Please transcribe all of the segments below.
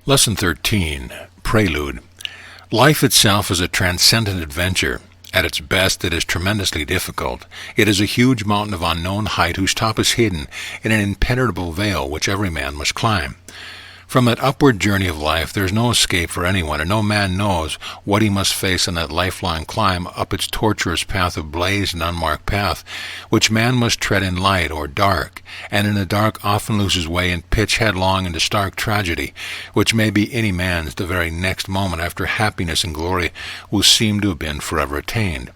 Lesson 13, Prelude. Life itself is a transcendent adventure. At its best, it is tremendously difficult. It is a huge mountain of unknown height whose top is hidden in an impenetrable veil which every man must climb. From that upward journey of life there is no escape for anyone, and no man knows what he must face on that lifelong climb up its tortuous path of blazed and unmarked path, which man must tread in light or dark, and in the dark often loses way and pitch headlong into stark tragedy, which may be any man's the very next moment after happiness and glory will seem to have been forever attained.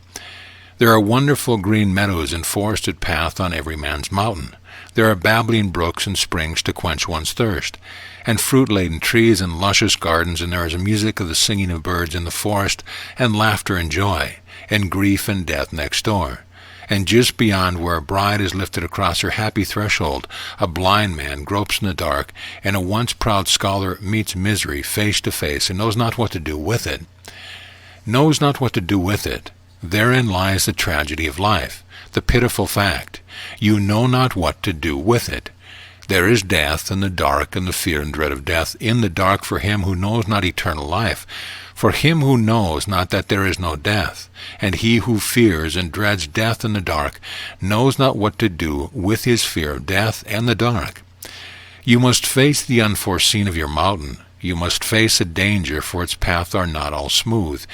There are wonderful green meadows and forested paths on every man's mountain. There are babbling brooks and springs to quench one's thirst, and fruit-laden trees and luscious gardens, and there is a music of the singing of birds in the forest, and laughter and joy, and grief and death next door. And just beyond, where a bride is lifted across her happy threshold, a blind man gropes in the dark, and a once proud scholar meets misery face to face, and knows not what to do with it. Knows not what to do with it. Therein lies the tragedy of life, the pitiful fact. You know not what to do with it. There is death in the dark, and the fear and dread of death in the dark for him who knows not eternal life, for him who knows not that there is no death. And he who fears and dreads death in the dark knows not what to do with his fear of death and the dark. You must face the unforeseen of your mountain. You must face a danger, for its paths are not all smooth.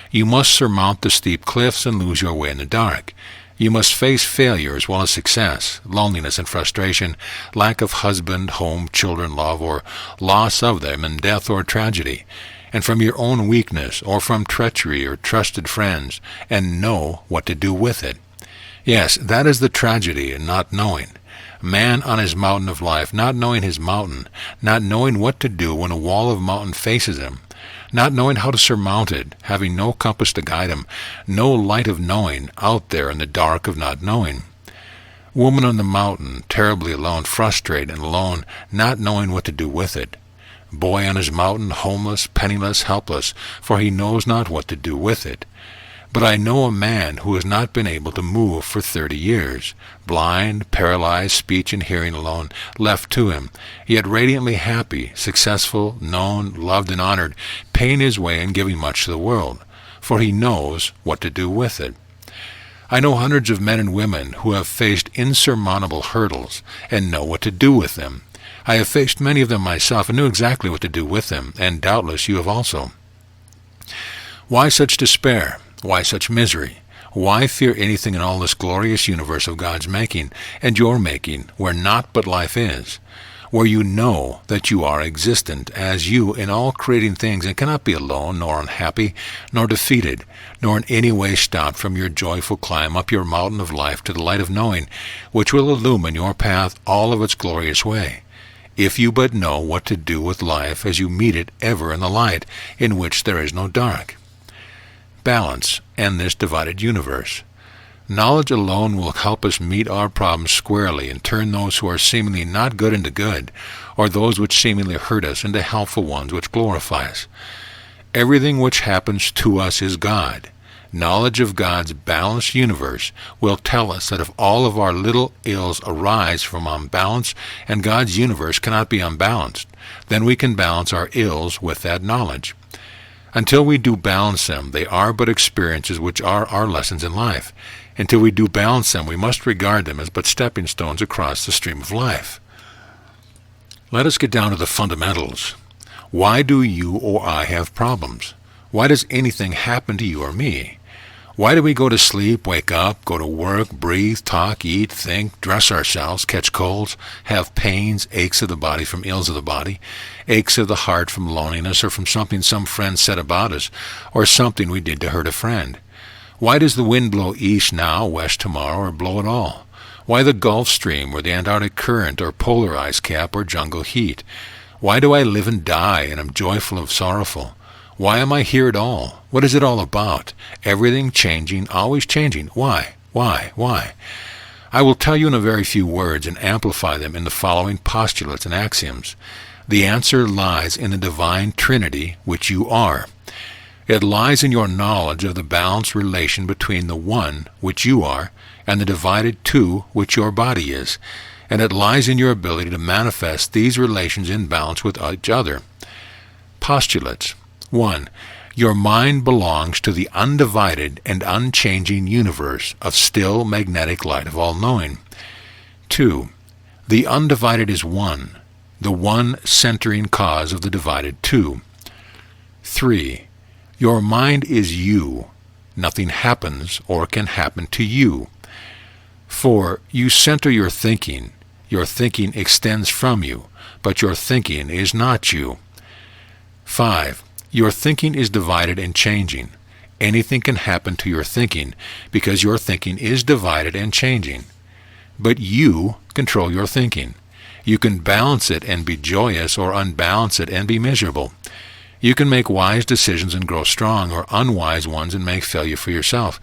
You must surmount the steep cliffs and lose your way in the dark. You must face failure as well as success, loneliness and frustration, lack of husband, home, children, love, or loss of them, and death or tragedy, and from your own weakness, or from treachery or trusted friends, and know what to do with it. Yes, that is the tragedy in not knowing. Man on his mountain of life, not knowing his mountain, not knowing what to do when a wall of mountain faces him, not knowing how to surmount it, having no compass to guide him, no light of knowing out there in the dark of not knowing. Woman on the mountain, terribly alone, frustrated and alone, not knowing what to do with it. Boy on his mountain, homeless, penniless, helpless, for he knows not what to do with it. But I know a man who has not been able to move for 30 years, blind, paralyzed, speech and hearing alone left to him, yet radiantly happy, successful, known, loved and honored, paying his way and giving much to the world, for he knows what to do with it. I know hundreds of men and women who have faced insurmountable hurdles and know what to do with them. I have faced many of them myself and knew exactly what to do with them, and doubtless you have also. Why such despair? Why such misery? Why fear anything in all this glorious universe of God's making, and your making, where naught but life is, where you know that you are existent as you in all creating things, and cannot be alone, nor unhappy, nor defeated, nor in any way stopped from your joyful climb up your mountain of life to the light of knowing, which will illumine your path all of its glorious way, if you but know what to do with life as you meet it ever in the light, in which there is no dark. Balance and this divided universe. Knowledge alone will help us meet our problems squarely and turn those who are seemingly not good into good, or those which seemingly hurt us into helpful ones which glorify us. Everything which happens to us is God. Knowledge of God's balanced universe will tell us that if all of our little ills arise from unbalance, and God's universe cannot be unbalanced, then we can balance our ills with that knowledge. Until we do balance them, they are but experiences which are our lessons in life. Until we do balance them, we must regard them as but stepping stones across the stream of life. Let us get down to the fundamentals. Why do you or I have problems? Why does anything happen to you or me? Why do we go to sleep, wake up, go to work, breathe, talk, eat, think, dress ourselves, catch colds, have pains, aches of the body from ills of the body, aches of the heart from loneliness or from something some friend said about us, or something we did to hurt a friend? Why does the wind blow east now, west tomorrow, or blow at all? Why the Gulf Stream, or the Antarctic current, or polar ice cap, or jungle heat? Why do I live and die, and am joyful and sorrowful? Why am I here at all? What is it all about? Everything changing, always changing. Why? Why? I will tell you in a very few words and amplify them in the following postulates and axioms. The answer lies in the divine Trinity, which you are. It lies in your knowledge of the balanced relation between the one, which you are, and the divided two, which your body is. And it lies in your ability to manifest these relations in balance with each other. postulates. 1. Your mind belongs to the undivided and unchanging universe of still magnetic light of all-knowing. 2. The undivided is one, the one centering cause of the divided two. 3. Your mind is you. Nothing happens or can happen to you. 4. You center your thinking. Your thinking extends from you, but your thinking is not you. 5. Your thinking is divided and changing. Anything can happen to your thinking because your thinking is divided and changing. But you control your thinking. You can balance it and be joyous, or unbalance it and be miserable. You can make wise decisions and grow strong, or unwise ones and make failure for yourself.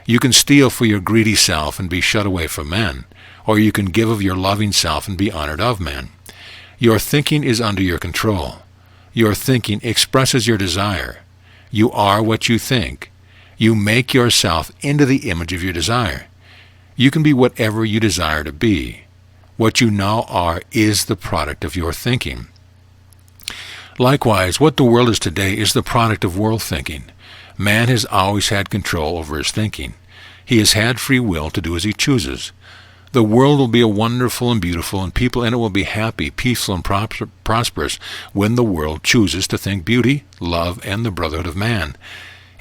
You can steal for your greedy self and be shut away from men, or you can give of your loving self and be honored of men. Your thinking is under your control. Your thinking expresses your desire. You are what you think. You make yourself into the image of your desire. You can be whatever you desire to be. What you now are is the product of your thinking. Likewise, what the world is today is the product of world thinking. Man has always had control over his thinking. He has had free will to do as he chooses. The world will be a wonderful and beautiful, and people in it will be happy, peaceful, and prosperous when the world chooses to think beauty, love, and the brotherhood of man.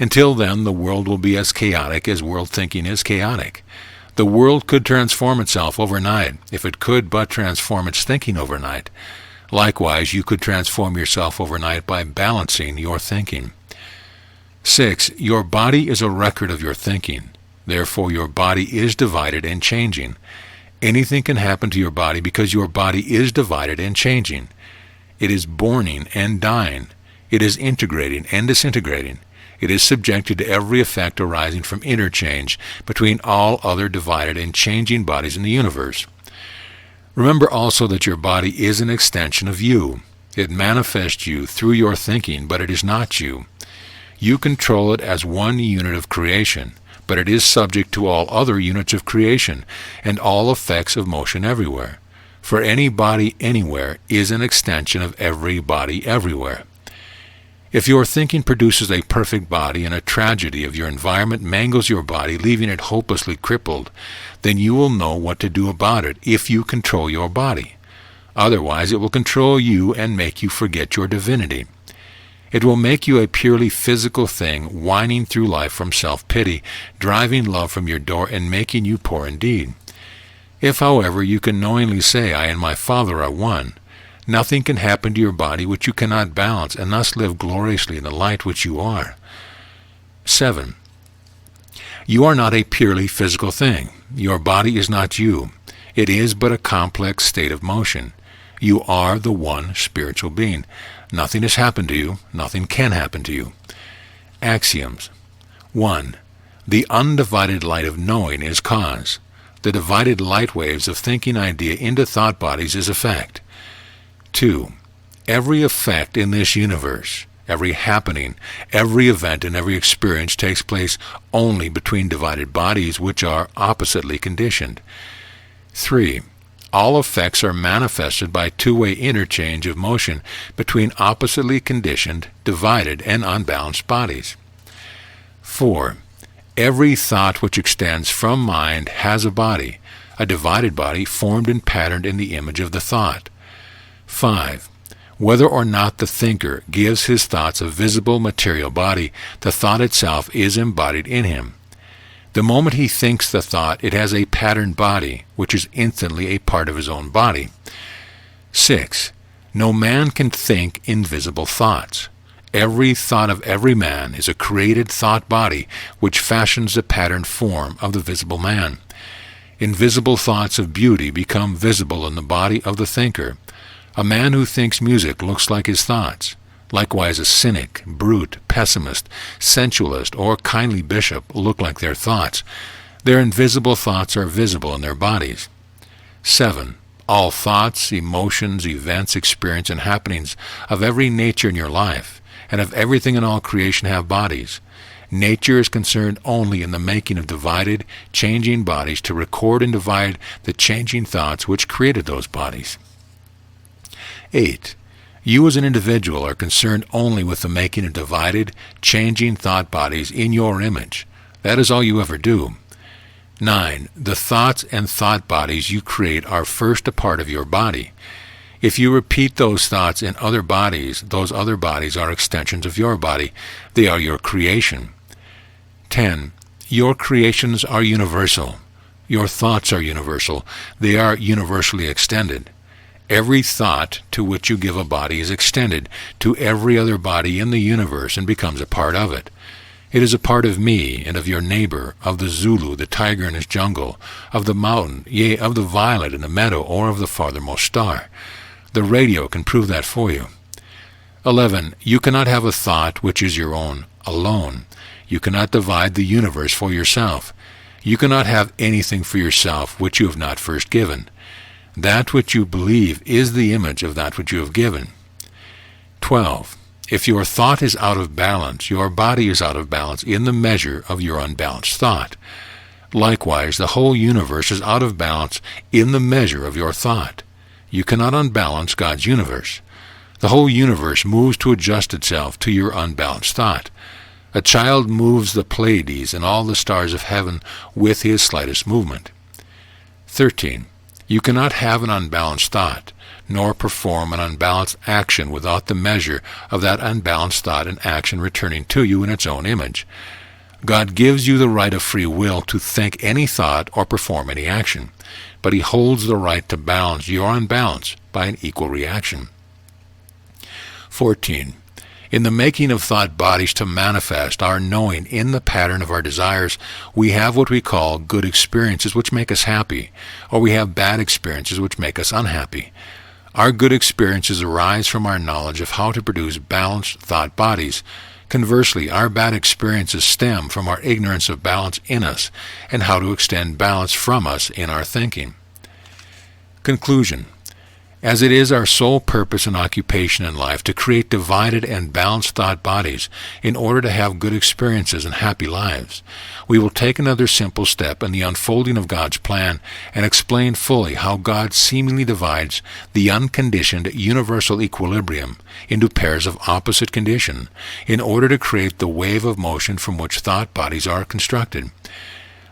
Until then, the world will be as chaotic as world thinking is chaotic. The world could transform itself overnight if it could but transform its thinking overnight. Likewise, you could transform yourself overnight by balancing your thinking. 6. Your body is a record of your thinking. Therefore, your body is divided and changing. Anything can happen to your body because your body is divided and changing. It is borning and dying. It is integrating and disintegrating. It is subjected to every effect arising from interchange between all other divided and changing bodies in the universe. Remember also that your body is an extension of you. It manifests you through your thinking, but it is not you. You control it as one unit of creation, but it is subject to all other units of creation and all effects of motion everywhere. For any body anywhere is an extension of every body everywhere. If your thinking produces a perfect body and a tragedy of your environment mangles your body, leaving it hopelessly crippled, then you will know what to do about it if you control your body. Otherwise, it will control you and make you forget your divinity. It will make you a purely physical thing, whining through life from self-pity, driving love from your door, and making you poor indeed. If, however, you can knowingly say, I and my Father are one, nothing can happen to your body which you cannot balance, and thus live gloriously in the light which you are. 7. You are not a purely physical thing. Your body is not you. It is but a complex state of motion. You are the one spiritual being. Nothing has happened to you. Nothing can happen to you. Axioms. 1. The undivided light of knowing is cause. The divided light waves of thinking idea into thought bodies is effect. 2. Every effect in this universe, every happening, every event, and every experience takes place only between divided bodies which are oppositely conditioned. 3. All effects are manifested by two-way interchange of motion between oppositely conditioned, divided, and unbalanced bodies. 4. Every thought which extends from mind has a body, a divided body formed and patterned in the image of the thought. 5. Whether or not the thinker gives his thoughts a visible material body, the thought itself is embodied in him. The moment he thinks the thought, it has a patterned body, which is instantly a part of his own body. 6. No man can think invisible thoughts. Every thought of every man is a created thought body, which fashions the patterned form of the visible man. Invisible thoughts of beauty become visible in the body of the thinker. A man who thinks music looks like his thoughts. Likewise, a cynic, brute, pessimist, sensualist, or kindly bishop look like their thoughts. Their invisible thoughts are visible in their bodies. 7. All thoughts, emotions, events, experience, and happenings of every nature in your life, and of everything in all creation have bodies. Nature is concerned only in the making of divided, changing bodies to record and divide the changing thoughts which created those bodies. 8. You as an individual are concerned only with the making of divided, changing thought bodies in your image. That is all you ever do. 9. The thoughts and thought bodies you create are first a part of your body. If you repeat those thoughts in other bodies, those other bodies are extensions of your body. They are your creation. 10. Your creations are universal. Your thoughts are universal. They are universally extended. Every thought to which you give a body is extended to every other body in the universe and becomes a part of it. It is a part of me and of your neighbor, of the Zulu, the tiger in his jungle, of the mountain, yea, of the violet in the meadow, or of the farthermost star. The radio can prove that for you. 11. You cannot have a thought which is your own alone. You cannot divide the universe for yourself. You cannot have anything for yourself which you have not first given. That which you believe is the image of that which you have given. 12. If your thought is out of balance, your body is out of balance in the measure of your unbalanced thought. Likewise, the whole universe is out of balance in the measure of your thought. You cannot unbalance God's universe. The whole universe moves to adjust itself to your unbalanced thought. A child moves the Pleiades and all the stars of heaven with his slightest movement. 13. You cannot have an unbalanced thought, nor perform an unbalanced action without the measure of that unbalanced thought and action returning to you in its own image. God gives you the right of free will to think any thought or perform any action, but he holds the right to balance your unbalance by an equal reaction. 14. In the making of thought bodies to manifest our knowing in the pattern of our desires, we have what we call good experiences which make us happy, or we have bad experiences which make us unhappy. Our good experiences arise from our knowledge of how to produce balanced thought bodies. Conversely, our bad experiences stem from our ignorance of balance in us and how to extend balance from us in our thinking. Conclusion. As it is our sole purpose and occupation in life to create divided and balanced thought bodies in order to have good experiences and happy lives, we will take another simple step in the unfolding of God's plan and explain fully how God seemingly divides the unconditioned universal equilibrium into pairs of opposite condition in order to create the wave of motion from which thought bodies are constructed.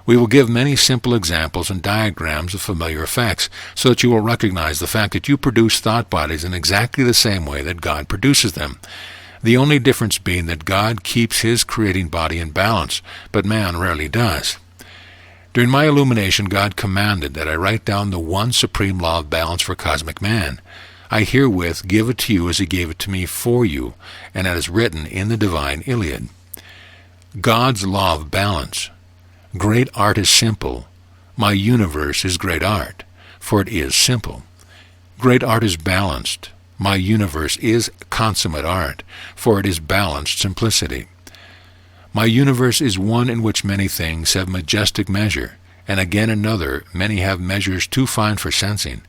We will give many simple examples and diagrams of familiar effects so that you will recognize the fact that you produce thought bodies in exactly the same way that God produces them. The only difference being that God keeps his creating body in balance, but man rarely does. During my illumination, God commanded that I write down the one supreme law of balance for cosmic man. I herewith give it to you as he gave it to me for you, and it is written in the divine Iliad. God's law of balance. Great art is simple. My universe is great art, for it is simple. Great art is balanced. My universe is consummate art, for it is balanced simplicity. My universe is one in which many things have majestic measure, and again another many have measures too fine for sensing.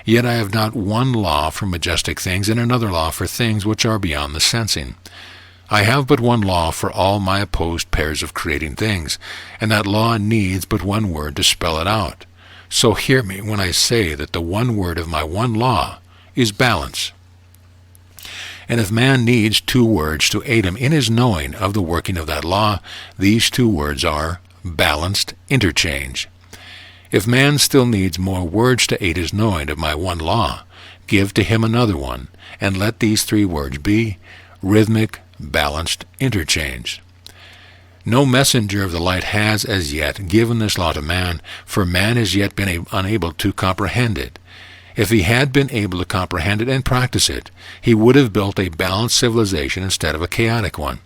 Yet I have not one law for majestic things and another law for things which are beyond the sensing. I have but one law for all my opposed pairs of creating things, and that law needs but one word to spell it out. So hear me when I say that the one word of my one law is balance. And if man needs two words to aid him in his knowing of the working of that law, these two words are balanced interchange. If man still needs more words to aid his knowing of my one law, give to him another one, and let these three words be rhythmic, balanced interchange. No messenger of the light has as yet given this law to man, for man has yet been unable to comprehend it. If he had been able to comprehend it and practice it, he would have built a balanced civilization instead of a chaotic one.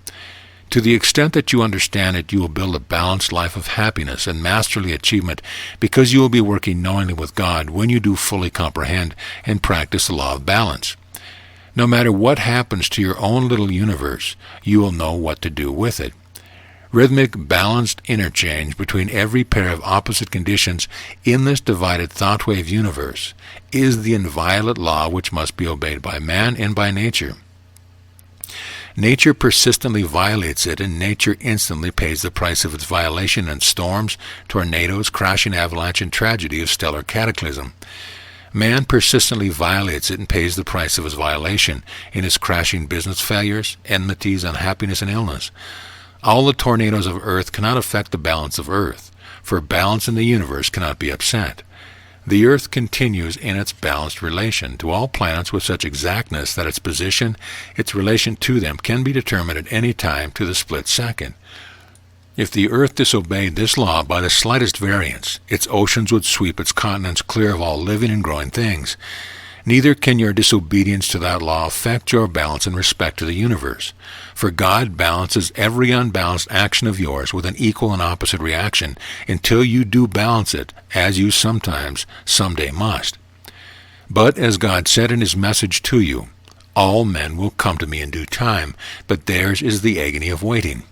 To the extent that you understand it, you will build a balanced life of happiness and masterly achievement, because you will be working knowingly with God when you do fully comprehend and practice the law of balance. No matter what happens to your own little universe, you will know what to do with it. Rhythmic, balanced interchange between every pair of opposite conditions in this divided thought wave universe is the inviolate law which must be obeyed by man and by nature. Nature persistently violates it, and nature instantly pays the price of its violation in storms, tornadoes, crashing avalanche, and tragedy of stellar cataclysm. Man persistently violates it and pays the price of his violation in his crashing business failures, enmities, unhappiness, and illness. All the tornadoes of earth cannot affect the balance of earth, for balance in the universe cannot be upset. The earth continues in its balanced relation to all planets with such exactness that its position, its relation to them, can be determined at any time to the split second. If the earth disobeyed this law by the slightest variance, its oceans would sweep its continents clear of all living and growing things. Neither can your disobedience to that law affect your balance in respect to the universe, for God balances every unbalanced action of yours with an equal and opposite reaction until you do balance it, as you sometimes, someday must. But as God said in his message to you, all men will come to me in due time, but theirs is the agony of waiting.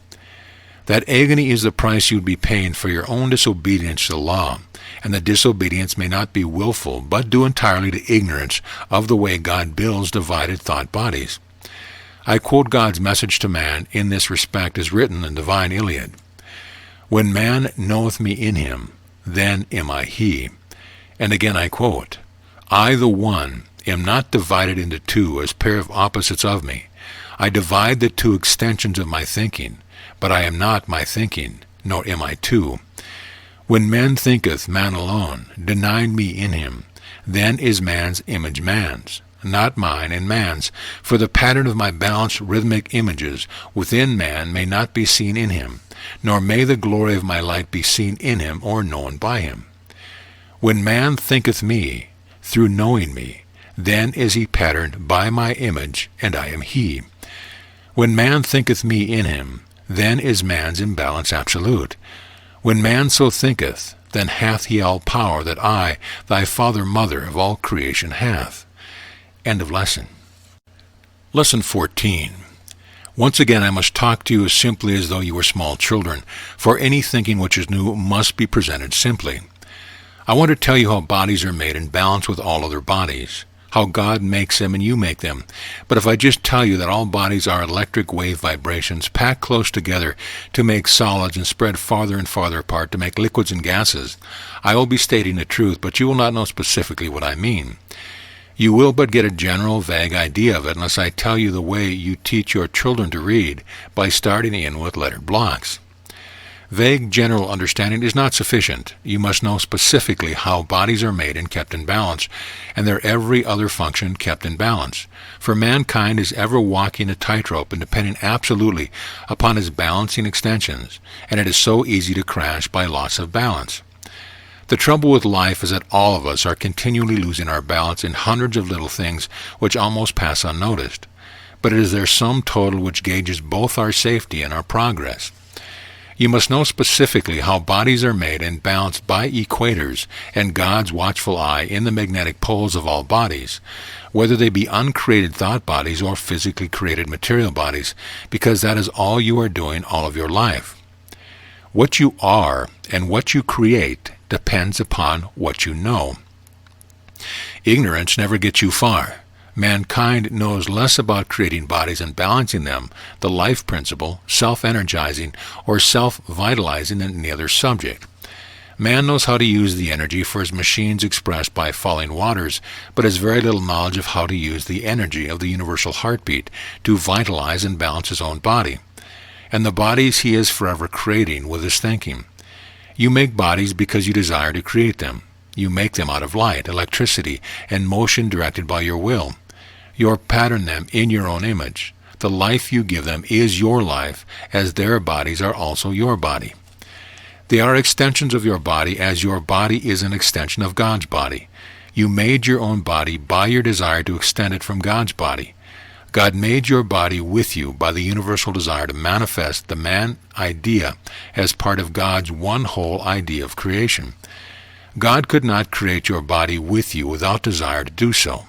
That agony is the price you would be paying for your own disobedience to the law, and the disobedience may not be willful, but due entirely to ignorance of the way God builds divided thought bodies. I quote God's message to man in this respect as written in Divine Iliad. When man knoweth me in him, then am I he. And again I quote, I the one am not divided into two as pair of opposites of me. I divide the two extensions of my thinking, but I am not my thinking, nor am I two. When man thinketh man alone, denying me in him, then is man's image man's, not mine and man's, for the pattern of my balanced rhythmic images within man may not be seen in him, nor may the glory of my light be seen in him or known by him. When man thinketh me, through knowing me, then is he patterned by my image, and I am he. When man thinketh me in him, then is man's imbalance absolute. When man so thinketh, then hath he all power that I, thy father mother of all creation, hath. End of lesson. Lesson 14. Once again I must talk to you as simply as though you were small children, for any thinking which is new must be presented simply. I want to tell you how bodies are made in balance with all other bodies, how God makes them and you make them. But if I just tell you that all bodies are electric wave vibrations packed close together to make solids and spread farther and farther apart to make liquids and gases, I will be stating the truth, but you will not know specifically what I mean. You will but get a general, vague idea of it unless I tell you the way you teach your children to read by starting in with lettered blocks. Vague general understanding is not sufficient. You must know specifically how bodies are made and kept in balance, and their every other function kept in balance. For mankind is ever walking a tightrope and depending absolutely upon his balancing extensions, and it is so easy to crash by loss of balance. The trouble with life is that all of us are continually losing our balance in hundreds of little things which almost pass unnoticed. But it is their sum total which gauges both our safety and our progress. You must know specifically how bodies are made and balanced by equators and God's watchful eye in the magnetic poles of all bodies, whether they be uncreated thought bodies or physically created material bodies, because that is all you are doing all of your life. What you are and what you create depends upon what you know. Ignorance never gets you far. Mankind knows less about creating bodies and balancing them, the life principle, self-energizing, or self-vitalizing than any other subject. Man knows how to use the energy for his machines expressed by falling waters, but has very little knowledge of how to use the energy of the universal heartbeat to vitalize and balance his own body, and the bodies he is forever creating with his thinking. You make bodies because you desire to create them. You make them out of light, electricity, and motion directed by your will. You pattern them in your own image. The life you give them is your life, as their bodies are also your body. They are extensions of your body, as your body is an extension of God's body. You made your own body by your desire to extend it from God's body. God made your body with you by the universal desire to manifest the man idea as part of God's one whole idea of creation. God could not create your body with you without desire to do so.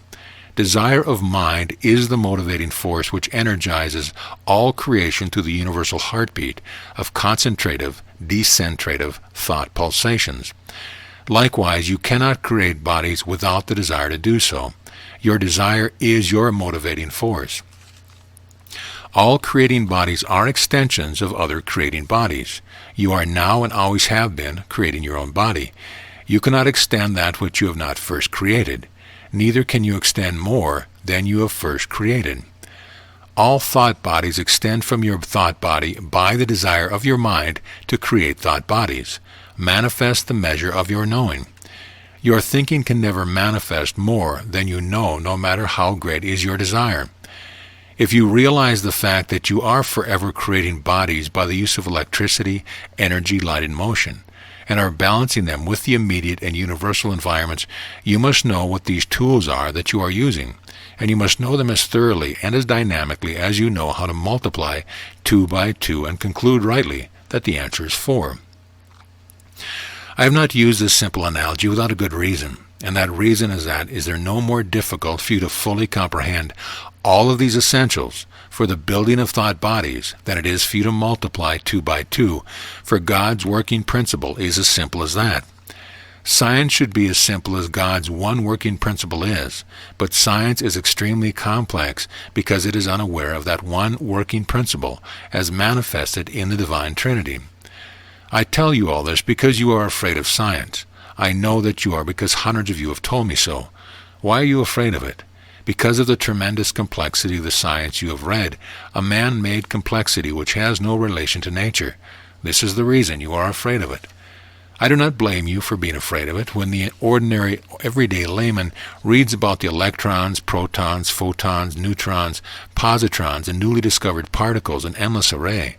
Desire of mind is the motivating force which energizes all creation to the universal heartbeat of concentrative, decentrative thought pulsations. Likewise, you cannot create bodies without the desire to do so. Your desire is your motivating force. All creating bodies are extensions of other creating bodies. You are now and always have been creating your own body. You cannot extend that which you have not first created. neither can you extend more than you have first created. All thought bodies extend from your thought body by the desire of your mind to create thought bodies, manifest the measure of your knowing. Your thinking can never manifest more than you know, no matter how great is your desire. If you realize the fact that you are forever creating bodies by the use of electricity, energy, light, and motion, and are balancing them with the immediate and universal environments, you must know what these tools are that you are using, and you must know them as thoroughly and as dynamically as you know how to multiply 2 by 2 and conclude rightly that the answer is 4. I have not used this simple analogy without a good reason, and that reason is that is there no more difficult for you to fully comprehend all of these essentials for the building of thought bodies than it is for you to multiply 2 by 2, for God's working principle is as simple as that. Science should be as simple as God's one working principle is, but science is extremely complex because it is unaware of that one working principle as manifested in the Divine Trinity. I tell you all this because you are afraid of science. I know that you are because hundreds of you have told me so. Why are you afraid of it? Because of the tremendous complexity of the science you have read, a man-made complexity which has no relation to nature. This is the reason you are afraid of it. I do not blame you for being afraid of it. When the ordinary, everyday layman reads about the electrons, protons, photons, neutrons, positrons, and newly discovered particles in endless array,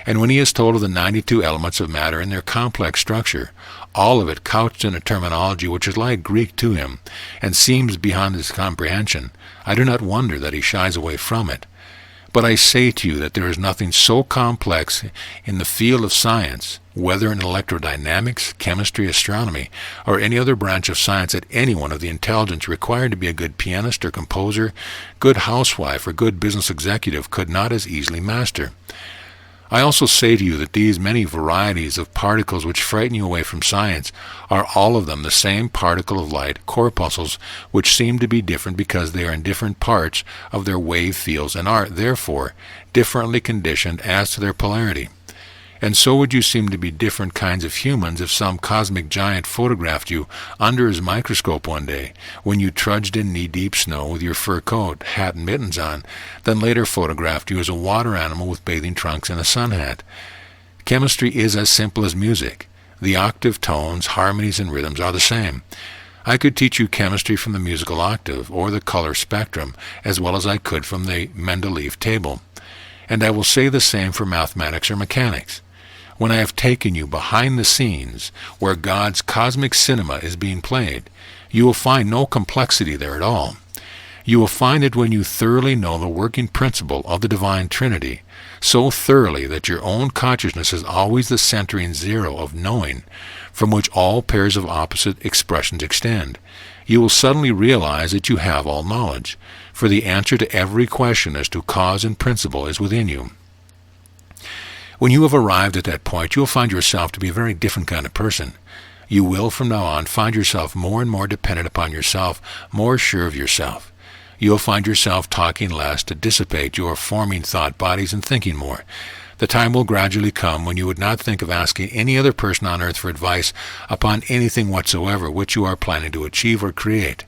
and when he is told of the 92 elements of matter and their complex structure, all of it couched in a terminology which is like Greek to him, and seems beyond his comprehension, I do not wonder that he shies away from it. But I say to you that there is nothing so complex in the field of science, whether in electrodynamics, chemistry, astronomy, or any other branch of science, that anyone of the intelligence required to be a good pianist or composer, good housewife, or good business executive could not as easily master. I also say to you that these many varieties of particles which frighten you away from science are all of them the same particle of light, corpuscles, which seem to be different because they are in different parts of their wave fields and are, therefore, differently conditioned as to their polarity. And so would you seem to be different kinds of humans if some cosmic giant photographed you under his microscope one day, when you trudged in knee-deep snow with your fur coat, hat, and mittens on, then later photographed you as a water animal with bathing trunks and a sun hat. Chemistry is as simple as music. The octave tones, harmonies, and rhythms are the same. I could teach you chemistry from the musical octave or the color spectrum as well as I could from the Mendeleev table. And I will say the same for mathematics or mechanics. When I have taken you behind the scenes where God's cosmic cinema is being played, you will find no complexity there at all. You will find it when you thoroughly know the working principle of the Divine Trinity, so thoroughly that your own consciousness is always the centering zero of knowing, from which all pairs of opposite expressions extend. You will suddenly realize that you have all knowledge, for the answer to every question as to cause and principle is within you. When you have arrived at that point, you will find yourself to be a very different kind of person. You will, from now on, find yourself more and more dependent upon yourself, more sure of yourself. You will find yourself talking less to dissipate your forming thought bodies and thinking more. The time will gradually come when you would not think of asking any other person on earth for advice upon anything whatsoever which you are planning to achieve or create.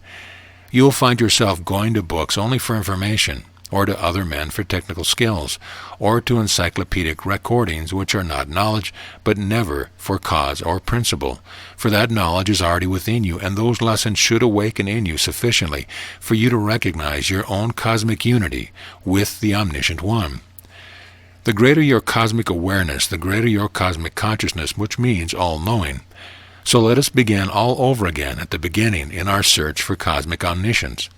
You will find yourself going to books only for information, or to other men for technical skills, or to encyclopedic recordings which are not knowledge, but never for cause or principle. For that knowledge is already within you, and those lessons should awaken in you sufficiently for you to recognize your own cosmic unity with the Omniscient One. The greater your cosmic awareness, the greater your cosmic consciousness, which means all-knowing. So let us begin all over again at the beginning in our search for cosmic omniscience.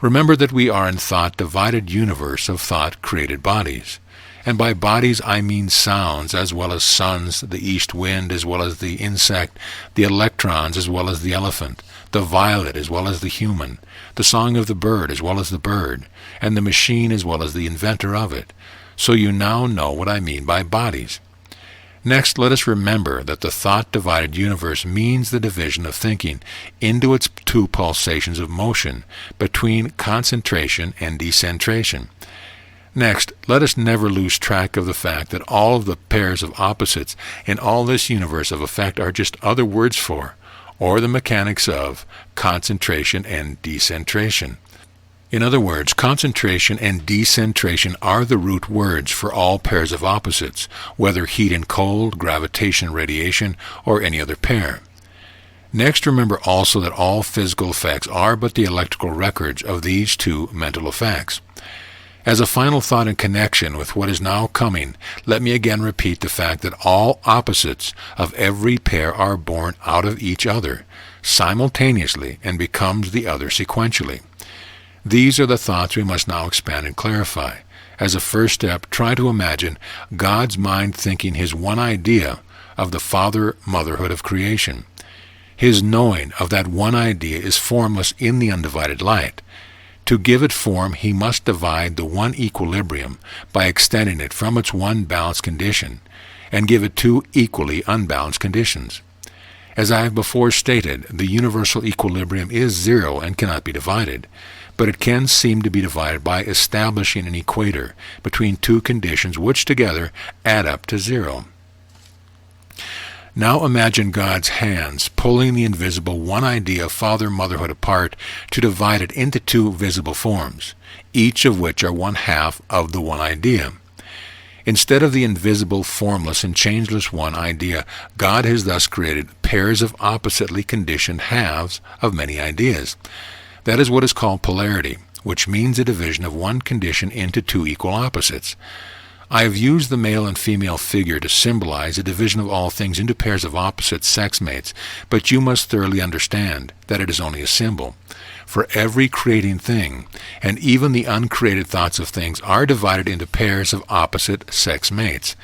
Remember that we are in thought-divided universe of thought-created bodies. And by bodies I mean sounds as well as suns, the east wind as well as the insect, the electrons as well as the elephant, the violet as well as the human, the song of the bird as well as the bird, and the machine as well as the inventor of it. So you now know what I mean by bodies. Next, let us remember that the thought-divided universe means the division of thinking into its two pulsations of motion between concentration and decentration. Next, let us never lose track of the fact that all of the pairs of opposites in all this universe of effect are just other words for, or the mechanics of concentration and decentration. In other words, concentration and decentration are the root words for all pairs of opposites, whether heat and cold, gravitation and radiation, or any other pair. Next, remember also that all physical effects are but the electrical records of these two mental effects. As a final thought in connection with what is now coming, let me again repeat the fact that all opposites of every pair are born out of each other simultaneously and becomes the other sequentially. These are the thoughts we must now expand and clarify. As a first step, try to imagine God's mind thinking His one idea of the father-motherhood of creation. His knowing of that one idea is formless in the undivided light. To give it form, He must divide the one equilibrium by extending it from its one balanced condition, and give it two equally unbalanced conditions. As I have before stated, the universal equilibrium is zero and cannot be divided, but it can seem to be divided by establishing an equator between two conditions which together add up to zero. Now imagine God's hands pulling the invisible one idea of father-motherhood apart to divide it into two visible forms, each of which are one half of the one idea. Instead of the invisible, formless, and changeless one idea, God has thus created pairs of oppositely conditioned halves of many ideas. That is what is called polarity, which means a division of one condition into two equal opposites. I have used the male and female figure to symbolize a division of all things into pairs of opposite sex mates, but you must thoroughly understand that it is only a symbol. For every creating thing, and even the uncreated thoughts of things, are divided into pairs of opposite sex mates.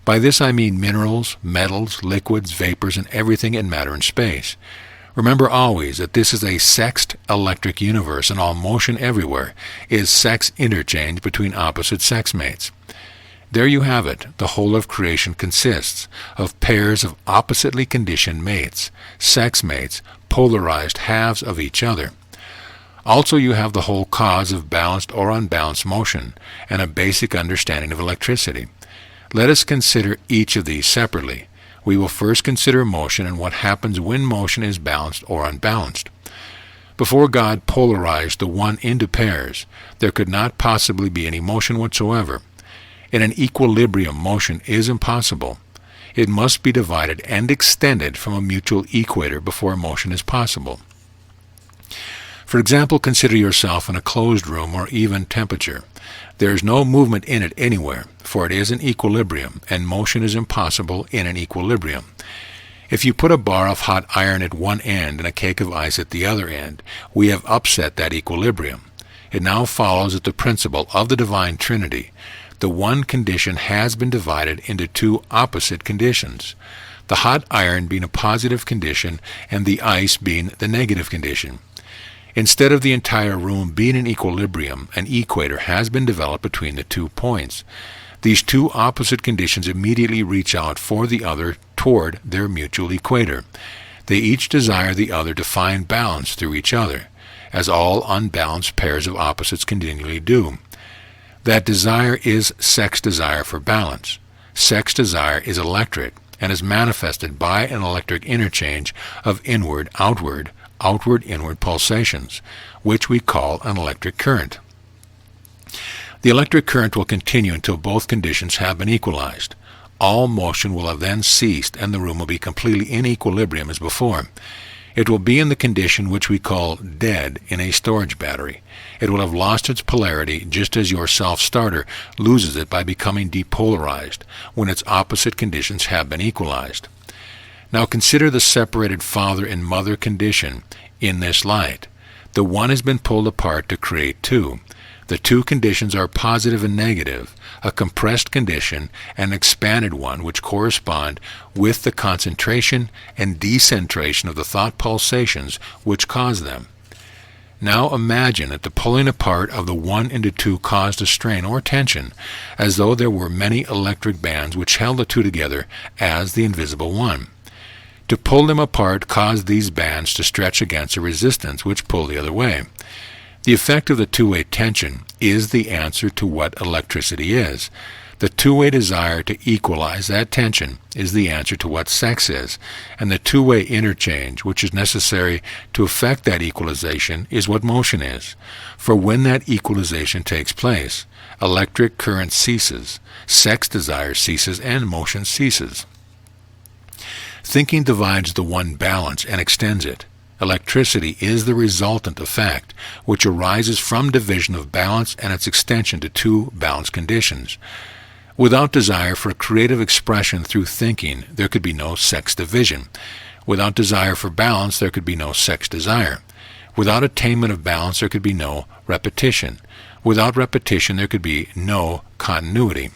By this I mean minerals, metals, liquids, vapors, and everything in matter and space. Remember always that this is a sexed electric universe, and all motion everywhere is sex interchange between opposite sex mates. There you have it. The whole of creation consists of pairs of oppositely conditioned mates, sex mates, polarized halves of each other. Also you have the whole cause of balanced or unbalanced motion, and a basic understanding of electricity. Let us consider each of these separately. We will first consider motion and what happens when motion is balanced or unbalanced. Before God polarized the one into pairs, there could not possibly be any motion whatsoever. In an equilibrium, motion is impossible. It must be divided and extended from a mutual equator before motion is possible. For example, consider yourself in a closed room or even temperature. There is no movement in it anywhere, for it is an equilibrium, and motion is impossible in an equilibrium. If you put a bar of hot iron at one end and a cake of ice at the other end, we have upset that equilibrium. It now follows that the principle of the divine Trinity, the one condition has been divided into two opposite conditions, the hot iron being a positive condition and the ice being the negative condition. Instead of the entire room being in equilibrium, an equator has been developed between the 2 points. These two opposite conditions immediately reach out for the other toward their mutual equator. They each desire the other to find balance through each other, as all unbalanced pairs of opposites continually do. That desire is sex desire for balance. Sex desire is electric and is manifested by an electric interchange of inward-outward, outward-inward pulsations, which we call an electric current. The electric current will continue until both conditions have been equalized. All motion will have then ceased and the room will be completely in equilibrium as before. It will be in the condition which we call dead in a storage battery. It will have lost its polarity just as your self-starter loses it by becoming depolarized when its opposite conditions have been equalized. Now consider the separated father and mother condition in this light. The one has been pulled apart to create two. The two conditions are positive and negative, a compressed condition and an expanded one which correspond with the concentration and decentration of the thought pulsations which cause them. Now imagine that the pulling apart of the one into two caused a strain or tension, as though there were many electric bands which held the two together as the invisible one. To pull them apart caused these bands to stretch against a resistance which pulled the other way. The effect of the two-way tension is the answer to what electricity is. The two-way desire to equalize that tension is the answer to what sex is, and the two-way interchange which is necessary to effect that equalization is what motion is. For when that equalization takes place, electric current ceases, sex desire ceases, and motion ceases. Thinking divides the one balance and extends it. Electricity is the resultant effect, which arises from division of balance and its extension to two balanced conditions. Without desire for creative expression through thinking, there could be no sex division. Without desire for balance, there could be no sex desire. Without attainment of balance, there could be no repetition. Without repetition, there could be no continuity.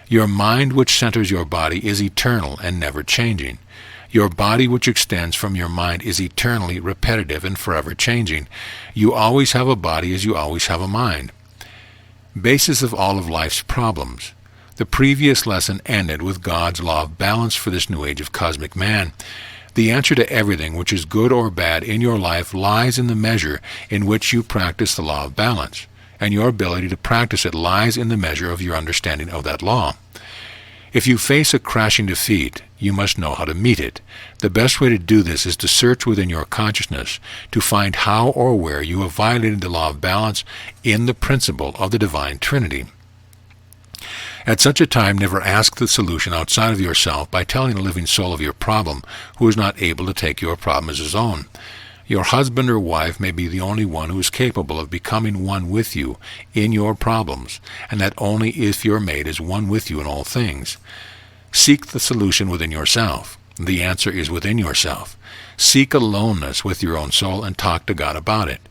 Your mind, which centers your body, is eternal and never changing. Your body, which extends from your mind, is eternally repetitive and forever changing. You always have a body as you always have a mind. Basis of all of life's problems. The previous lesson ended with God's law of balance for this new age of cosmic man. The answer to everything which is good or bad in your life lies in the measure in which you practice the law of balance, and your ability to practice it lies in the measure of your understanding of that law. If you face a crashing defeat, you must know how to meet it. The best way to do this is to search within your consciousness to find how or where you have violated the law of balance in the principle of the Divine Trinity. At such a time, never ask the solution outside of yourself by telling a living soul of your problem who is not able to take your problem as his own. Your husband or wife may be the only one who is capable of becoming one with you in your problems, and that only if your mate is one with you in all things. Seek the solution within yourself. The answer is within yourself. Seek aloneness with your own soul and talk to God about it.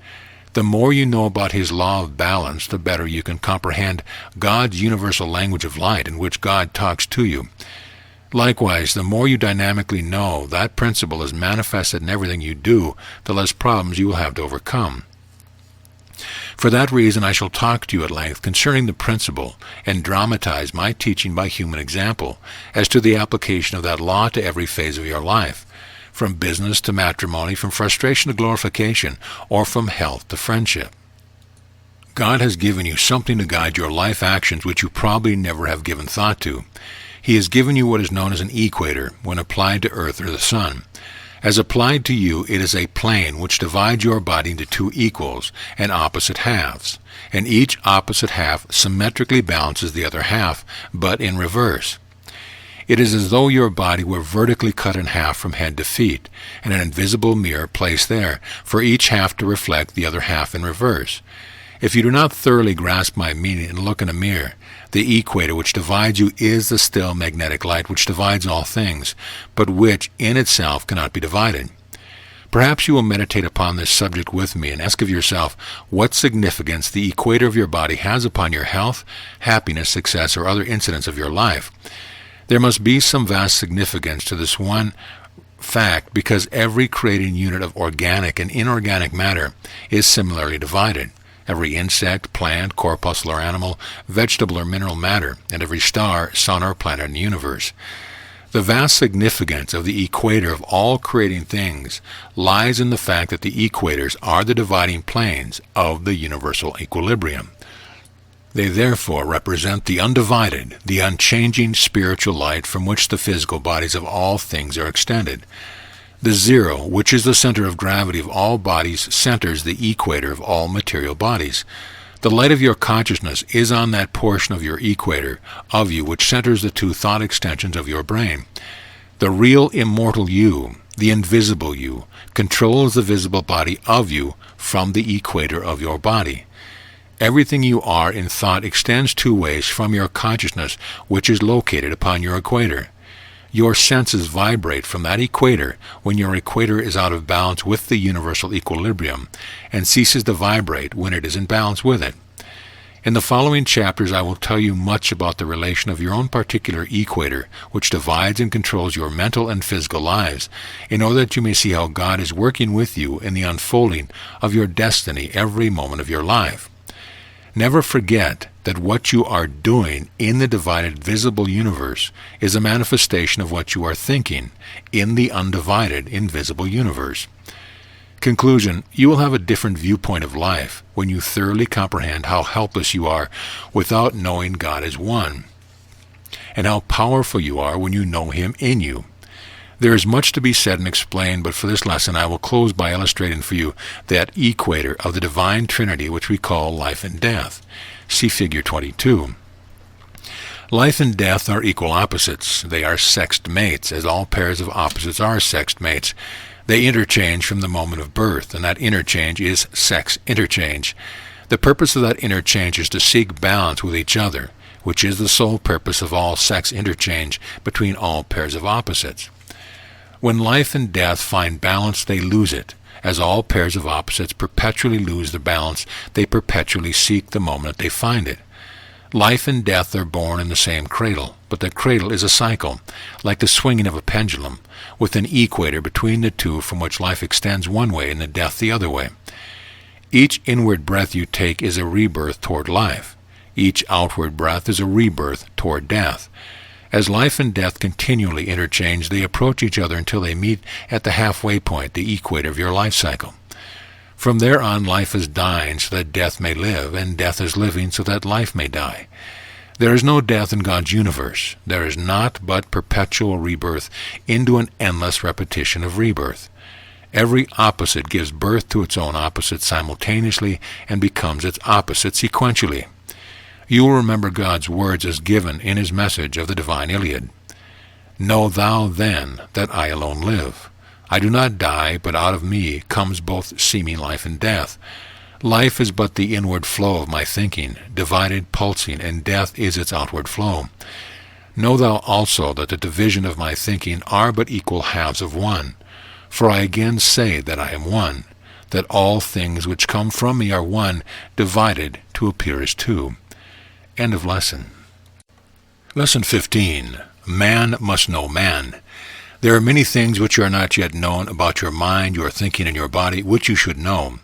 The more you know about His law of balance, the better you can comprehend God's universal language of light in which God talks to you. Likewise, the more you dynamically know that principle is manifested in everything you do, the less problems you will have to overcome. For that reason, I shall talk to you at length concerning the principle and dramatize my teaching by human example as to the application of that law to every phase of your life, from business to matrimony, from frustration to glorification, or from health to friendship. God has given you something to guide your life actions which you probably never have given thought to. He has given you what is known as an equator when applied to Earth or the Sun. As applied to you, it is a plane which divides your body into two equals and opposite halves, and each opposite half symmetrically balances the other half, but in reverse. It is as though your body were vertically cut in half from head to feet, and an invisible mirror placed there, for each half to reflect the other half in reverse. If you do not thoroughly grasp my meaning and look in a mirror, the equator which divides you is the still magnetic light which divides all things, but which in itself cannot be divided. Perhaps you will meditate upon this subject with me and ask of yourself what significance the equator of your body has upon your health, happiness, success, or other incidents of your life. There must be some vast significance to this one fact, because every creating unit of organic and inorganic matter is similarly divided. Every insect, plant, corpuscular animal, vegetable or mineral matter, and every star, sun, or planet in the universe. The vast significance of the equator of all creating things lies in the fact that the equators are the dividing planes of the universal equilibrium. They therefore represent the undivided, the unchanging spiritual light from which the physical bodies of all things are extended. The zero, which is the center of gravity of all bodies, centers the equator of all material bodies. The light of your consciousness is on that portion of your equator of you which centers the two thought extensions of your brain. The real immortal you, the invisible you, controls the visible body of you from the equator of your body. Everything you are in thought extends two ways from your consciousness, which is located upon your equator. Your senses vibrate from that equator when your equator is out of balance with the universal equilibrium, and ceases to vibrate when it is in balance with it. In the following chapters I will tell you much about the relation of your own particular equator, which divides and controls your mental and physical lives, in order that you may see how God is working with you in the unfolding of your destiny every moment of your life. Never forget that what you are doing in the divided visible universe is a manifestation of what you are thinking in the undivided invisible universe. Conclusion: you will have a different viewpoint of life when you thoroughly comprehend how helpless you are without knowing God as one. and how powerful you are when you know him in you. There is much to be said and explained, but for this lesson I will close by illustrating for you that equator of the divine Trinity which we call life and death. See figure 22. Life and death are equal opposites. They are sexed mates, as all pairs of opposites are sexed mates. They interchange from the moment of birth, and that interchange is sex interchange. The purpose of that interchange is to seek balance with each other, which is the sole purpose of all sex interchange between all pairs of opposites. When life and death find balance, they lose it. As all pairs of opposites perpetually lose their balance, they perpetually seek the moment they find it. Life and death are born in the same cradle, but the cradle is a cycle, like the swinging of a pendulum, with an equator between the two from which life extends one way and the death the other way. Each inward breath you take is a rebirth toward life. Each outward breath is a rebirth toward death. As life and death continually interchange, they approach each other until they meet at the halfway point, the equator of your life cycle. From there on, life is dying so that death may live, and death is living so that life may die. There is no death in God's universe. There is naught but perpetual rebirth into an endless repetition of rebirth. Every opposite gives birth to its own opposite simultaneously and becomes its opposite sequentially. You will remember God's words as given in his message of the divine Iliad. Know thou then that I alone live. I do not die, but out of me comes both seeming life and death. Life is but the inward flow of my thinking, divided, pulsing, and death is its outward flow. Know thou also that the division of my thinking are but equal halves of one. For I again say that I am one, that all things which come from me are one, divided to appear as two. End of lesson. Lesson 15. Man must know man. There are many things which are not yet known about your mind, your thinking, and your body, which you should know.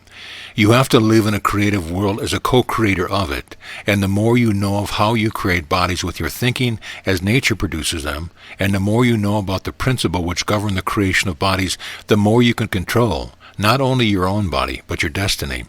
You have to live in a creative world as a co-creator of it, and the more you know of how you create bodies with your thinking, as nature produces them, and the more you know about the principle which governs the creation of bodies, the more you can control, not only your own body, but your destiny.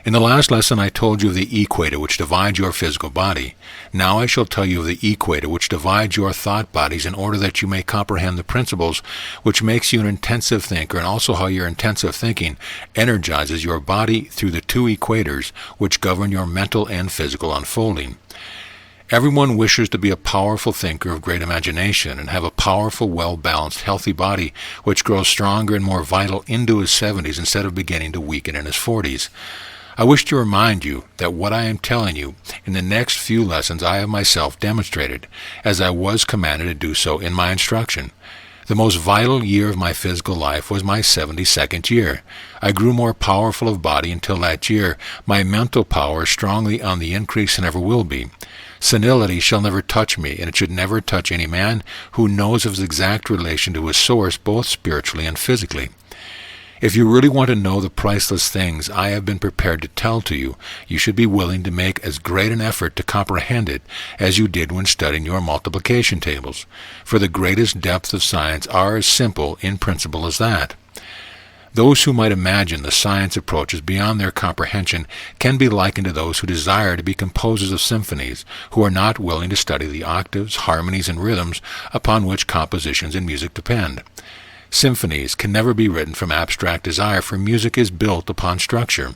In the last lesson I told you of the equator which divides your physical body. Now I shall tell you of the equator which divides your thought bodies in order that you may comprehend the principles which makes you an intensive thinker, and also how your intensive thinking energizes your body through the two equators which govern your mental and physical unfolding. Everyone wishes to be a powerful thinker of great imagination and have a powerful, well-balanced, healthy body which grows stronger and more vital into his 70s instead of beginning to weaken in his 40s. I wish to remind you that what I am telling you in the next few lessons I have myself demonstrated, as I was commanded to do so in my instruction. The most vital year of my physical life was my 72nd year. I grew more powerful of body until that year. My mental power is strongly on the increase and ever will be. Senility shall never touch me, and it should never touch any man who knows of his exact relation to his source, both spiritually and physically. If you really want to know the priceless things I have been prepared to tell to you, you should be willing to make as great an effort to comprehend it as you did when studying your multiplication tables, for the greatest depths of science are as simple in principle as that. Those who might imagine the science approaches beyond their comprehension can be likened to those who desire to be composers of symphonies, who are not willing to study the octaves, harmonies, and rhythms upon which compositions in music depend. Symphonies can never be written from abstract desire, for music is built upon structure.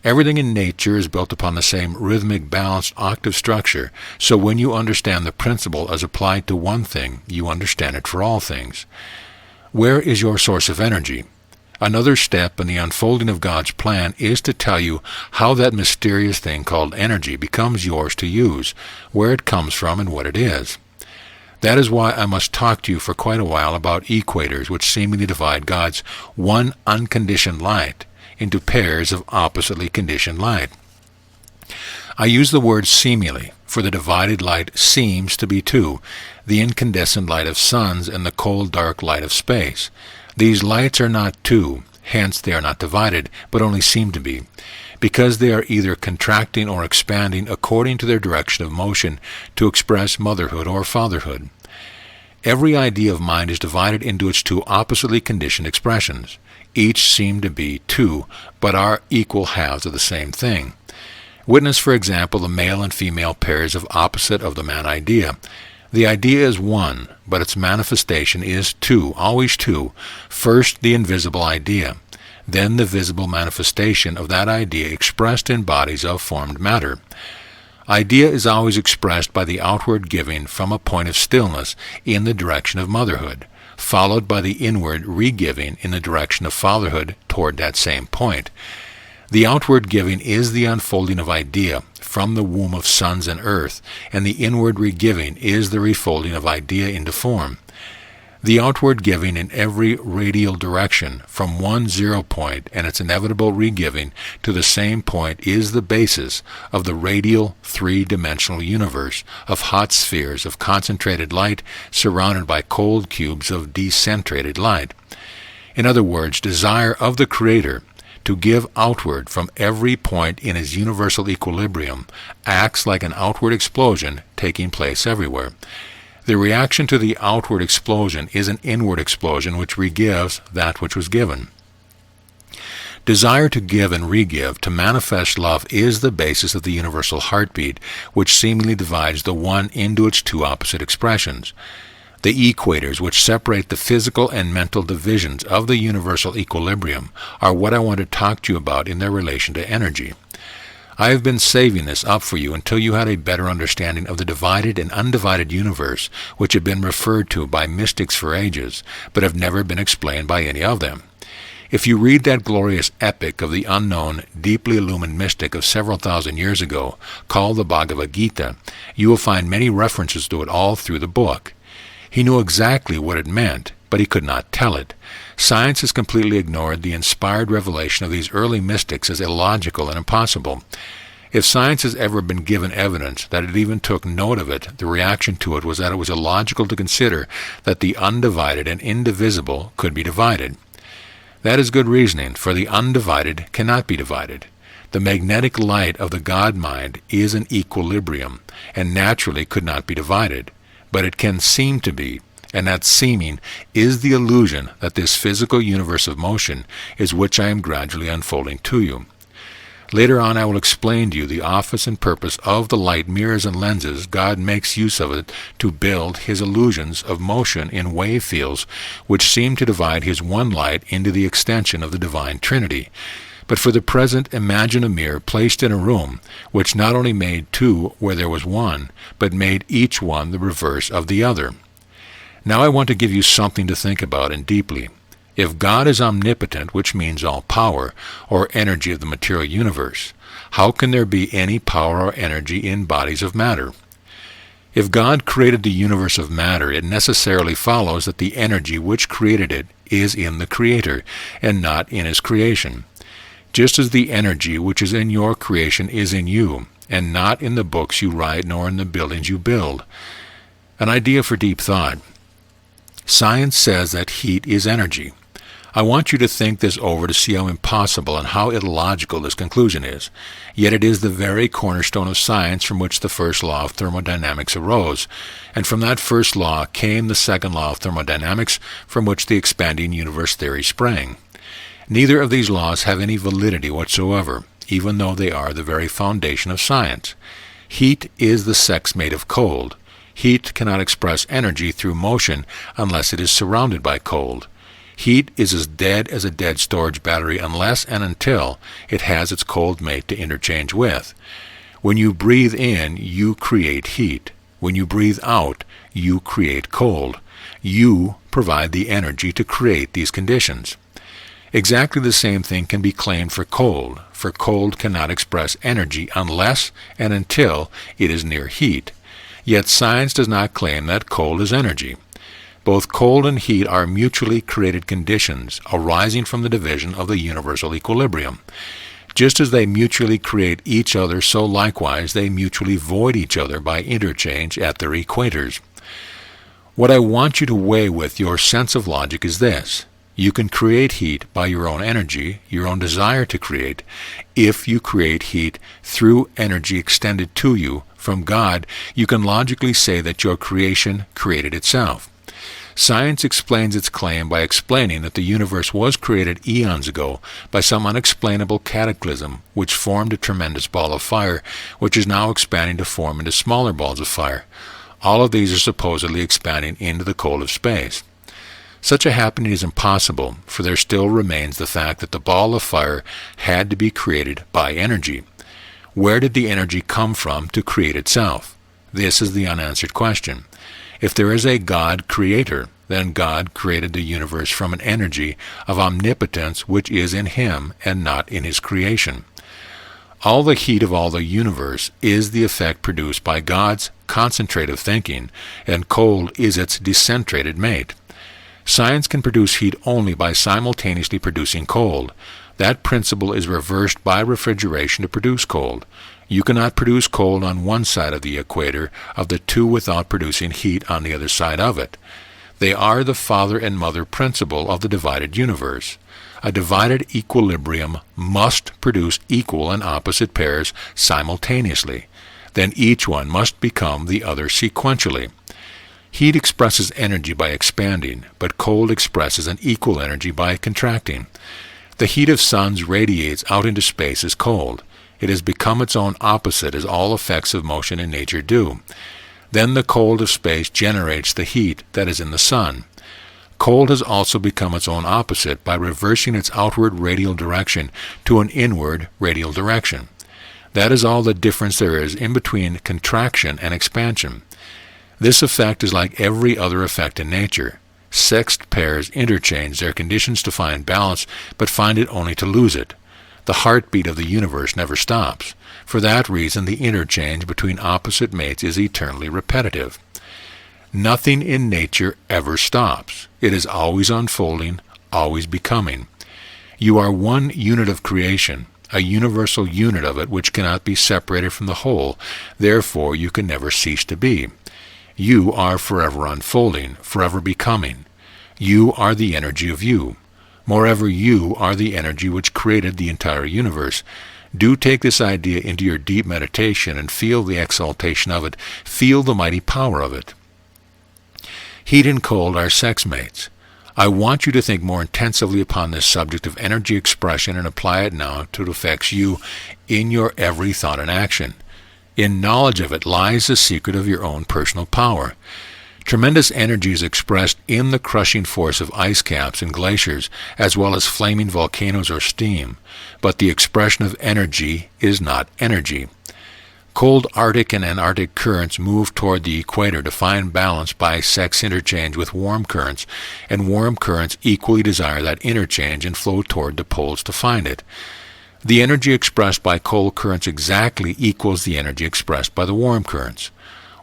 Everything in nature is built upon the same rhythmic, balanced octave structure, so when you understand the principle as applied to one thing, you understand it for all things. Where is your source of energy? Another step in the unfolding of God's plan is to tell you how that mysterious thing called energy becomes yours to use, where it comes from, and what it is. That is why I must talk to you for quite a while about equators which seemingly divide God's one unconditioned light into pairs of oppositely conditioned light. I use the word seemingly, for the divided light seems to be two, the incandescent light of suns and the cold dark light of space. These lights are not two, hence they are not divided, but only seem to be, because they are either contracting or expanding according to their direction of motion to express motherhood or fatherhood. Every idea of mind is divided into its two oppositely conditioned expressions. Each seem to be two, but are equal halves of the same thing. Witness, for example, the male and female pairs of opposite of the man idea. The idea is one, but its manifestation is two, always two. First, the invisible idea, then the visible manifestation of that idea expressed in bodies of formed matter. Idea is always expressed by the outward giving from a point of stillness in the direction of motherhood, followed by the inward re-giving in the direction of fatherhood toward that same point. The outward giving is the unfolding of idea from the womb of suns and earth, and the inward re-giving is the refolding of idea into form. The outward giving in every radial direction from one zero point and its inevitable re-giving to the same point is the basis of the radial three-dimensional universe of hot spheres of concentrated light surrounded by cold cubes of decentrated light. In other words, desire of the Creator to give outward from every point in his universal equilibrium acts like an outward explosion taking place everywhere. The reaction to the outward explosion is an inward explosion which re-gives that which was given. Desire to give and re-give, to manifest love, is the basis of the universal heartbeat, which seemingly divides the one into its two opposite expressions. The equators which separate the physical and mental divisions of the universal equilibrium are what I want to talk to you about in their relation to energy. I have been saving this up for you until you had a better understanding of the divided and undivided universe which have been referred to by mystics for ages, but have never been explained by any of them. If you read that glorious epic of the unknown, deeply illumined mystic of several thousand years ago, called the Bhagavad Gita, you will find many references to it all through the book. He knew exactly what it meant, but he could not tell it. Science has completely ignored the inspired revelation of these early mystics as illogical and impossible. If science has ever been given evidence that it even took note of it, the reaction to it was that it was illogical to consider that the undivided and indivisible could be divided. That is good reasoning, for the undivided cannot be divided. The magnetic light of the God mind is an equilibrium, and naturally could not be divided, but it can seem to be. And that seeming is the illusion that this physical universe of motion is which I am gradually unfolding to you. Later on I will explain to you the office and purpose of the light mirrors and lenses God makes use of it to build his illusions of motion in wave fields which seem to divide his one light into the extension of the divine Trinity. But for the present imagine a mirror placed in a room which not only made two where there was one, but made each one the reverse of the other. Now I want to give you something to think about and deeply. If God is omnipotent, which means all power, or energy of the material universe, how can there be any power or energy in bodies of matter? If God created the universe of matter, it necessarily follows that the energy which created it is in the Creator, and not in his creation. Just as the energy which is in your creation is in you, and not in the books you write nor in the buildings you build. An idea for deep thought. Science says that heat is energy. I want you to think this over to see how impossible and how illogical this conclusion is. Yet it is the very cornerstone of science from which the first law of thermodynamics arose, and from that first law came the second law of thermodynamics, from which the expanding universe theory sprang. Neither of these laws have any validity whatsoever, even though they are the very foundation of science. Heat is the sex mate of cold. Heat cannot express energy through motion unless it is surrounded by cold. Heat is as dead as a dead storage battery unless and until it has its cold mate to interchange with. When you breathe in, you create heat. When you breathe out, you create cold. You provide the energy to create these conditions. Exactly the same thing can be claimed for cold cannot express energy unless and until it is near heat. Yet science does not claim that cold is energy. Both cold and heat are mutually created conditions arising from the division of the universal equilibrium. Just as they mutually create each other, so likewise they mutually void each other by interchange at their equators. What I want you to weigh with your sense of logic is this. You can create heat by your own energy, your own desire to create. If you create heat through energy extended to you from God, you can logically say that your creation created itself. Science explains its claim by explaining that the universe was created eons ago by some unexplainable cataclysm which formed a tremendous ball of fire, which is now expanding to form into smaller balls of fire. All of these are supposedly expanding into the cold of space. Such a happening is impossible, for there still remains the fact that the ball of fire had to be created by energy. Where did the energy come from to create itself? This is the unanswered question. If there is a God creator, then God created the universe from an energy of omnipotence which is in him and not in his creation. All the heat of all the universe is the effect produced by God's concentrative thinking, and cold is its decentrated mate. Science can produce heat only by simultaneously producing cold. That principle is reversed by refrigeration to produce cold. You cannot produce cold on one side of the equator of the two without producing heat on the other side of it. They are the father and mother principle of the divided universe. A divided equilibrium must produce equal and opposite pairs simultaneously. Then each one must become the other sequentially. Heat expresses energy by expanding, but cold expresses an equal energy by contracting. The heat of suns radiates out into space as cold. It has become its own opposite, as all effects of motion in nature do. Then the cold of space generates the heat that is in the sun. Cold has also become its own opposite by reversing its outward radial direction to an inward radial direction. That is all the difference there is in between contraction and expansion. This effect is like every other effect in nature. Sexed pairs interchange their conditions to find balance, but find it only to lose it. The heartbeat of the universe never stops. For that reason, the interchange between opposite mates is eternally repetitive. Nothing in nature ever stops. It is always unfolding, always becoming. You are one unit of creation, a universal unit of it which cannot be separated from the whole. Therefore, you can never cease to be. You are forever unfolding, forever becoming. You are the energy of you. Moreover, you are the energy which created the entire universe. Do take this idea into your deep meditation and feel the exaltation of it. Feel the mighty power of it. Heat and cold are sex mates. I want you to think more intensively upon this subject of energy expression and apply it now to it affects you in your every thought and action. In knowledge of it lies the secret of your own personal power. Tremendous energy is expressed in the crushing force of ice caps and glaciers, as well as flaming volcanoes or steam, but the expression of energy is not energy. Cold Arctic and Antarctic currents move toward the equator to find balance by sex interchange with warm currents, and warm currents equally desire that interchange and flow toward the poles to find it. The energy expressed by cold currents exactly equals the energy expressed by the warm currents.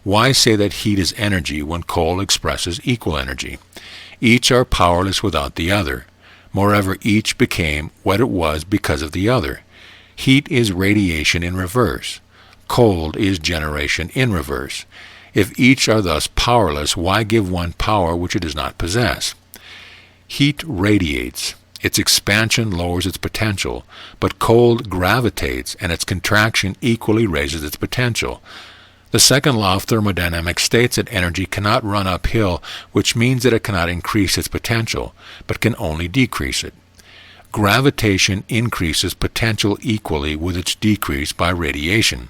Why say that heat is energy when cold expresses equal energy? Each are powerless without the other. Moreover, each became what it was because of the other. Heat is radiation in reverse. Cold is generation in reverse. If each are thus powerless, why give one power which it does not possess? Heat radiates. Its expansion lowers its potential, but cold gravitates, and its contraction equally raises its potential. The second law of thermodynamics states that energy cannot run uphill, which means that it cannot increase its potential, but can only decrease it. Gravitation increases potential equally with its decrease by radiation.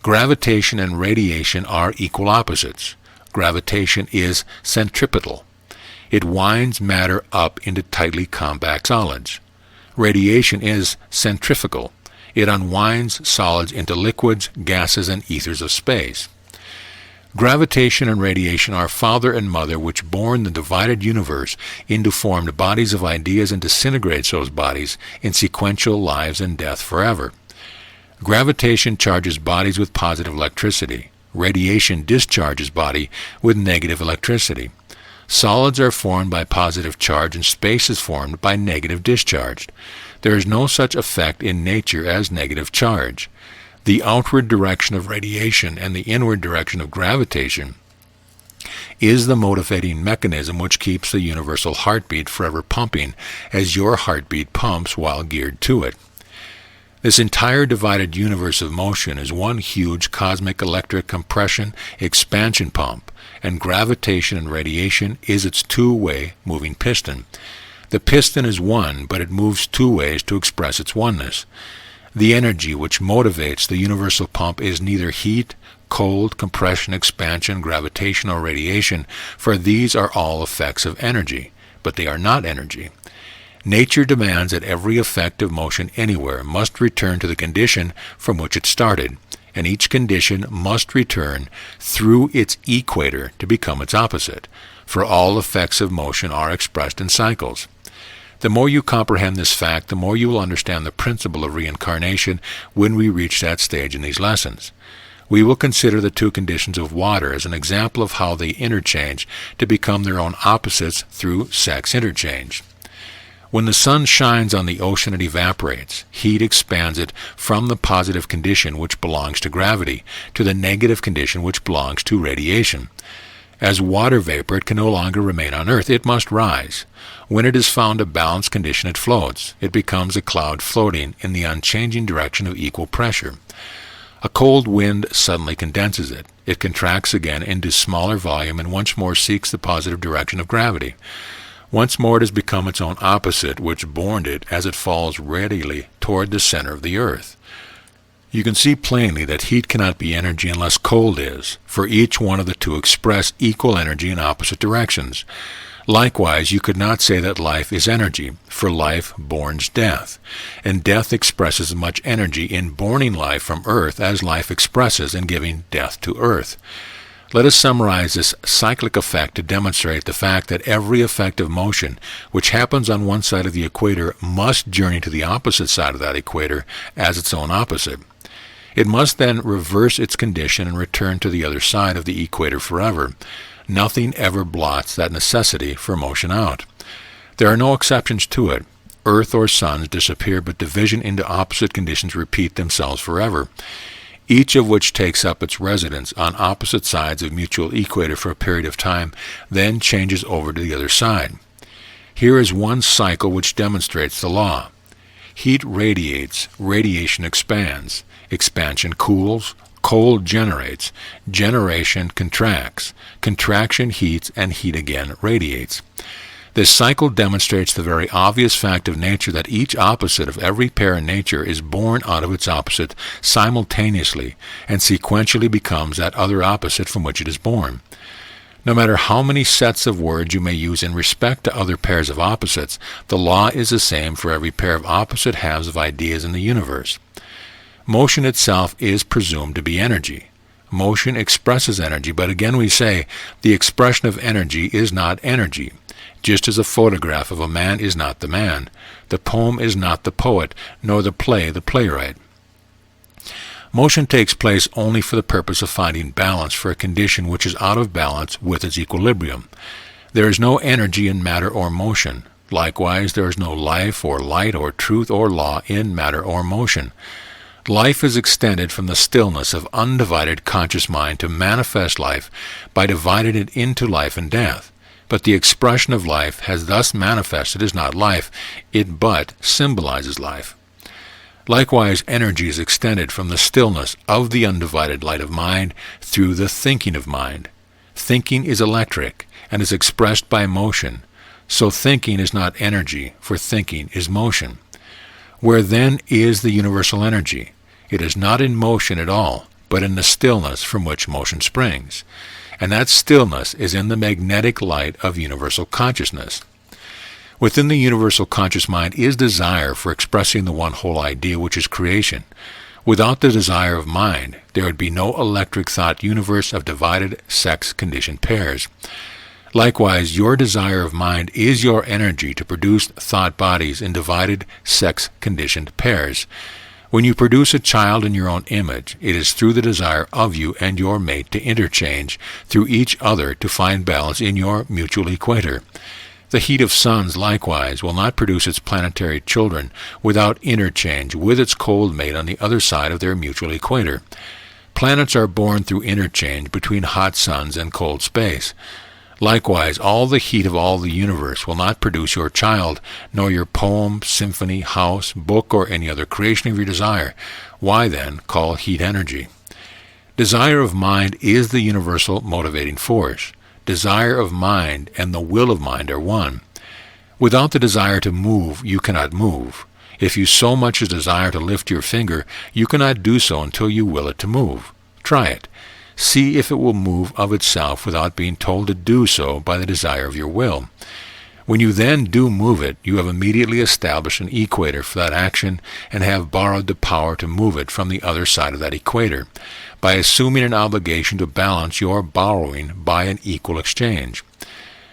Gravitation and radiation are equal opposites. Gravitation is centripetal. It winds matter up into tightly compact solids. Radiation is centrifugal. It unwinds solids into liquids, gases, and ethers of space. Gravitation and radiation are father and mother which born the divided universe into formed bodies of ideas and disintegrates those bodies in sequential lives and death forever. Gravitation charges bodies with positive electricity. Radiation discharges body with negative electricity. Solids are formed by positive charge and space is formed by negative discharge. There is no such effect in nature as negative charge. The outward direction of radiation and the inward direction of gravitation is the motivating mechanism which keeps the universal heartbeat forever pumping as your heartbeat pumps while geared to it. This entire divided universe of motion is one huge cosmic electric compression expansion pump, and gravitation and radiation is its two-way moving piston. The piston is one, but it moves two ways to express its oneness. The energy which motivates the universal pump is neither heat, cold, compression, expansion, gravitation, or radiation, for these are all effects of energy, but they are not energy. Nature demands that every effect of motion anywhere must return to the condition from which it started, and each condition must return through its equator to become its opposite, for all effects of motion are expressed in cycles. The more you comprehend this fact, the more you will understand the principle of reincarnation when we reach that stage in these lessons. We will consider the two conditions of water as an example of how they interchange to become their own opposites through sex interchange. When the sun shines on the ocean, it evaporates. Heat expands it from the positive condition which belongs to gravity to the negative condition which belongs to radiation. As water vapor, it can no longer remain on earth. It must rise. When it has found a balanced condition, it floats. It becomes a cloud floating in the unchanging direction of equal pressure. A cold wind suddenly condenses it. It contracts again into smaller volume and once more seeks the positive direction of gravity. Once more it has become its own opposite, which borne it as it falls readily toward the center of the earth. You can see plainly that heat cannot be energy unless cold is, for each one of the two express equal energy in opposite directions. Likewise, you could not say that life is energy, for life borns death, and death expresses as much energy in borning life from earth as life expresses in giving death to earth. Let us summarize this cyclic effect to demonstrate the fact that every effect of motion which happens on one side of the equator must journey to the opposite side of that equator as its own opposite. It must then reverse its condition and return to the other side of the equator forever. Nothing ever blots that necessity for motion out. There are no exceptions to it. Earth or suns disappear, but division into opposite conditions repeat themselves forever, each of which takes up its residence on opposite sides of mutual equator for a period of time, then changes over to the other side. Here is one cycle which demonstrates the law. Heat radiates, radiation expands, expansion cools, cold generates, generation contracts, contraction heats, and heat again radiates. This cycle demonstrates the very obvious fact of nature that each opposite of every pair in nature is born out of its opposite simultaneously and sequentially becomes that other opposite from which it is born. No matter how many sets of words you may use in respect to other pairs of opposites, the law is the same for every pair of opposite halves of ideas in the universe. Motion itself is presumed to be energy. Motion expresses energy, but again we say the expression of energy is not energy, just as a photograph of a man is not the man, the poem is not the poet, nor the play the playwright. Motion takes place only for the purpose of finding balance for a condition which is out of balance with its equilibrium. There is no energy in matter or motion. Likewise, there is no life or light or truth or law in matter or motion. Life is extended from the stillness of undivided conscious mind to manifest life by dividing it into life and death. But the expression of life has thus manifested is not life, it but symbolizes life. Likewise, energy is extended from the stillness of the undivided light of mind through the thinking of mind. Thinking is electric and is expressed by motion, so thinking is not energy, for thinking is motion. Where then is the universal energy? It is not in motion at all, but in the stillness from which motion springs. And that stillness is in the magnetic light of universal consciousness. Within the universal conscious mind is desire for expressing the one whole idea which is creation. Without the desire of mind, there would be no electric thought universe of divided sex-conditioned pairs. Likewise, your desire of mind is your energy to produce thought bodies in divided sex-conditioned pairs. When you produce a child in your own image, it is through the desire of you and your mate to interchange through each other to find balance in your mutual equator. The heat of suns, likewise, will not produce its planetary children without interchange with its cold mate on the other side of their mutual equator. Planets are born through interchange between hot suns and cold space. Likewise, all the heat of all the universe will not produce your child, nor your poem, symphony, house, book, or any other creation of your desire. Why, then, call heat energy? Desire of mind is the universal motivating force. Desire of mind and the will of mind are one. Without the desire to move, you cannot move. If you so much as desire to lift your finger, you cannot do so until you will it to move. Try it. See if it will move of itself without being told to do so by the desire of your will. When you then do move it, you have immediately established an equator for that action and have borrowed the power to move it from the other side of that equator, by assuming an obligation to balance your borrowing by an equal exchange.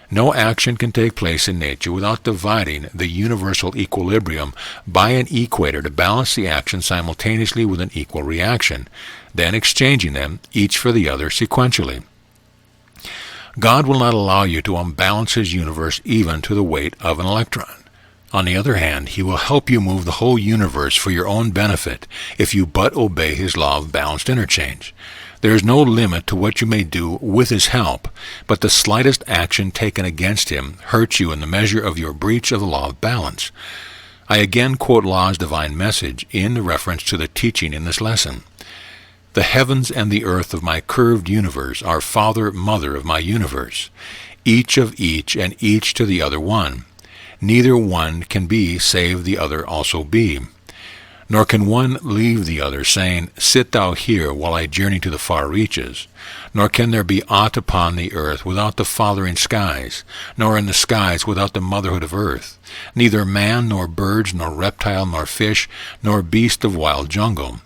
No action can take place in nature without dividing the universal equilibrium by an equator to balance the action simultaneously with an equal reaction, then exchanging them, each for the other, sequentially. God will not allow you to unbalance his universe even to the weight of an electron. On the other hand, he will help you move the whole universe for your own benefit if you but obey his law of balanced interchange. There is no limit to what you may do with his help, but the slightest action taken against him hurts you in the measure of your breach of the law of balance. I again quote Law's divine message in reference to the teaching in this lesson. The heavens and the earth of my curved universe are father, mother of my universe, each of each and each to the other one. Neither one can be save the other also be. Nor can one leave the other, saying, Sit thou here while I journey to the far reaches. Nor can there be aught upon the earth without the fathering skies, nor in the skies without the motherhood of earth. Neither man, nor birds, nor reptile, nor fish, nor beast of wild jungle.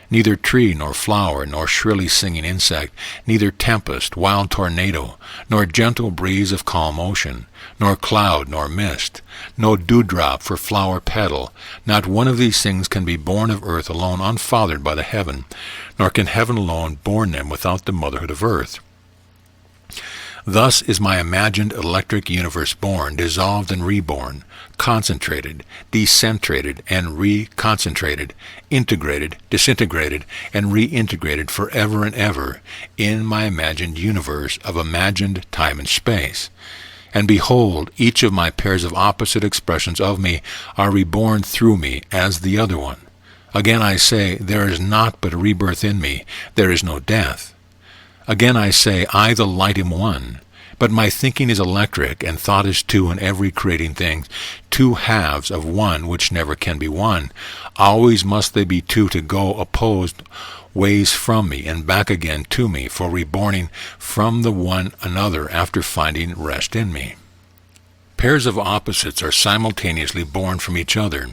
Neither tree, nor flower, nor shrilly singing insect, neither tempest, wild tornado, nor gentle breeze of calm ocean, nor cloud, nor mist, no dewdrop for flower petal, not one of these things can be born of earth alone unfathered by the heaven, nor can heaven alone born them without the motherhood of earth. Thus is my imagined electric universe born, dissolved and reborn, concentrated, decentrated, and reconcentrated, integrated, disintegrated, and reintegrated forever and ever in my imagined universe of imagined time and space. And behold, each of my pairs of opposite expressions of me are reborn through me as the other one. Again I say, there is naught but a rebirth in me, there is no death. Again I say, I the light am one, but my thinking is electric, and thought is two in every creating thing, two halves of one which never can be one. Always must they be two to go opposed ways from me, and back again to me, for reborning from the one another after finding rest in me. Pairs of opposites are simultaneously born from each other.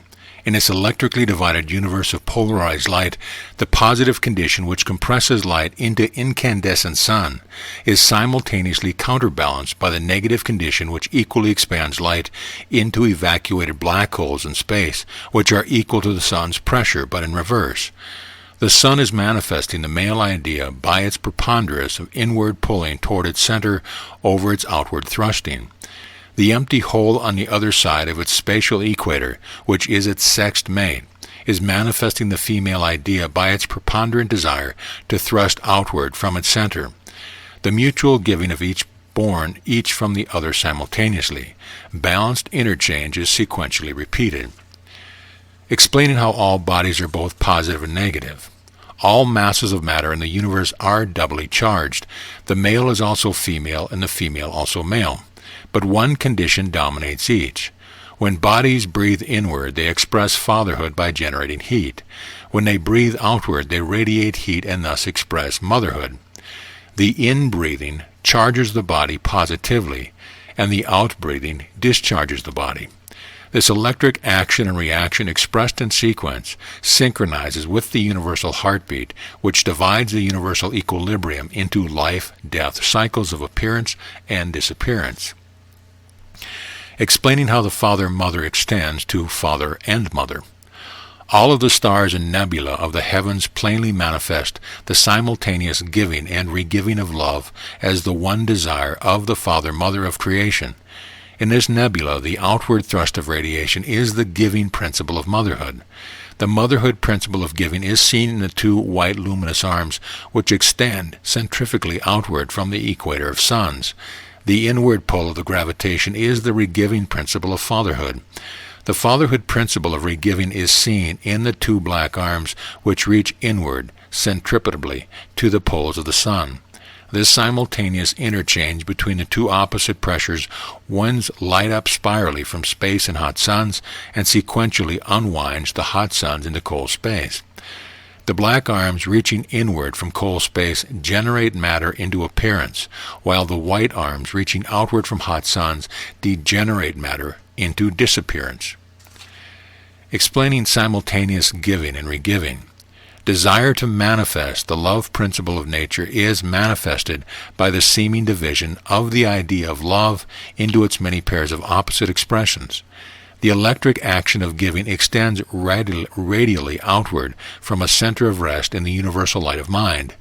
In its electrically divided universe of polarized light, the positive condition which compresses light into incandescent sun is simultaneously counterbalanced by the negative condition which equally expands light into evacuated black holes in space, which are equal to the sun's pressure, but in reverse. The sun is manifesting the male idea by its preponderance of inward pulling toward its center over its outward thrusting. The empty hole on the other side of its spatial equator, which is its sexed mate, is manifesting the female idea by its preponderant desire to thrust outward from its center. The mutual giving of each born each from the other simultaneously. Balanced interchange is sequentially repeated. Explaining how all bodies are both positive and negative. All masses of matter in the universe are doubly charged. The male is also female, and the female also male. But one condition dominates each. When bodies breathe inward, they express fatherhood by generating heat. When they breathe outward, they radiate heat and thus express motherhood. The in-breathing charges the body positively, and the out-breathing discharges the body. This electric action and reaction expressed in sequence synchronizes with the universal heartbeat, which divides the universal equilibrium into life-death cycles of appearance and disappearance. Explaining how the father-mother extends to father and mother. All of the stars and nebula of the heavens plainly manifest the simultaneous giving and regiving of love as the one desire of the father-mother of creation. In this nebula, the outward thrust of radiation is the giving principle of motherhood. The motherhood principle of giving is seen in the two white luminous arms which extend centrifugally outward from the equator of suns. The inward pull of the gravitation is the regiving principle of fatherhood. The fatherhood principle of regiving is seen in the two black arms which reach inward centripetally to the poles of the sun. This simultaneous interchange between the two opposite pressures winds light up spirally from space and hot suns, and sequentially unwinds the hot suns into cold space. The black arms reaching inward from cold space generate matter into appearance, while the white arms reaching outward from hot suns degenerate matter into disappearance. Explaining simultaneous giving and regiving. Desire to manifest the love principle of nature is manifested by the seeming division of the idea of love into its many pairs of opposite expressions. The electric action of giving extends radially outward from a center of rest in the universal light of mind.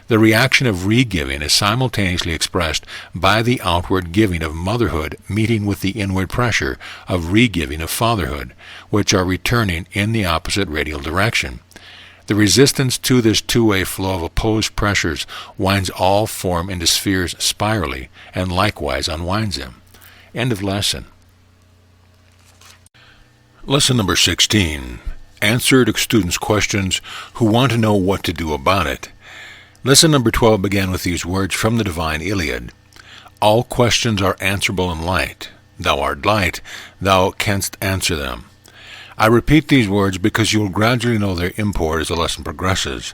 The reaction of re-giving is simultaneously expressed by the outward giving of motherhood meeting with the inward pressure of re-giving of fatherhood, which are returning in the opposite radial direction. The resistance to this two-way flow of opposed pressures winds all form into spheres spirally, and likewise unwinds them. End of lesson. Lesson number 16. Answered students' questions who want to know what to do about it. Lesson number 12 began with these words from the Divine Iliad. All questions are answerable in light. Thou art light, thou canst answer them. I repeat these words because you will gradually know their import as the lesson progresses.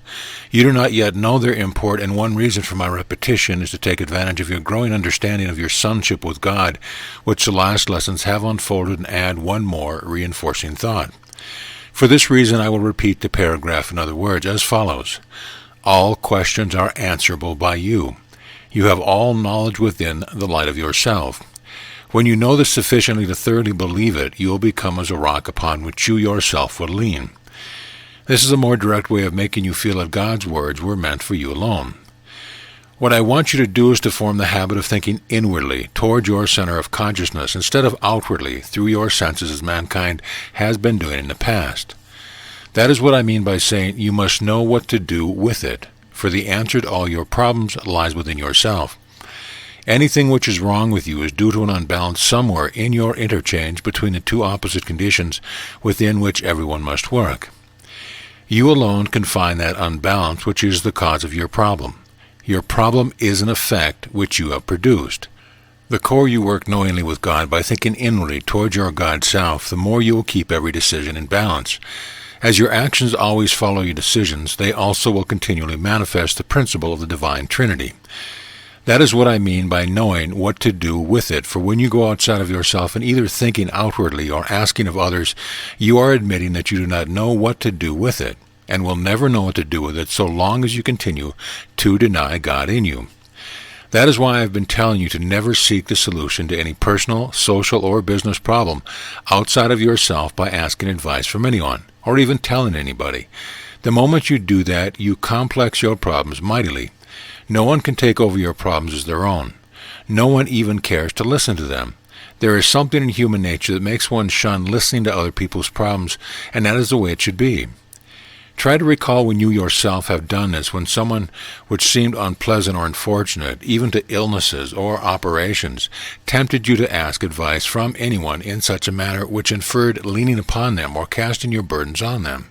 You do not yet know their import, and one reason for my repetition is to take advantage of your growing understanding of your sonship with God, which the last lessons have unfolded, and add one more reinforcing thought. For this reason I will repeat the paragraph in other words as follows. All questions are answerable by you. You have all knowledge within the light of yourself. When you know this sufficiently to thoroughly believe it, you will become as a rock upon which you yourself will lean. This is a more direct way of making you feel that God's words were meant for you alone. What I want you to do is to form the habit of thinking inwardly toward your center of consciousness instead of outwardly through your senses as mankind has been doing in the past. That is what I mean by saying you must know what to do with it, for the answer to all your problems lies within yourself. Anything which is wrong with you is due to an unbalance somewhere in your interchange between the two opposite conditions within which everyone must work. You alone can find that unbalance which is the cause of your problem. Your problem is an effect which you have produced. The more you work knowingly with God by thinking inwardly toward your God self, the more you will keep every decision in balance. As your actions always follow your decisions, they also will continually manifest the principle of the Divine Trinity. That is what I mean by knowing what to do with it, for when you go outside of yourself and either thinking outwardly or asking of others, you are admitting that you do not know what to do with it, and will never know what to do with it so long as you continue to deny God in you. That is why I have been telling you to never seek the solution to any personal, social, or business problem outside of yourself by asking advice from anyone, or even telling anybody. The moment you do that, you complex your problems mightily. No one can take over your problems as their own. No one even cares to listen to them. There is something in human nature that makes one shun listening to other people's problems, and that is the way it should be. Try to recall when you yourself have done this, when someone which seemed unpleasant or unfortunate, even to illnesses or operations, tempted you to ask advice from anyone in such a manner which inferred leaning upon them or casting your burdens on them.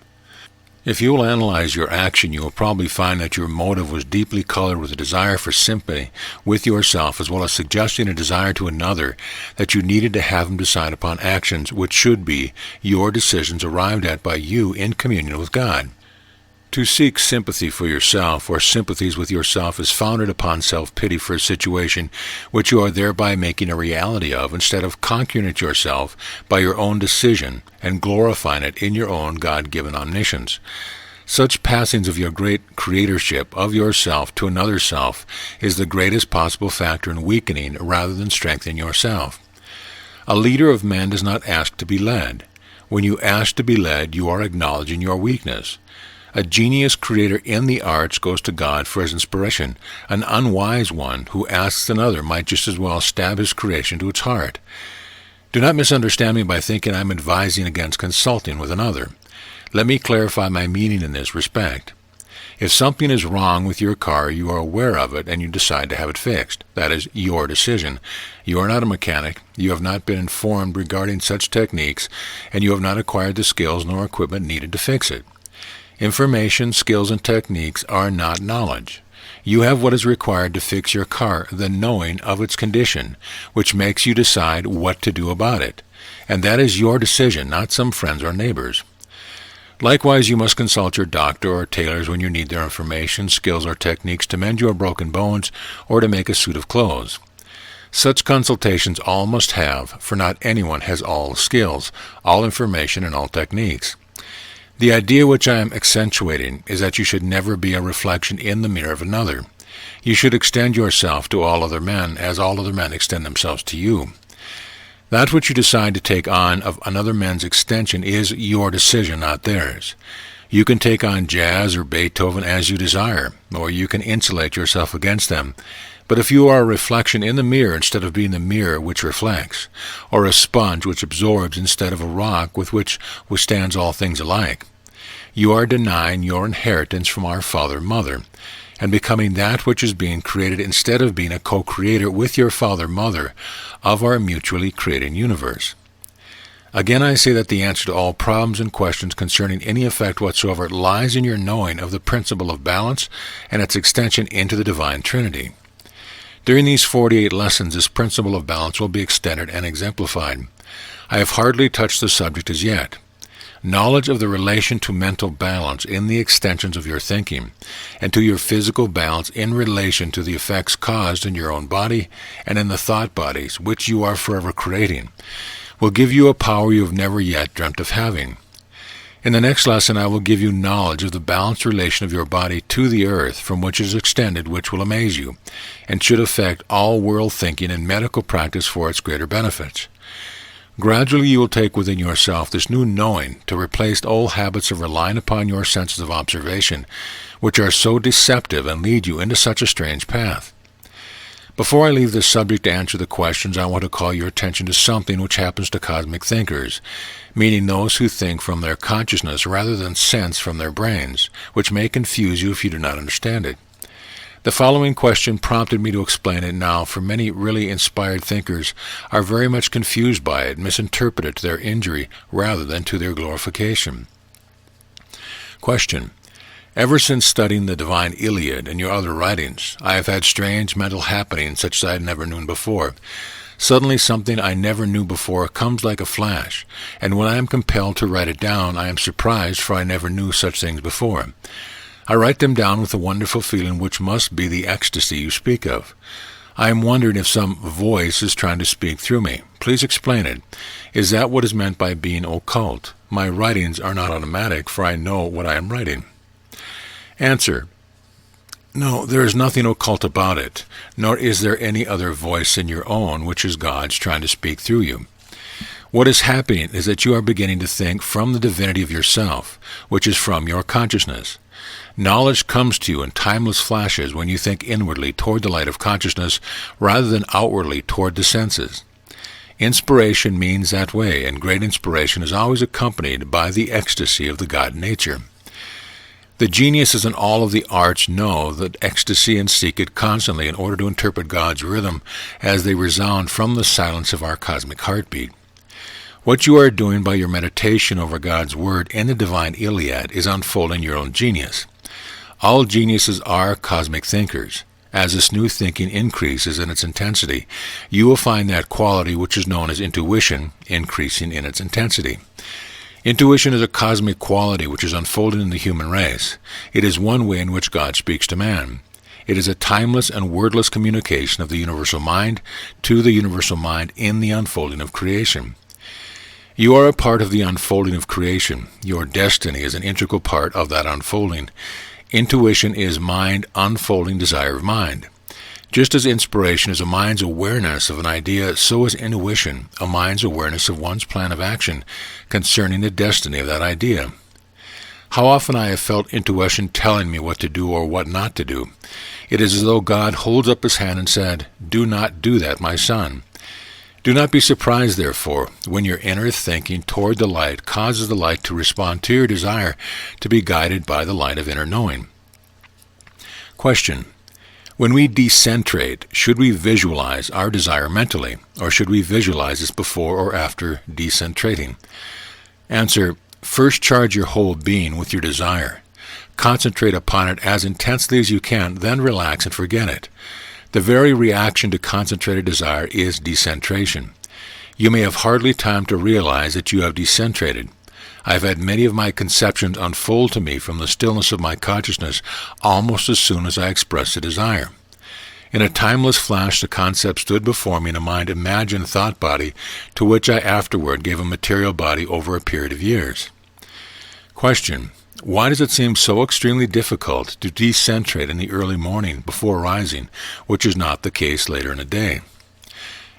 If you will analyze your action, you will probably find that your motive was deeply colored with a desire for sympathy with yourself, as well as suggesting a desire to another that you needed to have him decide upon actions which should be your decisions arrived at by you in communion with God. To seek sympathy for yourself or sympathies with yourself is founded upon self-pity for a situation which you are thereby making a reality of, instead of conquering it yourself by your own decision and glorifying it in your own God-given omniscience. Such passings of your great creatorship of yourself to another self is the greatest possible factor in weakening rather than strengthening yourself. A leader of men does not ask to be led. When you ask to be led, you are acknowledging your weakness. A genius creator in the arts goes to God for his inspiration. An unwise one who asks another might just as well stab his creation to its heart. Do not misunderstand me by thinking I am advising against consulting with another. Let me clarify my meaning in this respect. If something is wrong with your car, you are aware of it and you decide to have it fixed. That is your decision. You are not a mechanic. You have not been informed regarding such techniques, and you have not acquired the skills nor equipment needed to fix it. Information, skills, and techniques are not knowledge. You have what is required to fix your car, the knowing of its condition, which makes you decide what to do about it. And that is your decision, not some friends or neighbors. Likewise, you must consult your doctor or tailors when you need their information, skills, or techniques to mend your broken bones or to make a suit of clothes. Such consultations all must have, for not anyone has all skills, all information, and all techniques. The idea which I am accentuating is that you should never be a reflection in the mirror of another. You should extend yourself to all other men as all other men extend themselves to you. That which you decide to take on of another man's extension is your decision, not theirs. You can take on jazz or Beethoven as you desire, or you can insulate yourself against them. But if you are a reflection in the mirror instead of being the mirror which reflects, or a sponge which absorbs instead of a rock with which withstands all things alike, you are denying your inheritance from our Father and Mother, and becoming that which is being created instead of being a co-creator with your Father and Mother of our mutually creating universe. Again, I say that the answer to all problems and questions concerning any effect whatsoever lies in your knowing of the principle of balance and its extension into the Divine Trinity. During these 48 lessons, this principle of balance will be extended and exemplified. I have hardly touched the subject as yet. Knowledge of the relation to mental balance in the extensions of your thinking, and to your physical balance in relation to the effects caused in your own body and in the thought bodies, which you are forever creating, will give you a power you have never yet dreamt of having. In the next lesson, I will give you knowledge of the balanced relation of your body to the earth from which it is extended, which will amaze you, and should affect all world thinking and medical practice for its greater benefits. Gradually you will take within yourself this new knowing to replace old habits of relying upon your senses of observation, which are so deceptive and lead you into such a strange path. Before I leave this subject to answer the questions, I want to call your attention to something which happens to cosmic thinkers, meaning those who think from their consciousness rather than sense from their brains, which may confuse you if you do not understand it. The following question prompted me to explain it now, for many really inspired thinkers are very much confused by it, misinterpret it to their injury rather than to their glorification. Question. Ever since studying the Divine Iliad and your other writings, I have had strange mental happenings such as I had never known before. Suddenly something I never knew before comes like a flash, and when I am compelled to write it down, I am surprised, for I never knew such things before. I write them down with a wonderful feeling which must be the ecstasy you speak of. I am wondering if some voice is trying to speak through me. Please explain it. Is that what is meant by being occult? My writings are not automatic, for I know what I am writing. Answer. No, there is nothing occult about it, nor is there any other voice than your own, which is God's trying to speak through you. What is happening is that you are beginning to think from the divinity of yourself, which is from your consciousness. Knowledge comes to you in timeless flashes when you think inwardly toward the light of consciousness rather than outwardly toward the senses. Inspiration means that way, and great inspiration is always accompanied by the ecstasy of the God nature. The geniuses in all of the arts know that ecstasy and seek it constantly in order to interpret God's rhythm as they resound from the silence of our cosmic heartbeat. What you are doing by your meditation over God's Word in the Divine Iliad is unfolding your own genius. All geniuses are cosmic thinkers. As this new thinking increases in its intensity, you will find that quality which is known as intuition increasing in its intensity. Intuition is a cosmic quality which is unfolded in the human race. It is one way in which God speaks to man. It is a timeless and wordless communication of the universal mind to the universal mind in the unfolding of creation. You are a part of the unfolding of creation. Your destiny is an integral part of that unfolding. Intuition is mind unfolding desire of mind. Just as inspiration is a mind's awareness of an idea, so is intuition a mind's awareness of one's plan of action concerning the destiny of that idea. How often I have felt intuition telling me what to do or what not to do. It is as though God holds up his hand and said, "Do not do that, my son." Do not be surprised, therefore, when your inner thinking toward the light causes the light to respond to your desire to be guided by the light of inner knowing. Question. When we decentrate, should we visualize our desire mentally, or should we visualize this before or after decentrating? Answer. First charge your whole being with your desire. Concentrate upon it as intensely as you can, then relax and forget it. The very reaction to concentrated desire is decentration. You may have hardly time to realize that you have decentrated. I have had many of my conceptions unfold to me from the stillness of my consciousness almost as soon as I expressed a desire. In a timeless flash, the concept stood before me in a mind-imagined thought body to which I afterward gave a material body over a period of years. Question: why does it seem so extremely difficult to decentrate in the early morning before rising, which is not the case later in the day?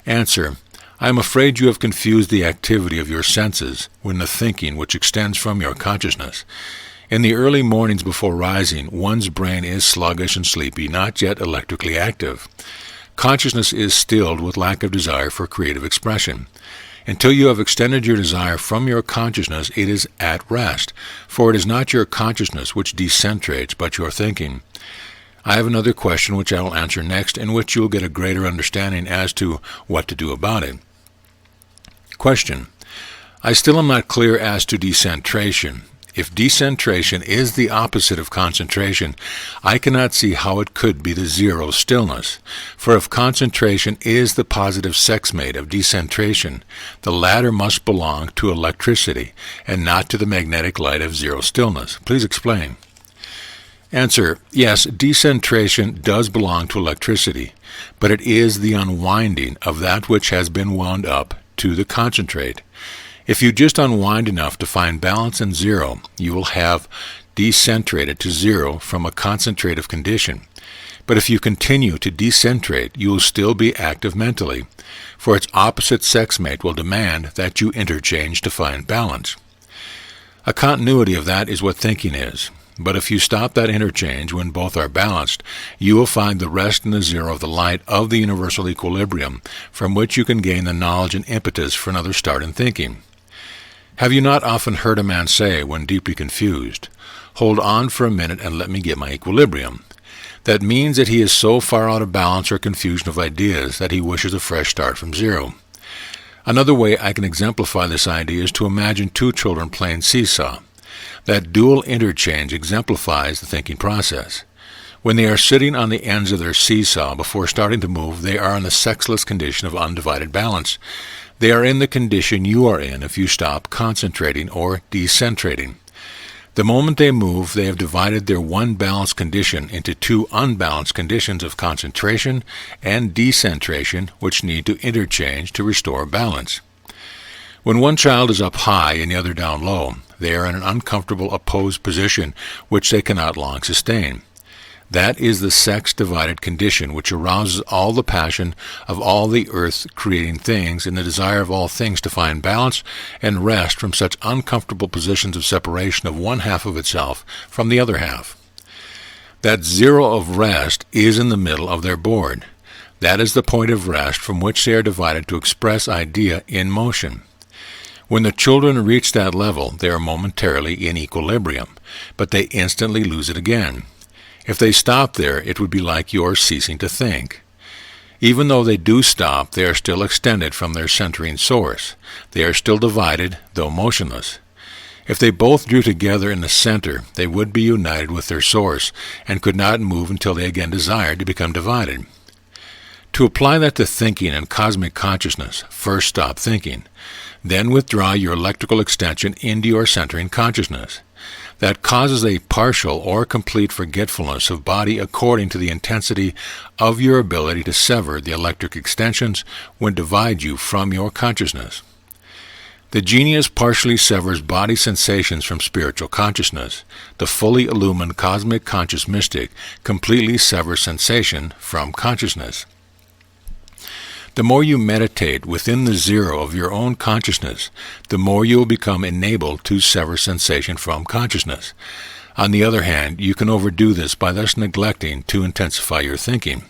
Answer: I am afraid you have confused the activity of your senses with the thinking which extends from your consciousness. In the early mornings before rising, one's brain is sluggish and sleepy, not yet electrically active. Consciousness is stilled with lack of desire for creative expression. Until you have extended your desire from your consciousness, it is at rest, for it is not your consciousness which decentrates, but your thinking. I have another question which I will answer next, in which you will get a greater understanding as to what to do about it. Question: I still am not clear as to decentration. If decentration is the opposite of concentration, I cannot see how it could be the zero stillness. For if concentration is the positive sex mate of decentration, the latter must belong to electricity and not to the magnetic light of zero stillness. Please explain. Answer: yes, decentration does belong to electricity, but it is the unwinding of that which has been wound up to the concentrate. If you just unwind enough to find balance in zero, you will have decentrated to zero from a concentrative condition. But if you continue to decentrate, you will still be active mentally, for its opposite sex mate will demand that you interchange to find balance. A continuity of that is what thinking is. But if you stop that interchange when both are balanced, you will find the rest in the zero of the light of the universal equilibrium, from which you can gain the knowledge and impetus for another start in thinking. Have you not often heard a man say, when deeply confused, "Hold on for a minute and let me get my equilibrium"? That means that he is so far out of balance or confusion of ideas that he wishes a fresh start from zero. Another way I can exemplify this idea is to imagine two children playing seesaw. That dual interchange exemplifies the thinking process. When they are sitting on the ends of their seesaw before starting to move, they are in the sexless condition of undivided balance. They are in the condition you are in if you stop concentrating or decentrating. The moment they move, they have divided their one balanced condition into two unbalanced conditions of concentration and decentration, which need to interchange to restore balance. When one child is up high and the other down low, they are in an uncomfortable opposed position which they cannot long sustain. That is the sex-divided condition which arouses all the passion of all the earth-creating things and the desire of all things to find balance and rest from such uncomfortable positions of separation of one half of itself from the other half. That zero of rest is in the middle of their board. That is the point of rest from which they are divided to express idea in motion. When the children reach that level, they are momentarily in equilibrium, but they instantly lose it again. If they stop there, it would be like your ceasing to think. Even though they do stop, they are still extended from their centering source. They are still divided, though motionless. If they both drew together in the center, they would be united with their source, and could not move until they again desired to become divided. To apply that to thinking and cosmic consciousness, first stop thinking. Then withdraw your electrical extension into your centering consciousness. That causes a partial or complete forgetfulness of body according to the intensity of your ability to sever the electric extensions when divide you from your consciousness. The genius partially severs body sensations from spiritual consciousness. The fully illumined cosmic conscious mystic completely severs sensation from consciousness. The more you meditate within the zero of your own consciousness, the more you will become enabled to sever sensation from consciousness. On the other hand, you can overdo this by thus neglecting to intensify your thinking.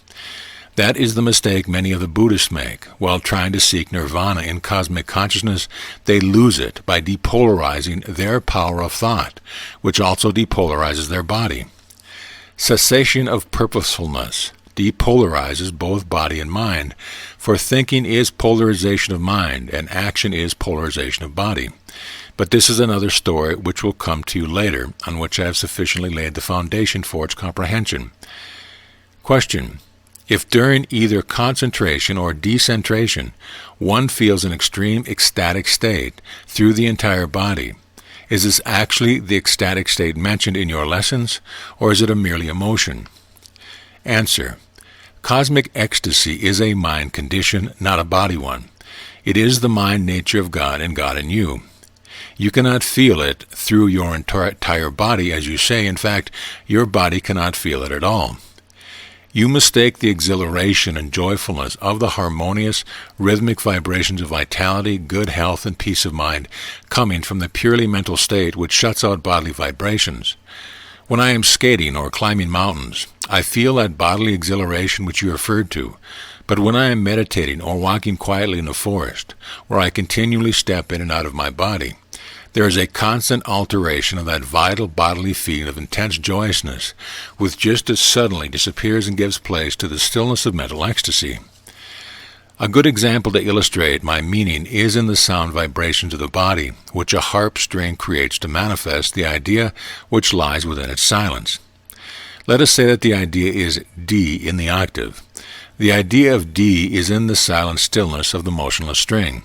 That is the mistake many of the Buddhists make. While trying to seek nirvana in cosmic consciousness, they lose it by depolarizing their power of thought, which also depolarizes their body. Cessation of purposefulness depolarizes both body and mind, for thinking is polarization of mind, and action is polarization of body. But this is another story which will come to you later, on which I have sufficiently laid the foundation for its comprehension. Question. If during either concentration or decentration one feels an extreme ecstatic state through the entire body, is this actually the ecstatic state mentioned in your lessons, or is it a merely emotion? Answer. Cosmic ecstasy is a mind condition, not a body one. It is the mind nature of God and God in you. You cannot feel it through your entire body, as you say. In fact, your body cannot feel it at all. You mistake the exhilaration and joyfulness of the harmonious, rhythmic vibrations of vitality, good health, and peace of mind coming from the purely mental state which shuts out bodily vibrations. When I am skating or climbing mountains, I feel that bodily exhilaration which you referred to, but when I am meditating or walking quietly in the forest, where I continually step in and out of my body, there is a constant alteration of that vital bodily feeling of intense joyousness, which just as suddenly disappears and gives place to the stillness of mental ecstasy. A good example to illustrate my meaning is in the sound vibrations of the body, which a harp string creates to manifest the idea which lies within its silence. Let us say that the idea is D in the octave. The idea of D is in the silent stillness of the motionless string.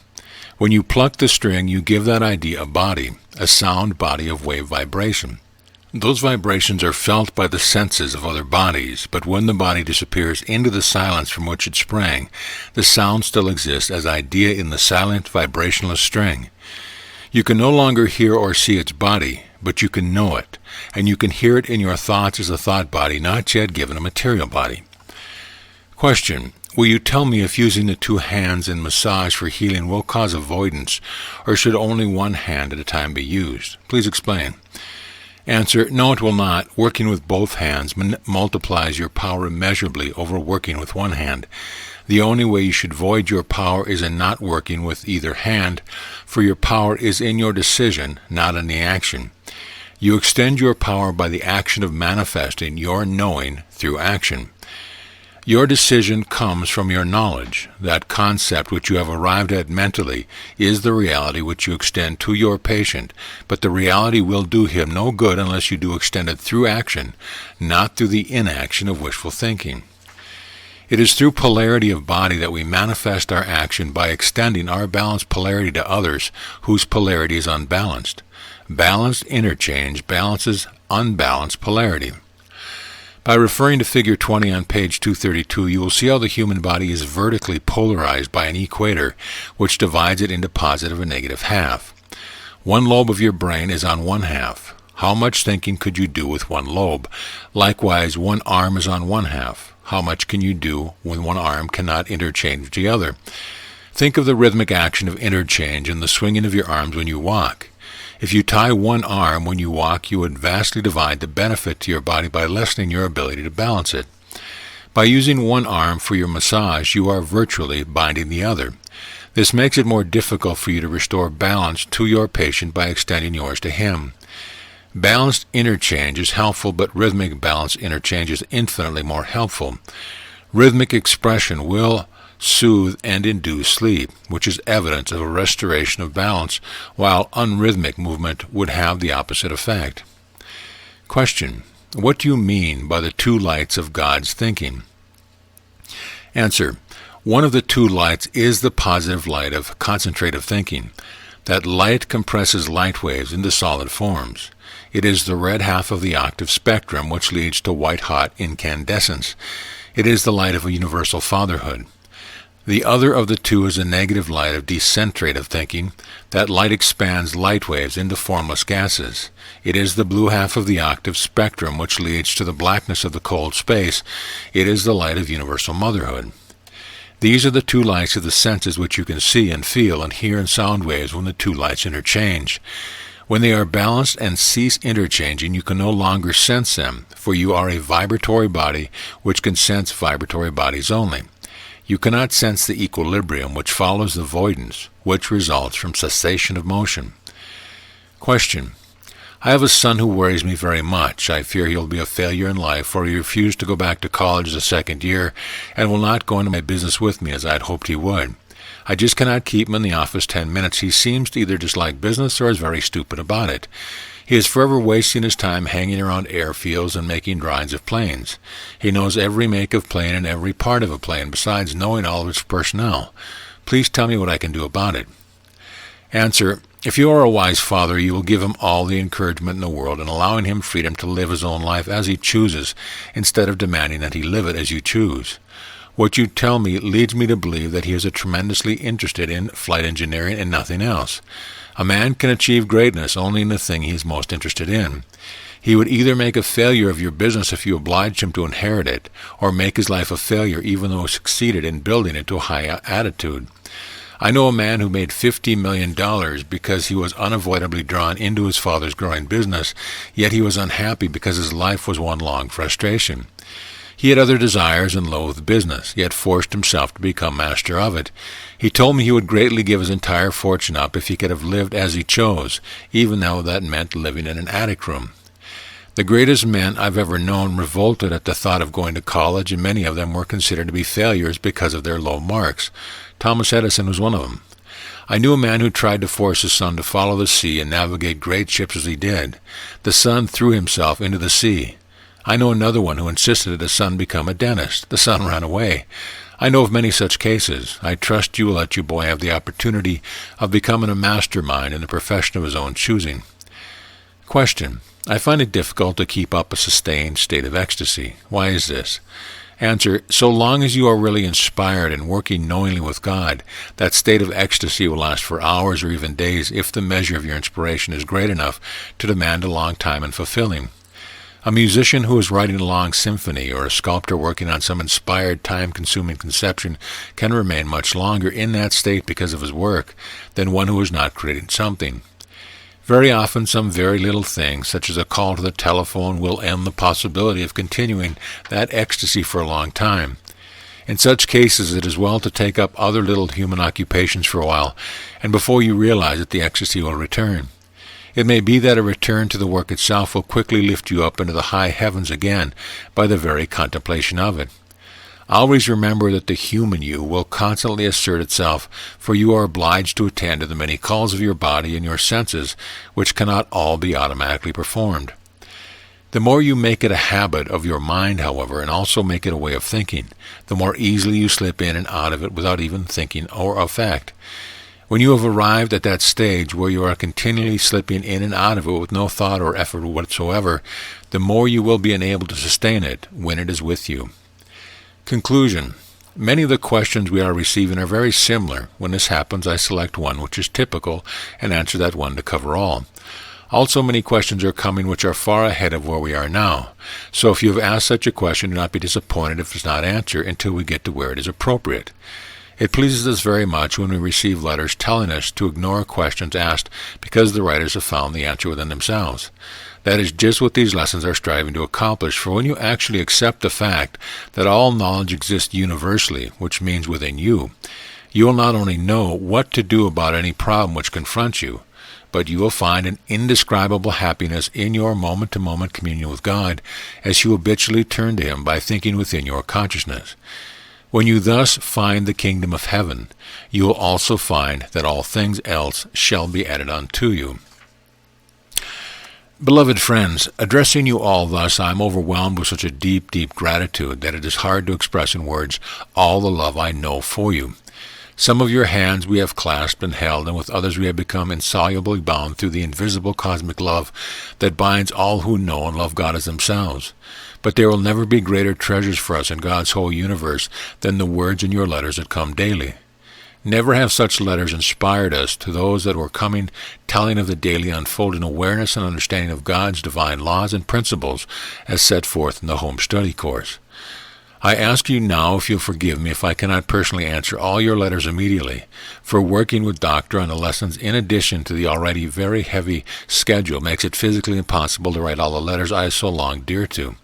When you pluck the string, you give that idea a body, a sound body of wave vibration. Those vibrations are felt by the senses of other bodies, but when the body disappears into the silence from which it sprang, the sound still exists as idea in the silent, vibrationless string. You can no longer hear or see its body, but you can know it, and you can hear it in your thoughts as a thought body not yet given a material body. Question. Will you tell me if using the two hands in massage for healing will cause avoidance, or should only one hand at a time be used? Please explain. Answer. No, it will not. Working with both hands multiplies your power immeasurably over working with one hand. The only way you should void your power is in not working with either hand, for your power is in your decision, not in the action. You extend your power by the action of manifesting your knowing through action. Your decision comes from your knowledge. That concept which you have arrived at mentally is the reality which you extend to your patient, but the reality will do him no good unless you do extend it through action, not through the inaction of wishful thinking. It is through polarity of body that we manifest our action by extending our balanced polarity to others whose polarity is unbalanced. Balanced interchange balances unbalanced polarity. By referring to Figure 20 on page 232, you will see how the human body is vertically polarized by an equator, which divides it into positive and negative half. One lobe of your brain is on one half. How much thinking could you do with one lobe? Likewise, one arm is on one half. How much can you do when one arm cannot interchange with the other? Think of the rhythmic action of interchange and the swinging of your arms when you walk. If you tie one arm when you walk, you would vastly divide the benefit to your body by lessening your ability to balance it. By using one arm for your massage, you are virtually binding the other. This makes it more difficult for you to restore balance to your patient by extending yours to him. Balanced interchange is helpful, but rhythmic balanced interchange is infinitely more helpful. Rhythmic expression will soothe and induce sleep, which is evidence of a restoration of balance, while unrhythmic movement would have the opposite effect. Question. What do you mean by the two lights of God's thinking? Answer. One of the two lights is the positive light of concentrative thinking. That light compresses light waves into solid forms. It is the red half of the octave spectrum which leads to white-hot incandescence. It is the light of a universal fatherhood. The other of the two is a negative light of decentrative thinking. That light expands light waves into formless gases. It is the blue half of the octave spectrum which leads to the blackness of the cold space. It is the light of universal motherhood. These are the two lights of the senses which you can see and feel and hear in sound waves when the two lights interchange. When they are balanced and cease interchanging, you can no longer sense them, for you are a vibratory body which can sense vibratory bodies only. You cannot sense the equilibrium which follows the voidance, which results from cessation of motion. Question. I have a son who worries me very much. I fear he will be a failure in life, for he refused to go back to college the second year and will not go into my business with me as I had hoped he would. I just cannot keep him in the office 10 minutes. He seems to either dislike business or is very stupid about it. He is forever wasting his time hanging around airfields and making drawings of planes. He knows every make of plane and every part of a plane, besides knowing all of its personnel. Please tell me what I can do about it. Answer: if you are a wise father, you will give him all the encouragement in the world and allowing him freedom to live his own life as he chooses, instead of demanding that he live it as you choose. What you tell me leads me to believe that he is tremendously interested in flight engineering and nothing else. A man can achieve greatness only in the thing he is most interested in. He would either make a failure of your business if you obliged him to inherit it, or make his life a failure even though he succeeded in building it to a high attitude. I know a man who made $50 million because he was unavoidably drawn into his father's growing business, yet he was unhappy because his life was one long frustration. He had other desires and loathed business, yet forced himself to become master of it. He told me he would greatly give his entire fortune up if he could have lived as he chose, even though that meant living in an attic room. The greatest men I've ever known revolted at the thought of going to college, and many of them were considered to be failures because of their low marks. Thomas Edison was one of them. I knew a man who tried to force his son to follow the sea and navigate great ships as he did. The son threw himself into the sea. I know another one who insisted that his son become a dentist. The son ran away. I know of many such cases. I trust you will let your boy have the opportunity of becoming a mastermind in a profession of his own choosing. Question: I find it difficult to keep up a sustained state of ecstasy. Why is this? Answer: so long as you are really inspired and working knowingly with God, that state of ecstasy will last for hours or even days if the measure of your inspiration is great enough to demand a long time in fulfilling. A musician who is writing a long symphony or a sculptor working on some inspired, time-consuming conception can remain much longer in that state because of his work than one who is not creating something. Very often some very little thing, such as a call to the telephone, will end the possibility of continuing that ecstasy for a long time. In such cases, it is well to take up other little human occupations for a while, and before you realize it, the ecstasy will return. It may be that a return to the work itself will quickly lift you up into the high heavens again by the very contemplation of it. Always remember that the human you will constantly assert itself, for you are obliged to attend to the many calls of your body and your senses, which cannot all be automatically performed. The more you make it a habit of your mind, however, and also make it a way of thinking, the more easily you slip in and out of it without even thinking or effect. When you have arrived at that stage where you are continually slipping in and out of it with no thought or effort whatsoever, the more you will be enabled to sustain it when it is with you. Conclusion: many of the questions we are receiving are very similar. When this happens, I select one which is typical and answer that one to cover all. Also, many questions are coming which are far ahead of where we are now. So if you have asked such a question, do not be disappointed if it is not answered until we get to where it is appropriate. It pleases us very much when we receive letters telling us to ignore questions asked because the writers have found the answer within themselves. That is just what these lessons are striving to accomplish, for when you actually accept the fact that all knowledge exists universally, which means within you, you will not only know what to do about any problem which confronts you, but you will find an indescribable happiness in your moment-to-moment communion with God as you habitually turn to Him by thinking within your consciousness. When you thus find the kingdom of heaven, you will also find that all things else shall be added unto you. Beloved friends, addressing you all thus, I am overwhelmed with such a deep, deep gratitude that it is hard to express in words all the love I know for you. Some of your hands we have clasped and held, and with others we have become insolubly bound through the invisible cosmic love that binds all who know and love God as themselves. But there will never be greater treasures for us in God's whole universe than the words in your letters that come daily. Never have such letters inspired us to those that were coming, telling of the daily unfolding awareness and understanding of God's divine laws and principles as set forth in the Home Study Course. I ask you now if you'll forgive me if I cannot personally answer all your letters immediately, for working with Doctor on the lessons in addition to the already very heavy schedule makes it physically impossible to write all the letters I so long dear to.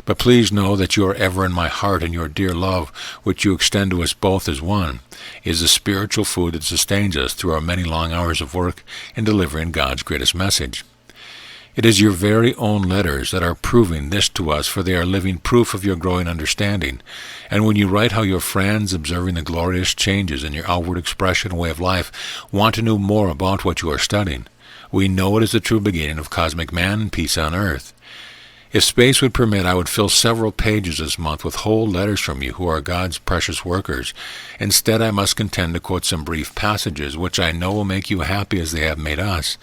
But please know that you are ever in my heart, and your dear love, which you extend to us both as one, is the spiritual food that sustains us through our many long hours of work in delivering God's greatest message. It is your very own letters that are proving this to us, for they are living proof of your growing understanding. And when you write how your friends, observing the glorious changes in your outward expression and way of life, want to know more about what you are studying, we know it is the true beginning of cosmic man and peace on earth. If space would permit, I would fill several pages this month with whole letters from you who are God's precious workers. Instead, I must contend to quote some brief passages, which I know will make you happy as they have made us.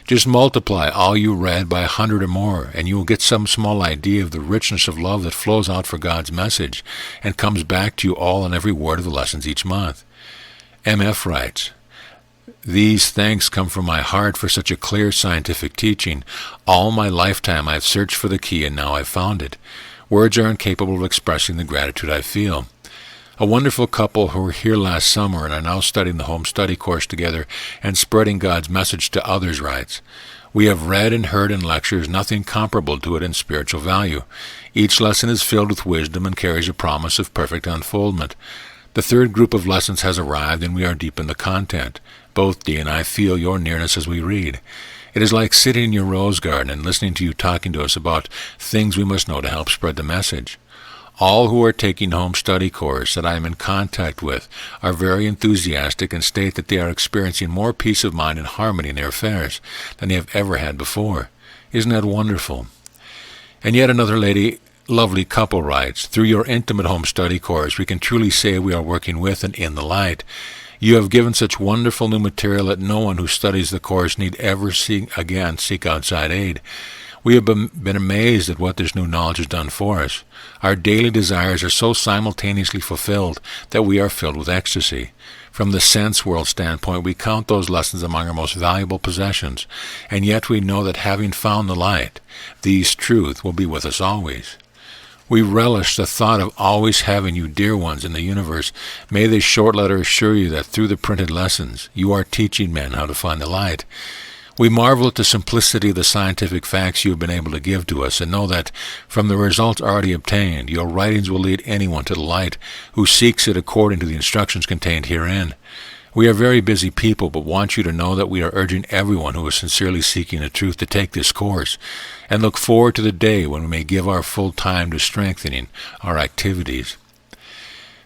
Just multiply all you read by 100 or more, and you will get some small idea of the richness of love that flows out for God's message and comes back to you all in every word of the lessons each month. M.F. writes, "These thanks come from my heart for such a clear scientific teaching. All my lifetime I have searched for the key, and now I have found it. Words are incapable of expressing the gratitude I feel." A wonderful couple who were here last summer and are now studying the home study course together and spreading God's message to others writes, "We have read and heard in lectures nothing comparable to it in spiritual value. Each lesson is filled with wisdom and carries a promise of perfect unfoldment. The third group of lessons has arrived, and we are deep in the content. Both Dee and I feel your nearness as we read. It is like sitting in your rose garden and listening to you talking to us about things we must know to help spread the message. All who are taking home study course that I am in contact with are very enthusiastic and state that they are experiencing more peace of mind and harmony in their affairs than they have ever had before. Isn't that wonderful?" And yet another lovely couple writes, "Through your intimate home study course, we can truly say we are working with and in the light. You have given such wonderful new material that no one who studies the course need ever seek outside aid. We have been amazed at what this new knowledge has done for us. Our daily desires are so simultaneously fulfilled that we are filled with ecstasy. From the sense world standpoint, we count those lessons among our most valuable possessions, and yet we know that having found the light, these truths will be with us always. We relish the thought of always having you dear ones in the universe. May this short letter assure you that through the printed lessons, you are teaching men how to find the light. We marvel at the simplicity of the scientific facts you have been able to give to us, and know that, from the results already obtained, your writings will lead anyone to the light who seeks it according to the instructions contained herein. We are very busy people, but want you to know that we are urging everyone who is sincerely seeking the truth to take this course, and look forward to the day when we may give our full time to strengthening our activities."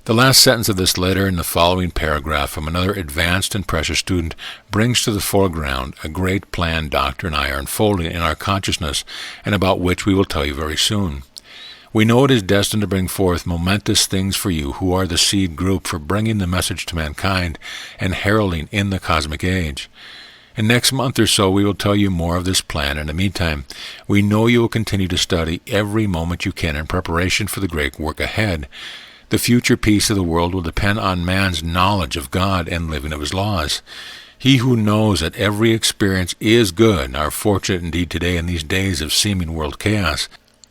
The last sentence of this letter and the following paragraph from another advanced and precious student brings to the foreground a great plan Doctor and I are unfolding in our consciousness, and about which we will tell you very soon. We know it is destined to bring forth momentous things for you who are the seed group for bringing the message to mankind and heralding in the cosmic age. In next month or so we will tell you more of this plan. In the meantime, we know you will continue to study every moment you can in preparation for the great work ahead. The future peace of the world will depend on man's knowledge of God and living of his laws. He who knows that every experience is good are fortunate indeed today in these days of seeming world chaos.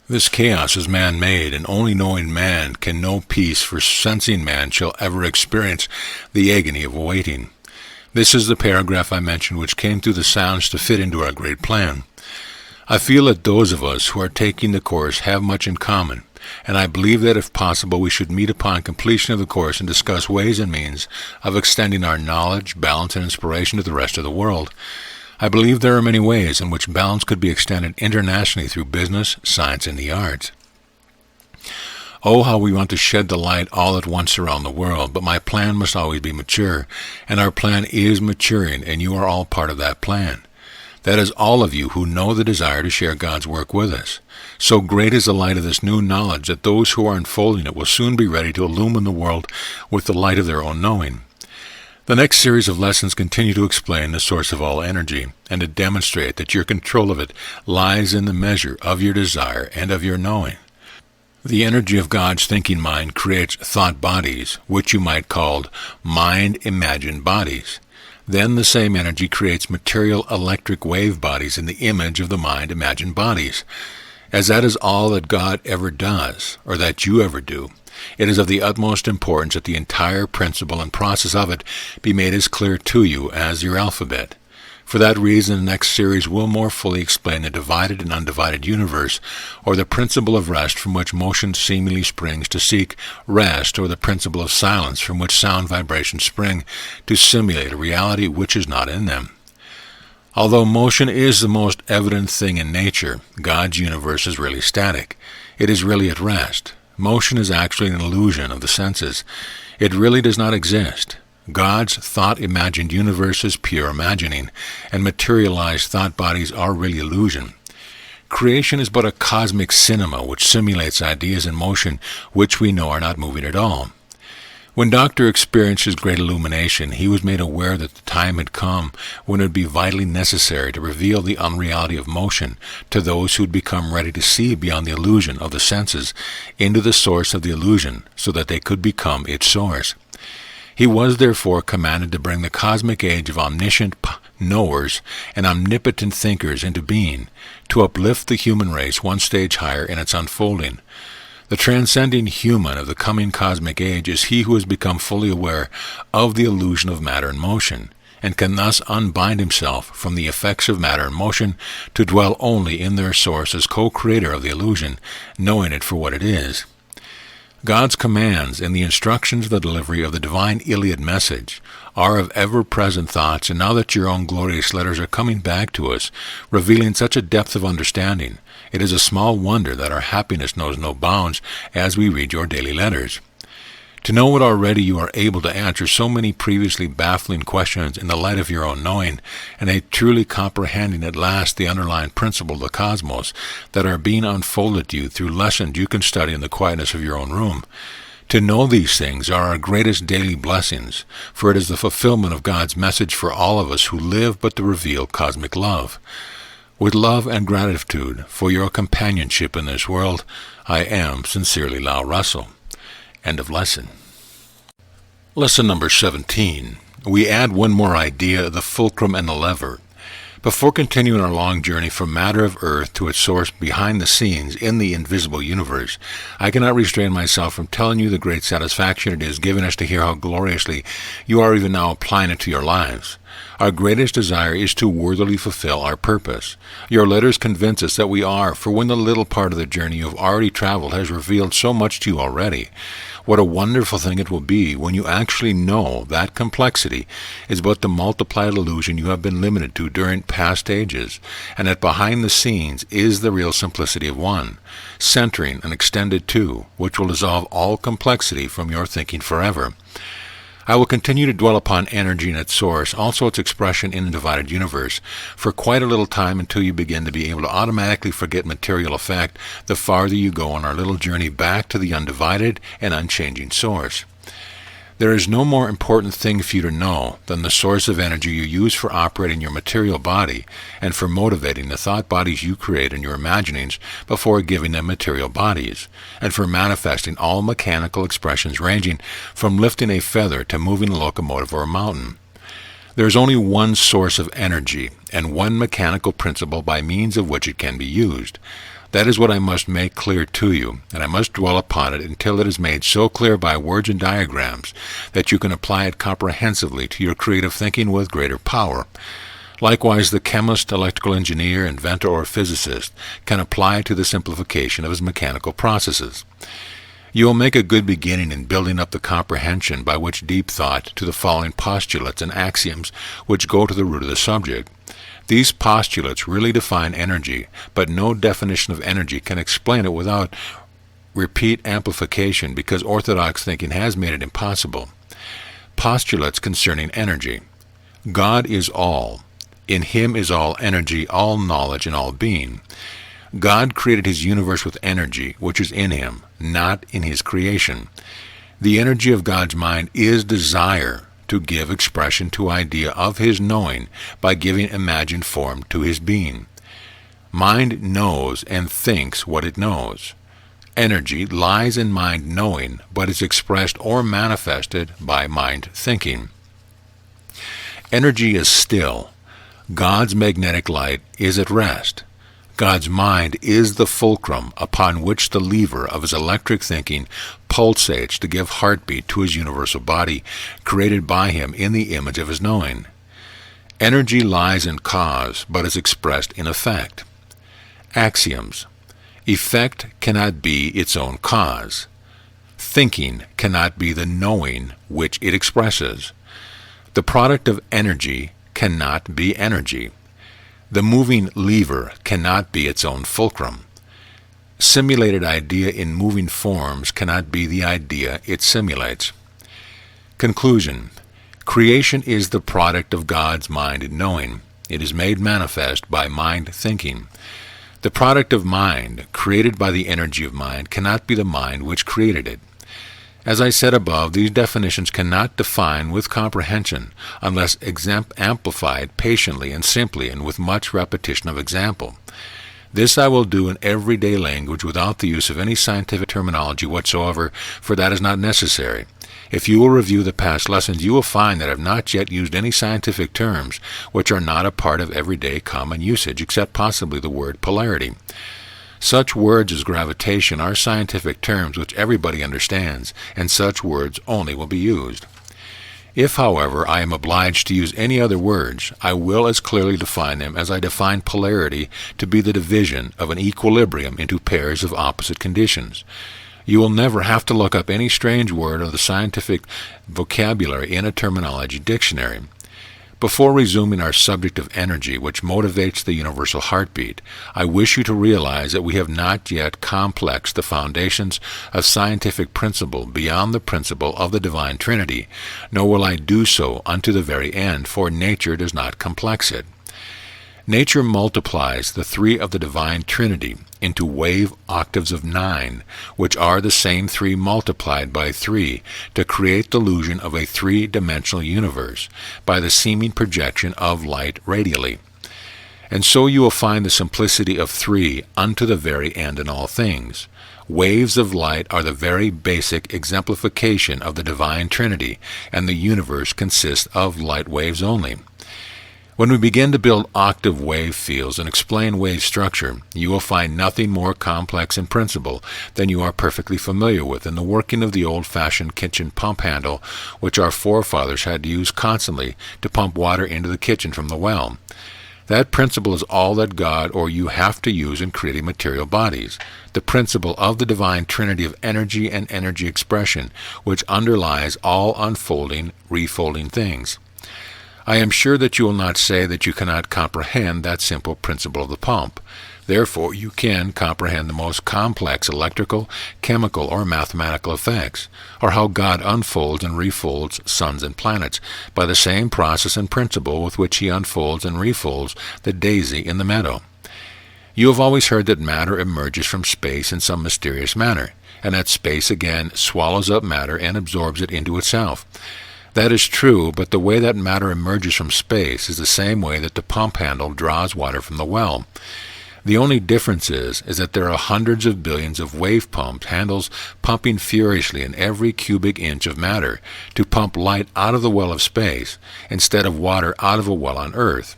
This chaos is man-made, and only knowing man can know peace, for sensing man shall ever experience the agony of waiting. This is the paragraph I mentioned which came through the sounds to fit into our great plan. I feel that those of us who are taking the course have much in common, and I believe that if possible we should meet upon completion of the course and discuss ways and means of extending our knowledge, balance, and inspiration to the rest of the world. I believe there are many ways in which balance could be extended internationally through business, science, and the arts. Oh, how we want to shed the light all at once around the world, but my plan must always be mature, and our plan is maturing, and you are all part of that plan. That is all of you who know the desire to share God's work with us. So great is the light of this new knowledge that those who are unfolding it will soon be ready to illumine the world with the light of their own knowing. The next series of lessons continue to explain the source of all energy, and to demonstrate that your control of it lies in the measure of your desire and of your knowing. The energy of God's thinking mind creates thought bodies, which you might call mind-imagined bodies. Then the same energy creates material electric wave bodies in the image of the mind-imagined bodies. As that is all that God ever does, or that you ever do, it is of the utmost importance that the entire principle and process of it be made as clear to you as your alphabet. For that reason, the next series will more fully explain the divided and undivided universe, or the principle of rest from which motion seemingly springs to seek rest, or the principle of silence from which sound vibrations spring to simulate a reality which is not in them. Although motion is the most evident thing in nature, God's universe is really static. It is really at rest. Motion is actually an illusion of the senses. It really does not exist. God's thought-imagined universe is pure imagining, and materialized thought bodies are really illusion. Creation is but a cosmic cinema which simulates ideas in motion which we know are not moving at all. When Dr. experienced his great illumination, he was made aware that the time had come when it would be vitally necessary to reveal the unreality of motion to those who had become ready to see beyond the illusion of the senses into the source of the illusion so that they could become its source. He was therefore commanded to bring the cosmic age of omniscient knowers and omnipotent thinkers into being, to uplift the human race one stage higher in its unfolding. The transcending human of the coming cosmic age is he who has become fully aware of the illusion of matter and motion, and can thus unbind himself from the effects of matter and motion to dwell only in their source as co-creator of the illusion, knowing it for what it is. God's commands and the instructions of the delivery of the divine Iliad message are of ever-present thoughts, and now that your own glorious letters are coming back to us, revealing such a depth of understanding, it is a small wonder that our happiness knows no bounds as we read your daily letters. To know what already you are able to answer so many previously baffling questions in the light of your own knowing, and a truly comprehending at last the underlying principle of the cosmos that are being unfolded to you through lessons you can study in the quietness of your own room. To know these things are our greatest daily blessings, for it is the fulfillment of God's message for all of us who live but to reveal cosmic love. With love and gratitude for your companionship in this world, I am sincerely Lau Russell. End of lesson. Lesson number 17. We add one more idea, the fulcrum and the lever. Before continuing our long journey from matter of earth to its source behind the scenes in the invisible universe, I cannot restrain myself from telling you the great satisfaction it is giving us to hear how gloriously you are even now applying it to your lives. Our greatest desire is to worthily fulfill our purpose. Your letters convince us that we are, for when the little part of the journey you have already traveled has revealed so much to you already. What a wonderful thing it will be when you actually know that complexity is but the multiplied illusion you have been limited to during past ages, and that behind the scenes is the real simplicity of one, centering an extended two, which will dissolve all complexity from your thinking forever. I will continue to dwell upon energy and its source, also its expression in the divided universe, for quite a little time until you begin to be able to automatically forget material effect the farther you go on our little journey back to the undivided and unchanging source. There is no more important thing for you to know than the source of energy you use for operating your material body and for motivating the thought bodies you create in your imaginings before giving them material bodies, and for manifesting all mechanical expressions ranging from lifting a feather to moving a locomotive or a mountain. There is only one source of energy and one mechanical principle by means of which it can be used. That is what I must make clear to you, and I must dwell upon it until it is made so clear by words and diagrams that you can apply it comprehensively to your creative thinking with greater power. Likewise, the chemist, electrical engineer, inventor, or physicist can apply it to the simplification of his mechanical processes. You will make a good beginning in building up the comprehension by which deep thought to the following postulates and axioms which go to the root of the subject. These postulates really define energy, but no definition of energy can explain it without repeat amplification because orthodox thinking has made it impossible. Postulates concerning energy. God is all. In him is all energy, all knowledge, and all being. God created his universe with energy, which is in him, not in his creation. The energy of God's mind is desire to give expression to idea of his knowing by giving imagined form to his being. Mind knows and thinks what it knows. Energy lies in mind knowing, but is expressed or manifested by mind thinking. Energy is still. God's magnetic light is at rest. God's mind is the fulcrum upon which the lever of his electric thinking pulsates to give heartbeat to his universal body, created by him in the image of his knowing. Energy lies in cause, but is expressed in effect. Axioms. Effect cannot be its own cause. Thinking cannot be the knowing which it expresses. The product of energy cannot be energy. The moving lever cannot be its own fulcrum. Simulated idea in moving forms cannot be the idea it simulates. Conclusion. Creation is the product of God's mind and knowing. It is made manifest by mind thinking. The product of mind, created by the energy of mind, cannot be the mind which created it. As I said above, these definitions cannot define with comprehension unless amplified patiently and simply and with much repetition of example. This I will do in everyday language without the use of any scientific terminology whatsoever, for that is not necessary. If you will review the past lessons, you will find that I have not yet used any scientific terms which are not a part of everyday common usage, except possibly the word polarity. Such words as gravitation are scientific terms which everybody understands, and such words only will be used. If, however, I am obliged to use any other words, I will as clearly define them as I define polarity to be the division of an equilibrium into pairs of opposite conditions. You will never have to look up any strange word of the scientific vocabulary in a terminology dictionary. Before resuming our subject of energy, which motivates the universal heartbeat, I wish you to realize that we have not yet complexed the foundations of scientific principle beyond the principle of the Divine Trinity, nor will I do so unto the very end, for nature does not complex it. Nature multiplies the three of the Divine Trinity into wave octaves of 9, which are the same 3 multiplied by 3, to create the illusion of a 3-dimensional universe by the seeming projection of light radially. And so you will find the simplicity of 3 unto the very end in all things. Waves of light are the very basic exemplification of the Divine Trinity, and the universe consists of light waves only. When we begin to build octave wave fields and explain wave structure, you will find nothing more complex in principle than you are perfectly familiar with in the working of the old-fashioned kitchen pump handle, which our forefathers had to use constantly to pump water into the kitchen from the well. That principle is all that God or you have to use in creating material bodies, the principle of the Divine Trinity of energy and energy expression, which underlies all unfolding, refolding things. I am sure that you will not say that you cannot comprehend that simple principle of the pump. Therefore, you can comprehend the most complex electrical, chemical, or mathematical effects, or how God unfolds and refolds suns and planets by the same process and principle with which he unfolds and refolds the daisy in the meadow. You have always heard that matter emerges from space in some mysterious manner, and that space again swallows up matter and absorbs it into itself. That is true, but the way that matter emerges from space is the same way that the pump handle draws water from the well. The only difference is that there are hundreds of billions of wave pump handles pumping furiously in every cubic inch of matter to pump light out of the well of space instead of water out of a well on Earth.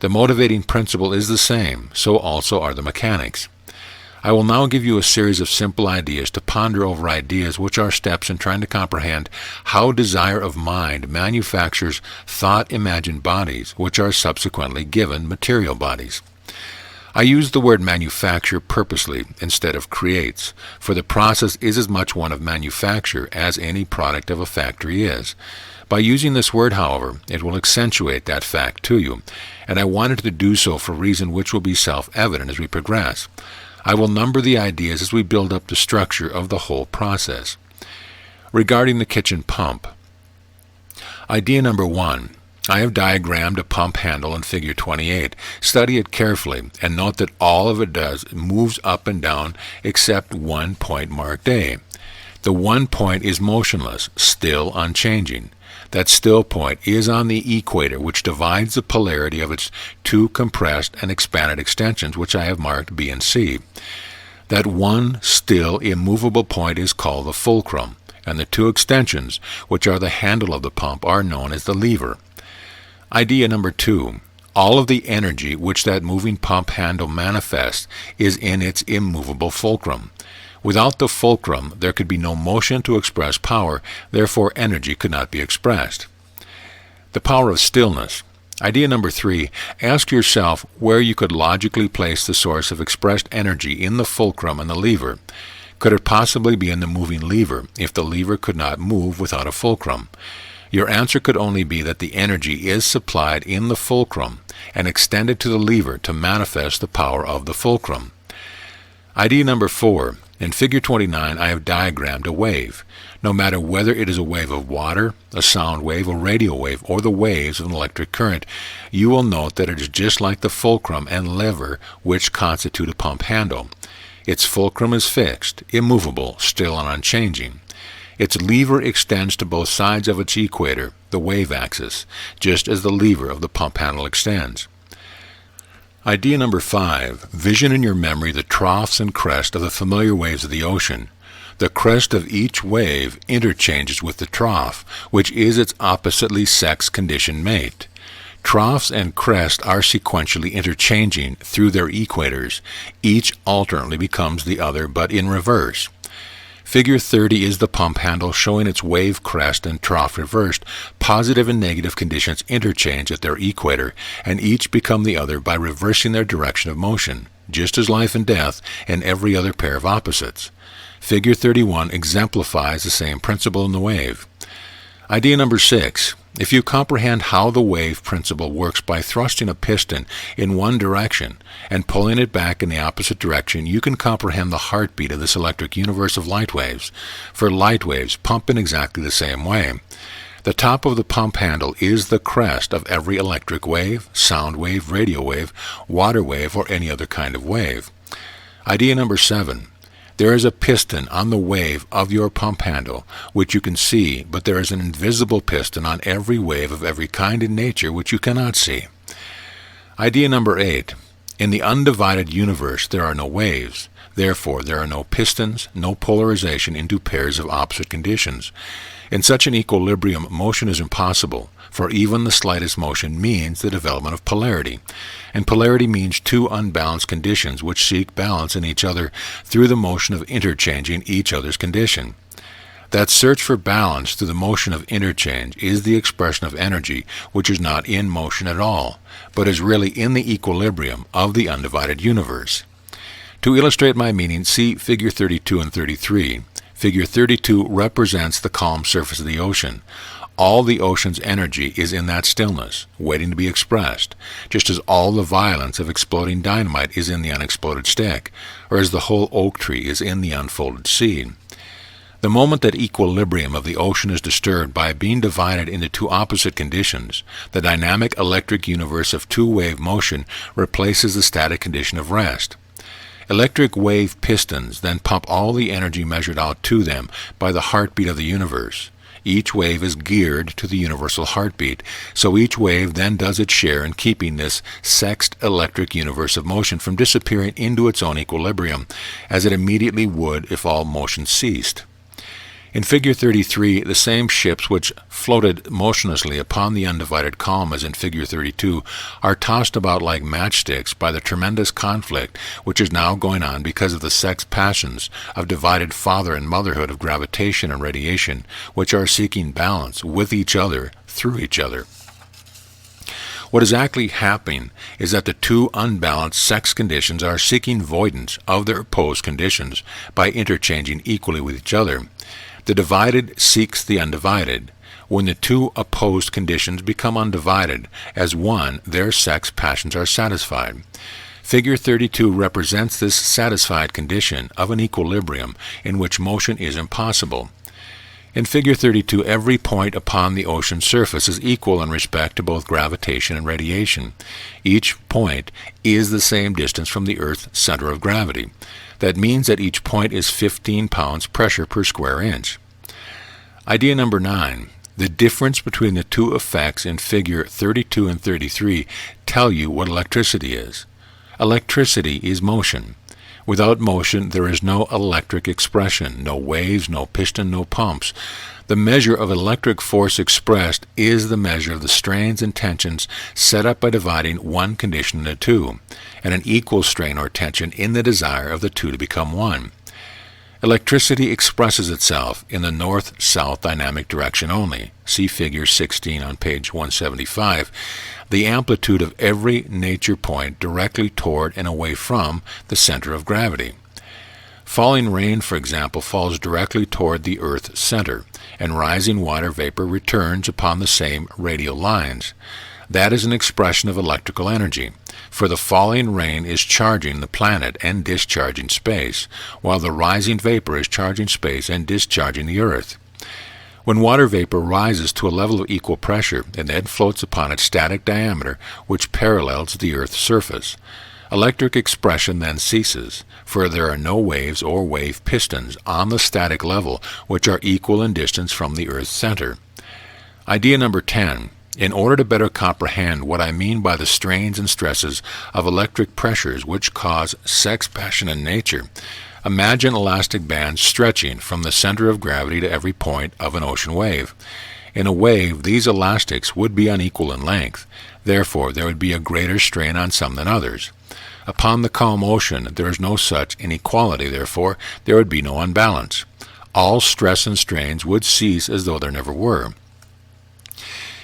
The motivating principle is the same, so also are the mechanics. I will now give you a series of simple ideas to ponder over ideas which are steps in trying to comprehend how desire of mind manufactures thought-imagined bodies, which are subsequently given material bodies. I use the word manufacture purposely instead of creates, for the process is as much one of manufacture as any product of a factory is. By using this word, however, it will accentuate that fact to you, and I wanted to do so for a reason which will be self-evident as we progress. I will number the ideas as we build up the structure of the whole process. Regarding the kitchen pump, idea number 1. I have diagrammed a pump handle in Figure 28. Study it carefully and note that all of it does moves up and down except one point marked A. The one point is motionless, still unchanging. That still point is on the equator, which divides the polarity of its 2 compressed and expanded extensions, which I have marked B and C. That one still immovable point is called the fulcrum, and the 2 extensions, which are the handle of the pump, are known as the lever. Idea number 2. All of the energy which that moving pump handle manifests is in its immovable fulcrum. Without the fulcrum, there could be no motion to express power, therefore energy could not be expressed. The power of stillness. Idea number 3. Ask yourself where you could logically place the source of expressed energy in the fulcrum and the lever. Could it possibly be in the moving lever, if the lever could not move without a fulcrum? Your answer could only be that the energy is supplied in the fulcrum and extended to the lever to manifest the power of the fulcrum. Idea number 4. In Figure 29, I have diagrammed a wave. No matter whether it is a wave of water, a sound wave, a radio wave, or the waves of an electric current, you will note that it is just like the fulcrum and lever which constitute a pump handle. Its fulcrum is fixed, immovable, still and unchanging. Its lever extends to both sides of its equator, the wave axis, just as the lever of the pump handle extends. Idea number 5. Vision in your memory the troughs and crest of the familiar waves of the ocean. The crest of each wave interchanges with the trough, which is its oppositely sex-conditioned mate. Troughs and crest are sequentially interchanging through their equators. Each alternately becomes the other, but in reverse. Figure 30 is the pump handle showing its wave crest and trough reversed. Positive and negative conditions interchange at their equator, and each become the other by reversing their direction of motion, just as life and death and every other pair of opposites. Figure 31 exemplifies the same principle in the wave. Idea number 6. If you comprehend how the wave principle works by thrusting a piston in one direction and pulling it back in the opposite direction, you can comprehend the heartbeat of this electric universe of light waves. For light waves pump in exactly the same way. The top of the pump handle is the crest of every electric wave, sound wave, radio wave, water wave, or any other kind of wave. Idea number 7. There is a piston on the wave of your pump handle, which you can see, but there is an invisible piston on every wave of every kind in nature which you cannot see. Idea number 8. In the undivided universe there are no waves. Therefore, there are no pistons, no polarization into pairs of opposite conditions. In such an equilibrium, motion is impossible, for even the slightest motion means the development of polarity. And polarity means two unbalanced conditions which seek balance in each other through the motion of interchanging each other's condition. That search for balance through the motion of interchange is the expression of energy which is not in motion at all, but is really in the equilibrium of the undivided universe. To illustrate my meaning, see Figure 32 and 33. Figure 32 represents the calm surface of the ocean. All the ocean's energy is in that stillness, waiting to be expressed, just as all the violence of exploding dynamite is in the unexploded stick, or as the whole oak tree is in the unfolded seed. The moment that equilibrium of the ocean is disturbed by being divided into two opposite conditions, the dynamic electric universe of two-wave motion replaces the static condition of rest. Electric wave pistons then pump all the energy measured out to them by the heartbeat of the universe. Each wave is geared to the universal heartbeat, so each wave then does its share in keeping this sexed electric universe of motion from disappearing into its own equilibrium, as it immediately would if all motion ceased. In Figure 33, the same ships which floated motionlessly upon the undivided calm as in Figure 32 are tossed about like matchsticks by the tremendous conflict which is now going on because of the sex passions of divided father and motherhood of gravitation and radiation, which are seeking balance with each other through each other. What is actually happening is that the two unbalanced sex conditions are seeking voidance of their opposed conditions by interchanging equally with each other. The divided seeks the undivided. When the two opposed conditions become undivided as one, their sex passions are satisfied. Figure 32 represents this satisfied condition of an equilibrium in which motion is impossible. In Figure 32, every point upon the ocean surface is equal in respect to both gravitation and radiation. Each point is the same distance from the Earth's center of gravity. That means that each point is 15 pounds pressure per square inch. Idea number 9. The difference between the two effects in Figure 32 and 33 tell you what electricity is. Electricity is motion. Without motion, there is no electric expression, no waves, no piston, no pumps. The measure of electric force expressed is the measure of the strains and tensions set up by dividing one condition into two, and an equal strain or tension in the desire of the two to become one. Electricity expresses itself in the north-south dynamic direction only. See Figure 16 on page 175. The amplitude of every nature point directly toward and away from the center of gravity. Falling rain, for example, falls directly toward the Earth's center, and rising water vapor returns upon the same radial lines. That is an expression of electrical energy, for the falling rain is charging the planet and discharging space, while the rising vapor is charging space and discharging the Earth. When water vapor rises to a level of equal pressure, it then floats upon its static diameter, which parallels the Earth's surface. Electric expression then ceases, for there are no waves or wave pistons on the static level which are equal in distance from the Earth's center. Idea number 10. In order to better comprehend what I mean by the strains and stresses of electric pressures which cause sex passion in nature, imagine elastic bands stretching from the center of gravity to every point of an ocean wave. In a wave, these elastics would be unequal in length. Therefore, there would be a greater strain on some than others. Upon the calm ocean, there is no such inequality. Therefore, there would be no unbalance. All stress and strains would cease as though there never were.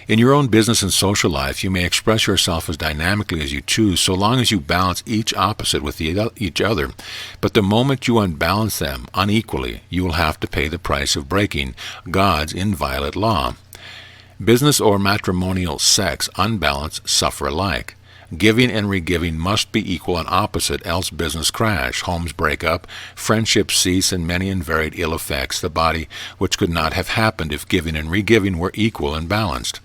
In your own business and social life, you may express yourself as dynamically as you choose, so long as you balance each opposite with each other. But the moment you unbalance them unequally, you will have to pay the price of breaking God's inviolate law. Business or matrimonial sex unbalanced suffer alike. Giving and regiving must be equal and opposite, else business crash, homes break up, friendships cease, and many and varied ill effects the body, which could not have happened if giving and regiving were equal and balanced.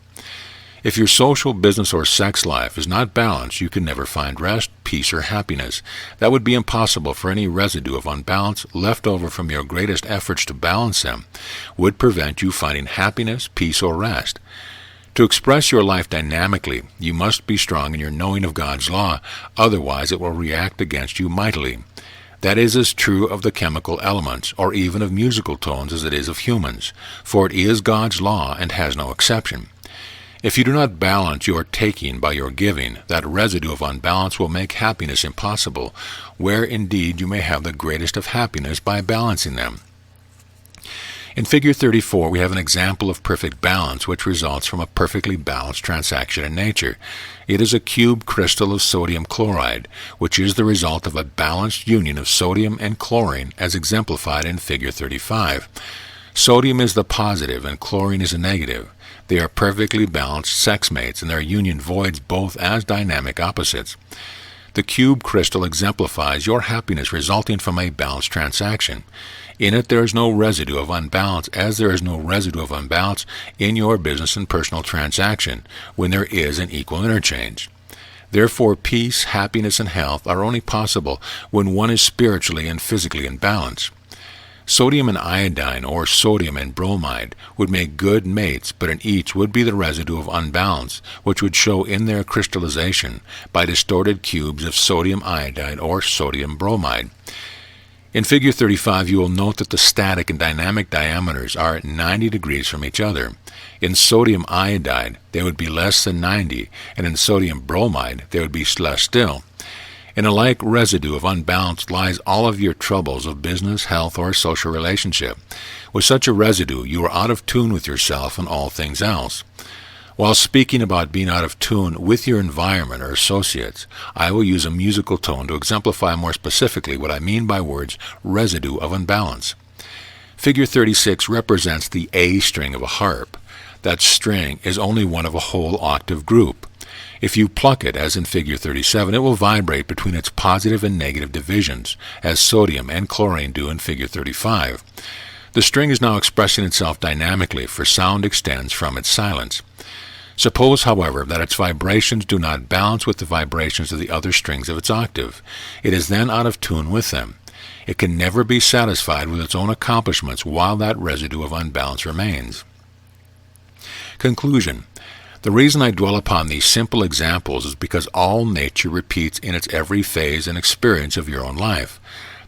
If your social, business, or sex life is not balanced, you can never find rest, peace, or happiness. That would be impossible, for any residue of unbalance left over from your greatest efforts to balance them would prevent you finding happiness, peace, or rest. To express your life dynamically, you must be strong in your knowing of God's law, otherwise it will react against you mightily. That is as true of the chemical elements, or even of musical tones, as it is of humans, for it is God's law and has no exception. If you do not balance your taking by your giving, that residue of unbalance will make happiness impossible, where indeed you may have the greatest of happiness by balancing them. In Figure 34, we have an example of perfect balance, which results from a perfectly balanced transaction in nature. It is a cube crystal of sodium chloride, which is the result of a balanced union of sodium and chlorine, as exemplified in Figure 35. Sodium is the positive and chlorine is the negative. They are perfectly balanced sex mates, and their union voids both as dynamic opposites. The cube crystal exemplifies your happiness resulting from a balanced transaction. In it there is no residue of unbalance, as there is no residue of unbalance in your business and personal transaction when there is an equal interchange. Therefore, peace, happiness, and health are only possible when one is spiritually and physically in balance. Sodium and iodine, or sodium and bromide, would make good mates, but in each would be the residue of unbalance, which would show in their crystallization by distorted cubes of sodium iodide or sodium bromide. In Figure 35, you will note that the static and dynamic diameters are at 90 degrees from each other. In sodium iodide, they would be less than 90, and in sodium bromide, they would be less still. In a like residue of unbalance lies all of your troubles of business, health, or social relationship. With such a residue, you are out of tune with yourself and all things else. While speaking about being out of tune with your environment or associates, I will use a musical tone to exemplify more specifically what I mean by words residue of unbalance. Figure 36 represents the A string of a harp. That string is only one of a whole octave group. If you pluck it, as in Figure 37, it will vibrate between its positive and negative divisions, as sodium and chlorine do in Figure 35. The string is now expressing itself dynamically, for sound extends from its silence. Suppose, however, that its vibrations do not balance with the vibrations of the other strings of its octave. It is then out of tune with them. It can never be satisfied with its own accomplishments while that residue of unbalance remains. Conclusion. The reason I dwell upon these simple examples is because all nature repeats in its every phase and experience of your own life.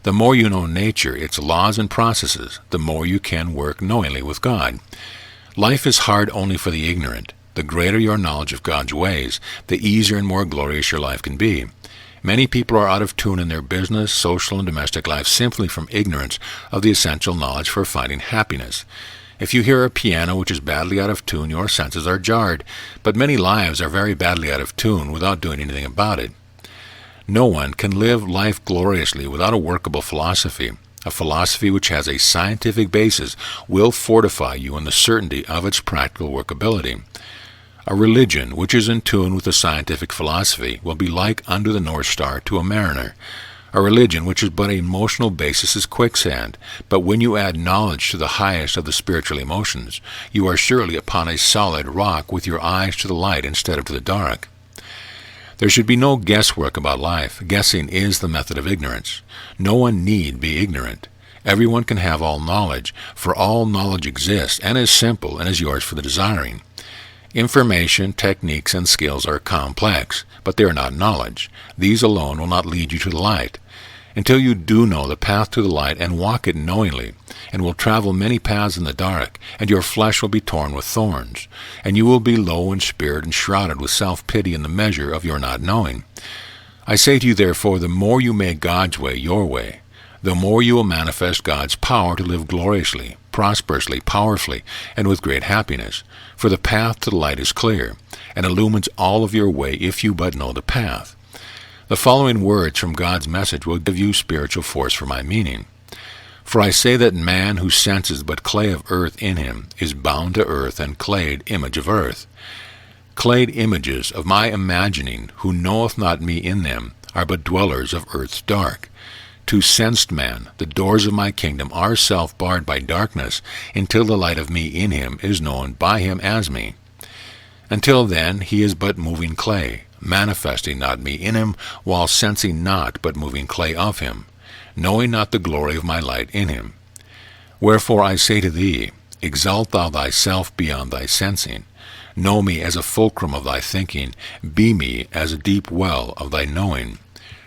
The more you know nature, its laws and processes, the more you can work knowingly with God. Life is hard only for the ignorant. The greater your knowledge of God's ways, the easier and more glorious your life can be. Many people are out of tune in their business, social, and domestic life simply from ignorance of the essential knowledge for finding happiness. If you hear a piano which is badly out of tune, your senses are jarred, but many lives are very badly out of tune without doing anything about it. No one can live life gloriously without a workable philosophy. A philosophy which has a scientific basis will fortify you in the certainty of its practical workability. A religion which is in tune with the scientific philosophy will be like under the North Star to a mariner. A religion which is but an emotional basis is quicksand, but when you add knowledge to the highest of the spiritual emotions, you are surely upon a solid rock with your eyes to the light instead of to the dark. There should be no guesswork about life. Guessing is the method of ignorance. No one need be ignorant. Everyone can have all knowledge, for all knowledge exists and is simple and is yours for the desiring. Information, techniques, and skills are complex, but they are not knowledge. These alone will not lead you to the light. Until you do know the path to the light and walk it knowingly, and will travel many paths in the dark, and your flesh will be torn with thorns, and you will be low in spirit and shrouded with self-pity in the measure of your not knowing. I say to you, therefore, the more you make God's way your way, the more you will manifest God's power to live gloriously, prosperously, powerfully, and with great happiness. For the path to the light is clear, and illumines all of your way if you but know the path. The following words from God's message will give you spiritual force for my meaning. For I say that man who senses but clay of earth in him is bound to earth and clayed image of earth. Clayed images of my imagining, who knoweth not me in them, are but dwellers of earth's dark. To sensed man, the doors of my kingdom are self-barred by darkness, until the light of me in him is known by him as me. Until then he is but moving clay, manifesting not me in him, while sensing not but moving clay of him, knowing not the glory of my light in him. Wherefore I say to thee, exalt thou thyself beyond thy sensing. Know me as a fulcrum of thy thinking, be me as a deep well of thy knowing.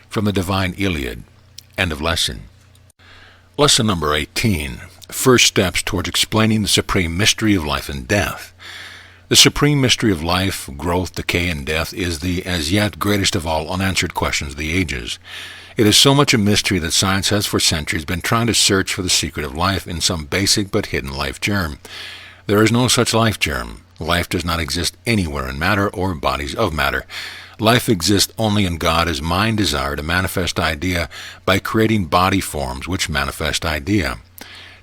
From the Divine Iliad. End of lesson. Lesson number 18. First steps towards explaining the supreme mystery of life and death. The supreme mystery of life, growth, decay, and death is the as yet greatest of all unanswered questions of the ages. It is so much a mystery that science has for centuries been trying to search for the secret of life in some basic but hidden life germ. There is no such life germ. Life does not exist anywhere in matter or bodies of matter. Life exists only in God as mind desire to manifest idea by creating body forms which manifest idea.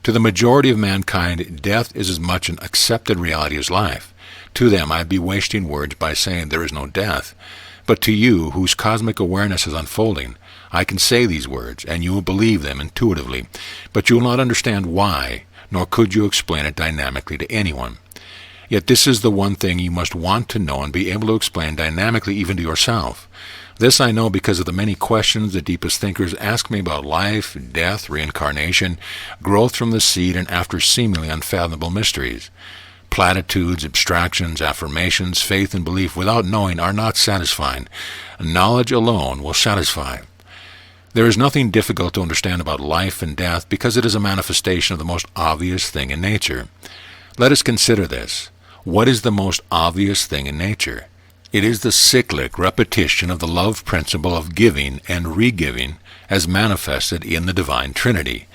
To the majority of mankind, death is as much an accepted reality as life. To them I'd be wasting words by saying there is no death. But to you, whose cosmic awareness is unfolding, I can say these words, and you will believe them intuitively, but you will not understand why, nor could you explain it dynamically to anyone. Yet this is the one thing you must want to know and be able to explain dynamically even to yourself. This I know because of the many questions the deepest thinkers ask me about life, death, reincarnation, growth from the seed, and after seemingly unfathomable mysteries. Platitudes, abstractions, affirmations, faith, and belief without knowing are not satisfying. Knowledge alone will satisfy. There is nothing difficult to understand about life and death because it is a manifestation of the most obvious thing in nature. Let us consider this. What is the most obvious thing in nature? It is the cyclic repetition of the love principle of giving and re-giving as manifested in the Divine Trinity.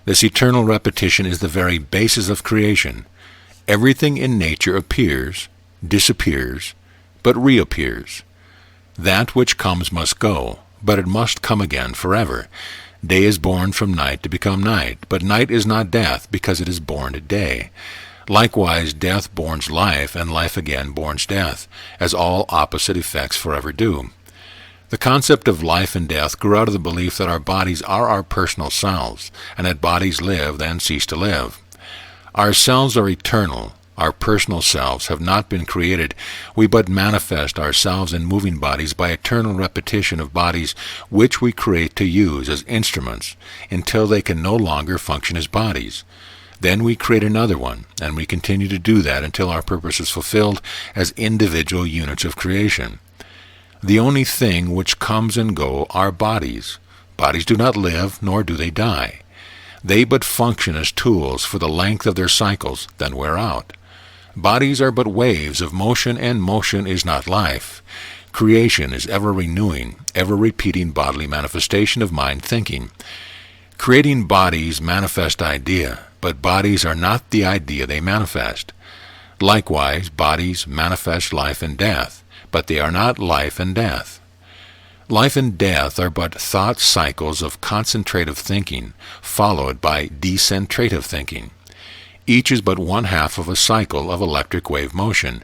This eternal repetition is the very basis of creation. Everything in nature appears, disappears, but reappears. That which comes must go, but it must come again forever. Day is born from night to become night, but night is not death because it is born to day. Likewise, death borns life, and life again borns death, as all opposite effects forever do. The concept of life and death grew out of the belief that our bodies are our personal selves, and that bodies live, then cease to live. Our selves are eternal. Our personal selves have not been created. We but manifest ourselves in moving bodies by eternal repetition of bodies which we create to use as instruments until they can no longer function as bodies. Then we create another one, and we continue to do that until our purpose is fulfilled as individual units of creation. The only thing which comes and go are bodies. Bodies do not live, nor do they die. They but function as tools for the length of their cycles, then wear out. Bodies are but waves of motion, and motion is not life. Creation is ever renewing, ever repeating bodily manifestation of mind thinking. Creating bodies manifest idea, but bodies are not the idea they manifest. Likewise, bodies manifest life and death, but they are not life and death. Life and death are but thought cycles of concentrative thinking, followed by decentrative thinking. Each is but one half of a cycle of electric wave motion.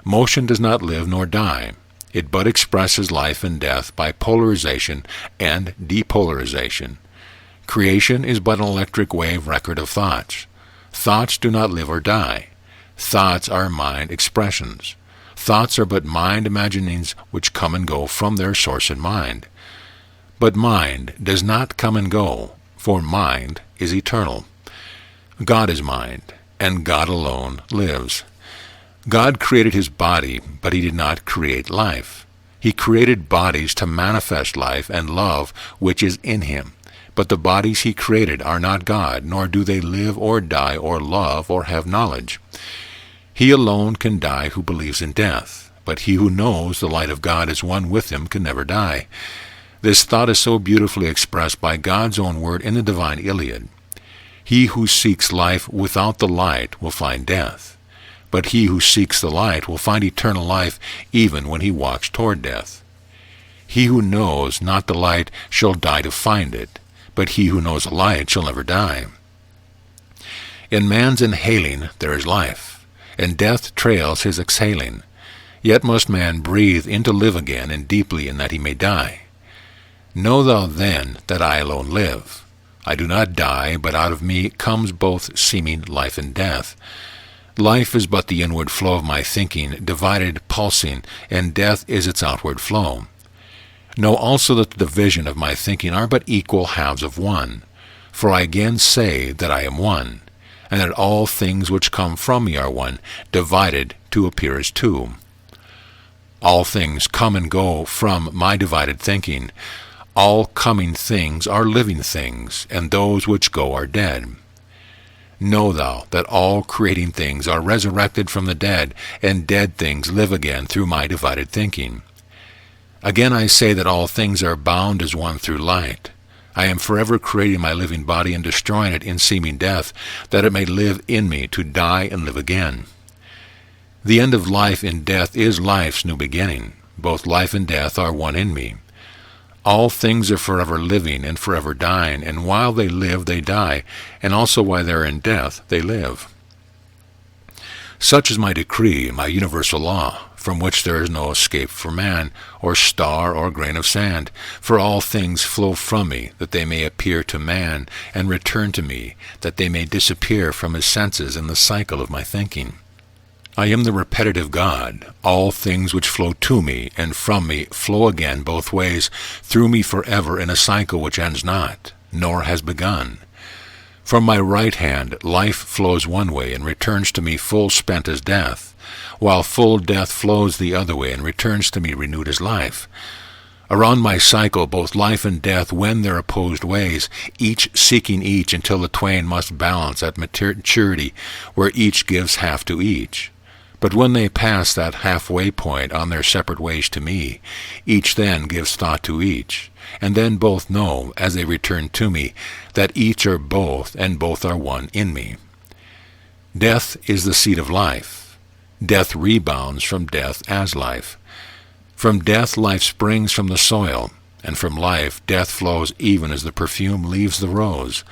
Motion does not live nor die. It but expresses life and death by polarization and depolarization. Creation is but an electric wave record of thoughts. Thoughts do not live or die. Thoughts are mind expressions. Thoughts are but mind imaginings which come and go from their source in mind. But mind does not come and go, for mind is eternal. God is mind, and God alone lives. God created his body, but he did not create life. He created bodies to manifest life and love which is in him. But the bodies he created are not God, nor do they live or die or love or have knowledge. He alone can die who believes in death, but he who knows the light of God is one with him can never die. This thought is so beautifully expressed by God's own word in the divine Iliad. He who seeks life without the light will find death, but he who seeks the light will find eternal life even when he walks toward death. He who knows not the light shall die to find it, but he who knows the light shall never die. In man's inhaling there is life, and death trails his exhaling. Yet must man breathe in to live again, and deeply in that he may die. Know thou then that I alone live. I do not die, but out of me comes both seeming life and death. Life is but the inward flow of my thinking, divided, pulsing, and death is its outward flow. Know also that the division of my thinking are but equal halves of one. For I again say that I am one, and that all things which come from me are one, divided to appear as two. All things come and go from my divided thinking. All coming things are living things, and those which go are dead. Know thou that all creating things are resurrected from the dead, and dead things live again through my divided thinking. Again I say that all things are bound as one through light. I am forever creating my living body and destroying it in seeming death, that it may live in me to die and live again. The end of life in death is life's new beginning. Both life and death are one in me. All things are forever living and forever dying, and while they live they die, and also while they are in death they live. Such is my decree, my universal law, from which there is no escape for man, or star, or grain of sand. For all things flow from me, that they may appear to man, and return to me, that they may disappear from his senses in the cycle of my thinking. I am the repetitive God. All things which flow to me and from me flow again both ways, through me forever in a cycle which ends not, nor has begun. From my right hand life flows one way and returns to me full spent as death, while full death flows the other way and returns to me renewed as life. Around my cycle both life and death wend their opposed ways, each seeking each until the twain must balance at maturity, where each gives half to each. But when they pass that halfway point on their separate ways to me, each then gives thought to each, and then both know, as they return to me, that each are both, and both are one in me. Death is the seed of life. Death rebounds from death as life. From death life springs from the soil, and from life death flows even as the perfume leaves the rose.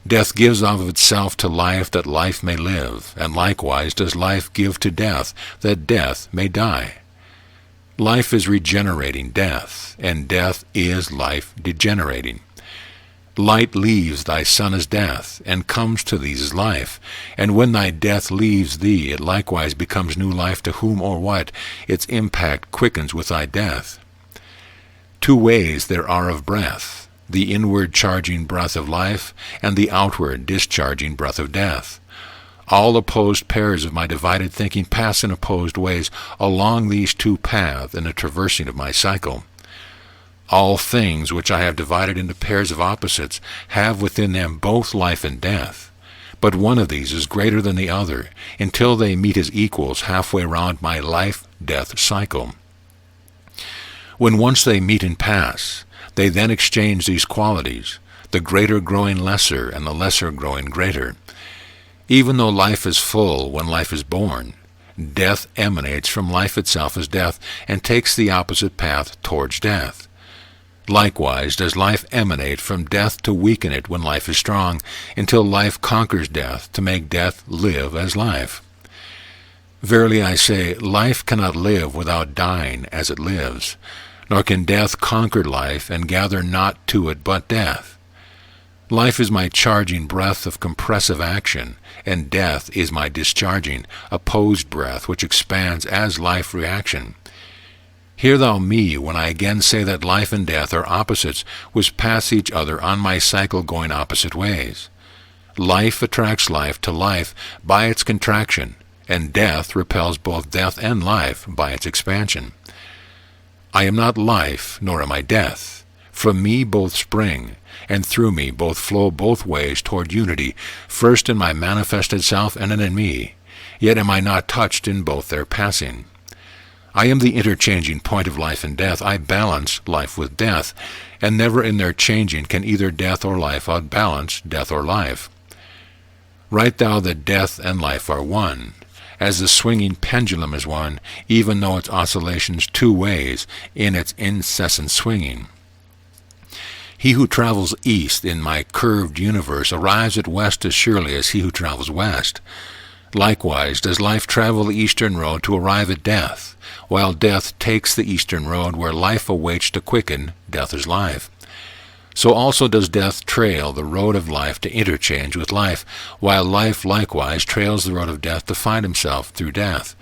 Death gives of itself to life that life may live, and likewise does life give to death that death may die. Life is regenerating death, and death is life degenerating. Light leaves thy sun as death, and comes to thee as life, and when thy death leaves thee, it likewise becomes new life to whom or what its impact quickens with thy death. Two ways there are of breath, the inward charging breath of life, and the outward discharging breath of death. All opposed pairs of my divided thinking pass in opposed ways along these two paths in the traversing of my cycle. All things which I have divided into pairs of opposites have within them both life and death, but one of these is greater than the other, until they meet as equals halfway round my life-death cycle. When once they meet and pass, they then exchange these qualities, the greater growing lesser and the lesser growing greater. Even though life is full when life is born, death emanates from life itself as death and takes the opposite path towards death. Likewise does life emanate from death to weaken it when life is strong, until life conquers death to make death live as life. Verily I say, life cannot live without dying as it lives, nor can death conquer life and gather naught to it but death. Life is my charging breath of compressive action, and death is my discharging, opposed breath which expands as life reaction. Hear thou me when I again say that life and death are opposites which pass each other on my cycle going opposite ways. Life attracts life to life by its contraction, and death repels both death and life by its expansion. I am not life, nor am I death. From me both spring, and through me both flow both ways toward unity, first in my manifested self and then in me, yet am I not touched in both their passing. I am the interchanging point of life and death. I balance life with death, and never in their changing can either death or life outbalance death or life. Write thou that death and life are one, as the swinging pendulum is one, even though its oscillations two ways in its incessant swinging. He who travels east in my curved universe arrives at west as surely as he who travels west. Likewise does life travel the eastern road to arrive at death, while death takes the eastern road where life awaits to quicken. Death is life. So also does death trail the road of life to interchange with life, while life likewise trails the road of death to find himself through death.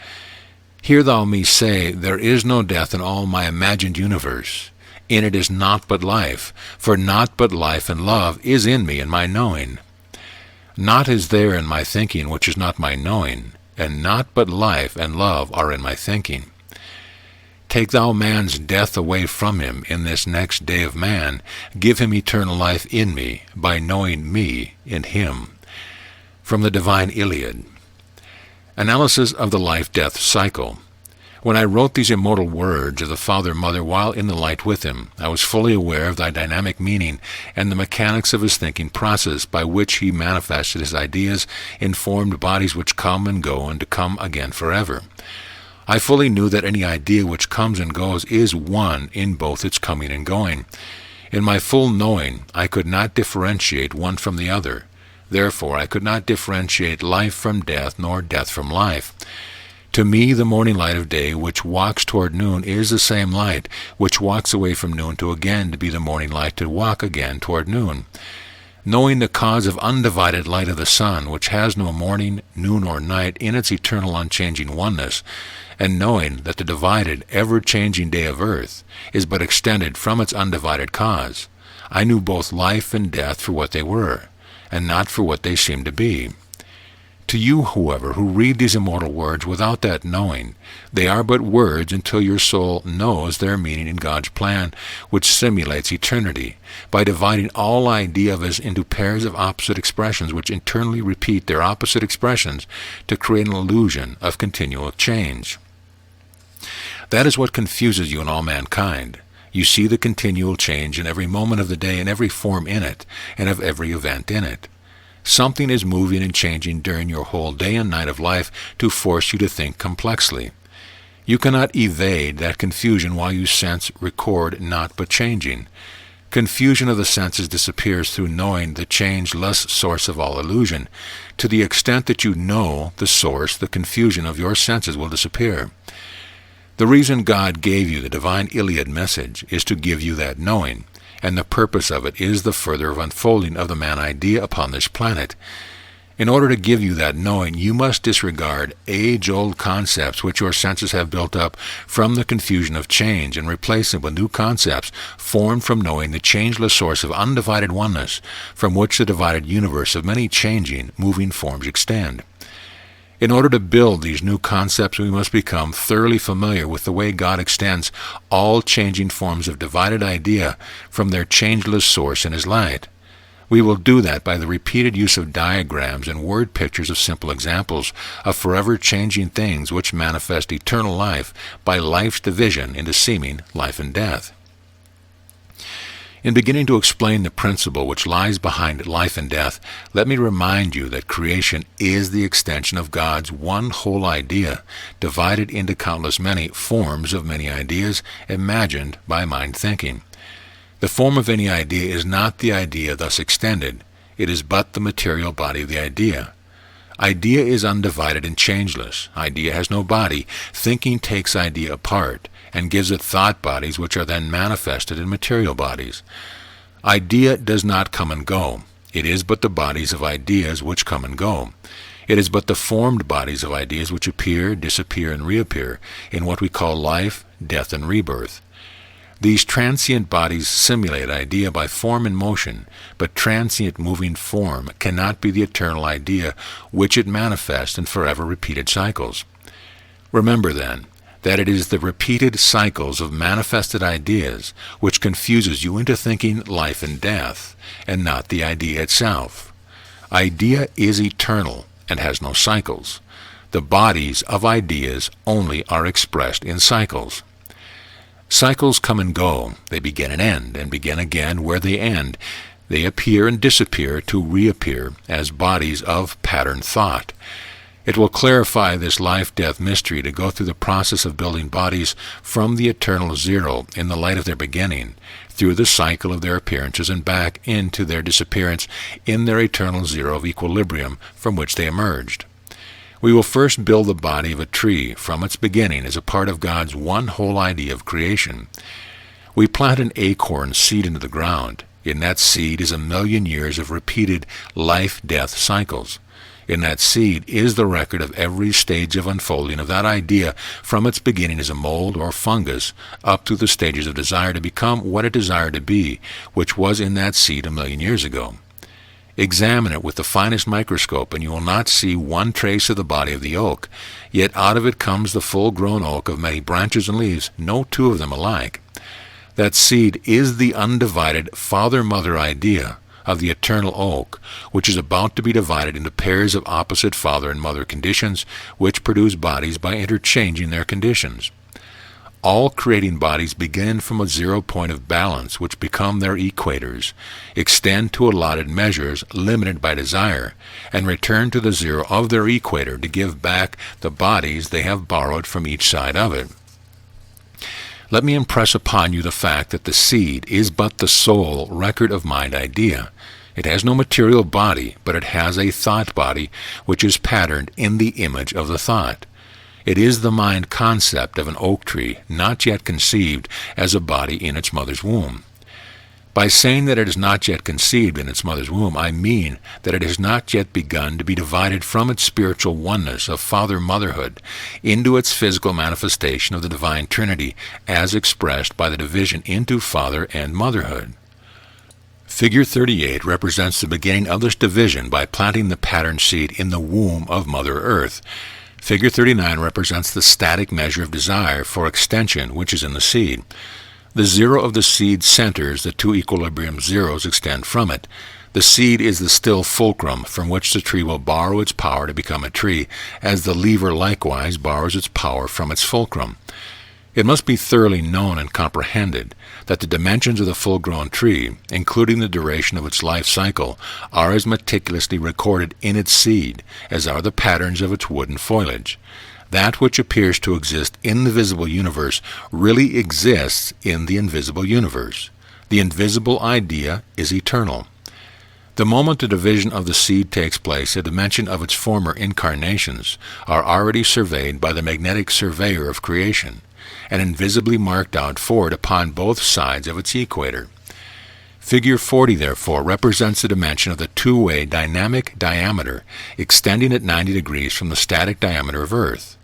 Hear thou me say, there is no death in all my imagined universe. In it is naught but life, for naught but life and love is in me and my knowing. Naught is there in my thinking which is not my knowing, and naught but life and love are in my thinking. Take thou man's death away from him in this next day of man, give him eternal life in me, by knowing me in him. From the Divine Iliad. Analysis of the life-death cycle. When I wrote these immortal words of the Father-Mother while in the light with him, I was fully aware of thy dynamic meaning and the mechanics of his thinking process by which he manifested his ideas in formed bodies which come and go and to come again forever. I fully knew that any idea which comes and goes is one in both its coming and going. In my full knowing, I could not differentiate one from the other. Therefore, I could not differentiate life from death, nor death from life. To me, the morning light of day, which walks toward noon, is the same light, which walks away from noon to again to be the morning light to walk again toward noon. Knowing the cause of undivided light of the sun, which has no morning, noon, or night in its eternal unchanging oneness, and knowing that the divided, ever-changing day of earth is but extended from its undivided cause, I knew both life and death for what they were, and not for what they seemed to be. To you, however, who read these immortal words without that knowing, they are but words until your soul knows their meaning in God's plan, which simulates eternity, by dividing all idea of us into pairs of opposite expressions which internally repeat their opposite expressions to create an illusion of continual change. That is what confuses you and all mankind. You see the continual change in every moment of the day, in every form in it, and of every event in it. Something is moving and changing during your whole day and night of life to force you to think complexly. You cannot evade that confusion while you sense, record, not but changing. Confusion of the senses disappears through knowing the changeless source of all illusion. To the extent that you know the source, the confusion of your senses will disappear. The reason God gave you the Divine Iliad message is to give you that knowing, and the purpose of it is the further unfolding of the man idea upon this planet. In order to give you that knowing, you must disregard age-old concepts which your senses have built up from the confusion of change and replace them with new concepts formed from knowing the changeless source of undivided oneness from which the divided universe of many changing, moving forms extend. In order to build these new concepts, we must become thoroughly familiar with the way God extends all changing forms of divided idea from their changeless source in His light. We will do that by the repeated use of diagrams and word pictures of simple examples of forever changing things which manifest eternal life by life's division into seeming life and death. In beginning to explain the principle which lies behind life and death, let me remind you that creation is the extension of God's one whole idea, divided into countless many forms of many ideas imagined by mind thinking. The form of any idea is not the idea thus extended. It is but the material body of the idea. Idea is undivided and changeless. Idea has no body. Thinking takes idea apart and gives it thought bodies which are then manifested in material bodies. Idea does not come and go. It is but the bodies of ideas which come and go. It is but the formed bodies of ideas which appear, disappear, and reappear in what we call life, death, and rebirth. These transient bodies simulate idea by form and motion, but transient moving form cannot be the eternal idea which it manifests in forever repeated cycles. Remember, then, that it is the repeated cycles of manifested ideas which confuses you into thinking life and death, and not the idea itself. Idea is eternal and has no cycles. The bodies of ideas only are expressed in cycles. Cycles come and go. They begin and begin again where they end. They appear and disappear to reappear as bodies of pattern thought. It will clarify this life-death mystery to go through the process of building bodies from the eternal zero in the light of their beginning, through the cycle of their appearances and back into their disappearance in their eternal zero of equilibrium from which they emerged. We will first build the body of a tree from its beginning as a part of God's one whole idea of creation. We plant an acorn seed into the ground. In that seed is 1,000,000 years of repeated life-death cycles. In that seed is the record of every stage of unfolding of that idea from its beginning as a mold or fungus up through the stages of desire to become what it desired to be, which was in that seed 1,000,000 years ago. Examine it with the finest microscope, and you will not see one trace of the body of the oak, yet out of it comes the full-grown oak of many branches and leaves, no two of them alike. That seed is the undivided father-mother idea of the eternal oak, which is about to be divided into pairs of opposite father and mother conditions, which produce bodies by interchanging their conditions. All creating bodies begin from a zero point of balance, which become their equators, extend to allotted measures limited by desire, and return to the zero of their equator to give back the bodies they have borrowed from each side of it. Let me impress upon you the fact that the seed is but the sole record of mind idea. It has no material body, but it has a thought body which is patterned in the image of the thought. It is the mind concept of an oak tree, not yet conceived as a body in its mother's womb. By saying that it is not yet conceived in its mother's womb, I mean that it has not yet begun to be divided from its spiritual oneness of father-motherhood into its physical manifestation of the divine Trinity as expressed by the division into father and motherhood. Figure 38 represents the beginning of this division by planting the pattern seed in the womb of Mother Earth. Figure 39 represents the static measure of desire for extension which is in the seed. The zero of the seed centers the two equilibrium zeros extend from it. The seed is the still fulcrum from which the tree will borrow its power to become a tree, as the lever likewise borrows its power from its fulcrum. It must be thoroughly known and comprehended that the dimensions of the full-grown tree, including the duration of its life cycle, are as meticulously recorded in its seed as are the patterns of its wooden foliage. That which appears to exist in the visible universe really exists in the invisible universe. The invisible idea is eternal. The moment the division of the seed takes place, a dimension of its former incarnations are already surveyed by the magnetic surveyor of creation, and invisibly marked out for it upon both sides of its equator. Figure 40, therefore, represents the dimension of the two-way dynamic diameter extending at 90 degrees from the static diameter of Earth.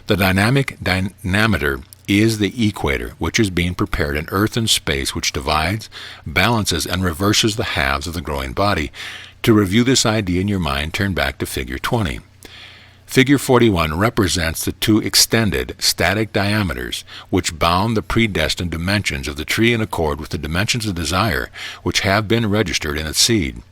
The dynamic diameter is the equator, which is being prepared in Earth and space, which divides, balances, and reverses the halves of the growing body. To review this idea in your mind, turn back to Figure 20. Figure 41 represents the two extended static diameters which bound the predestined dimensions of the tree in accord with the dimensions of desire which have been registered in its seed.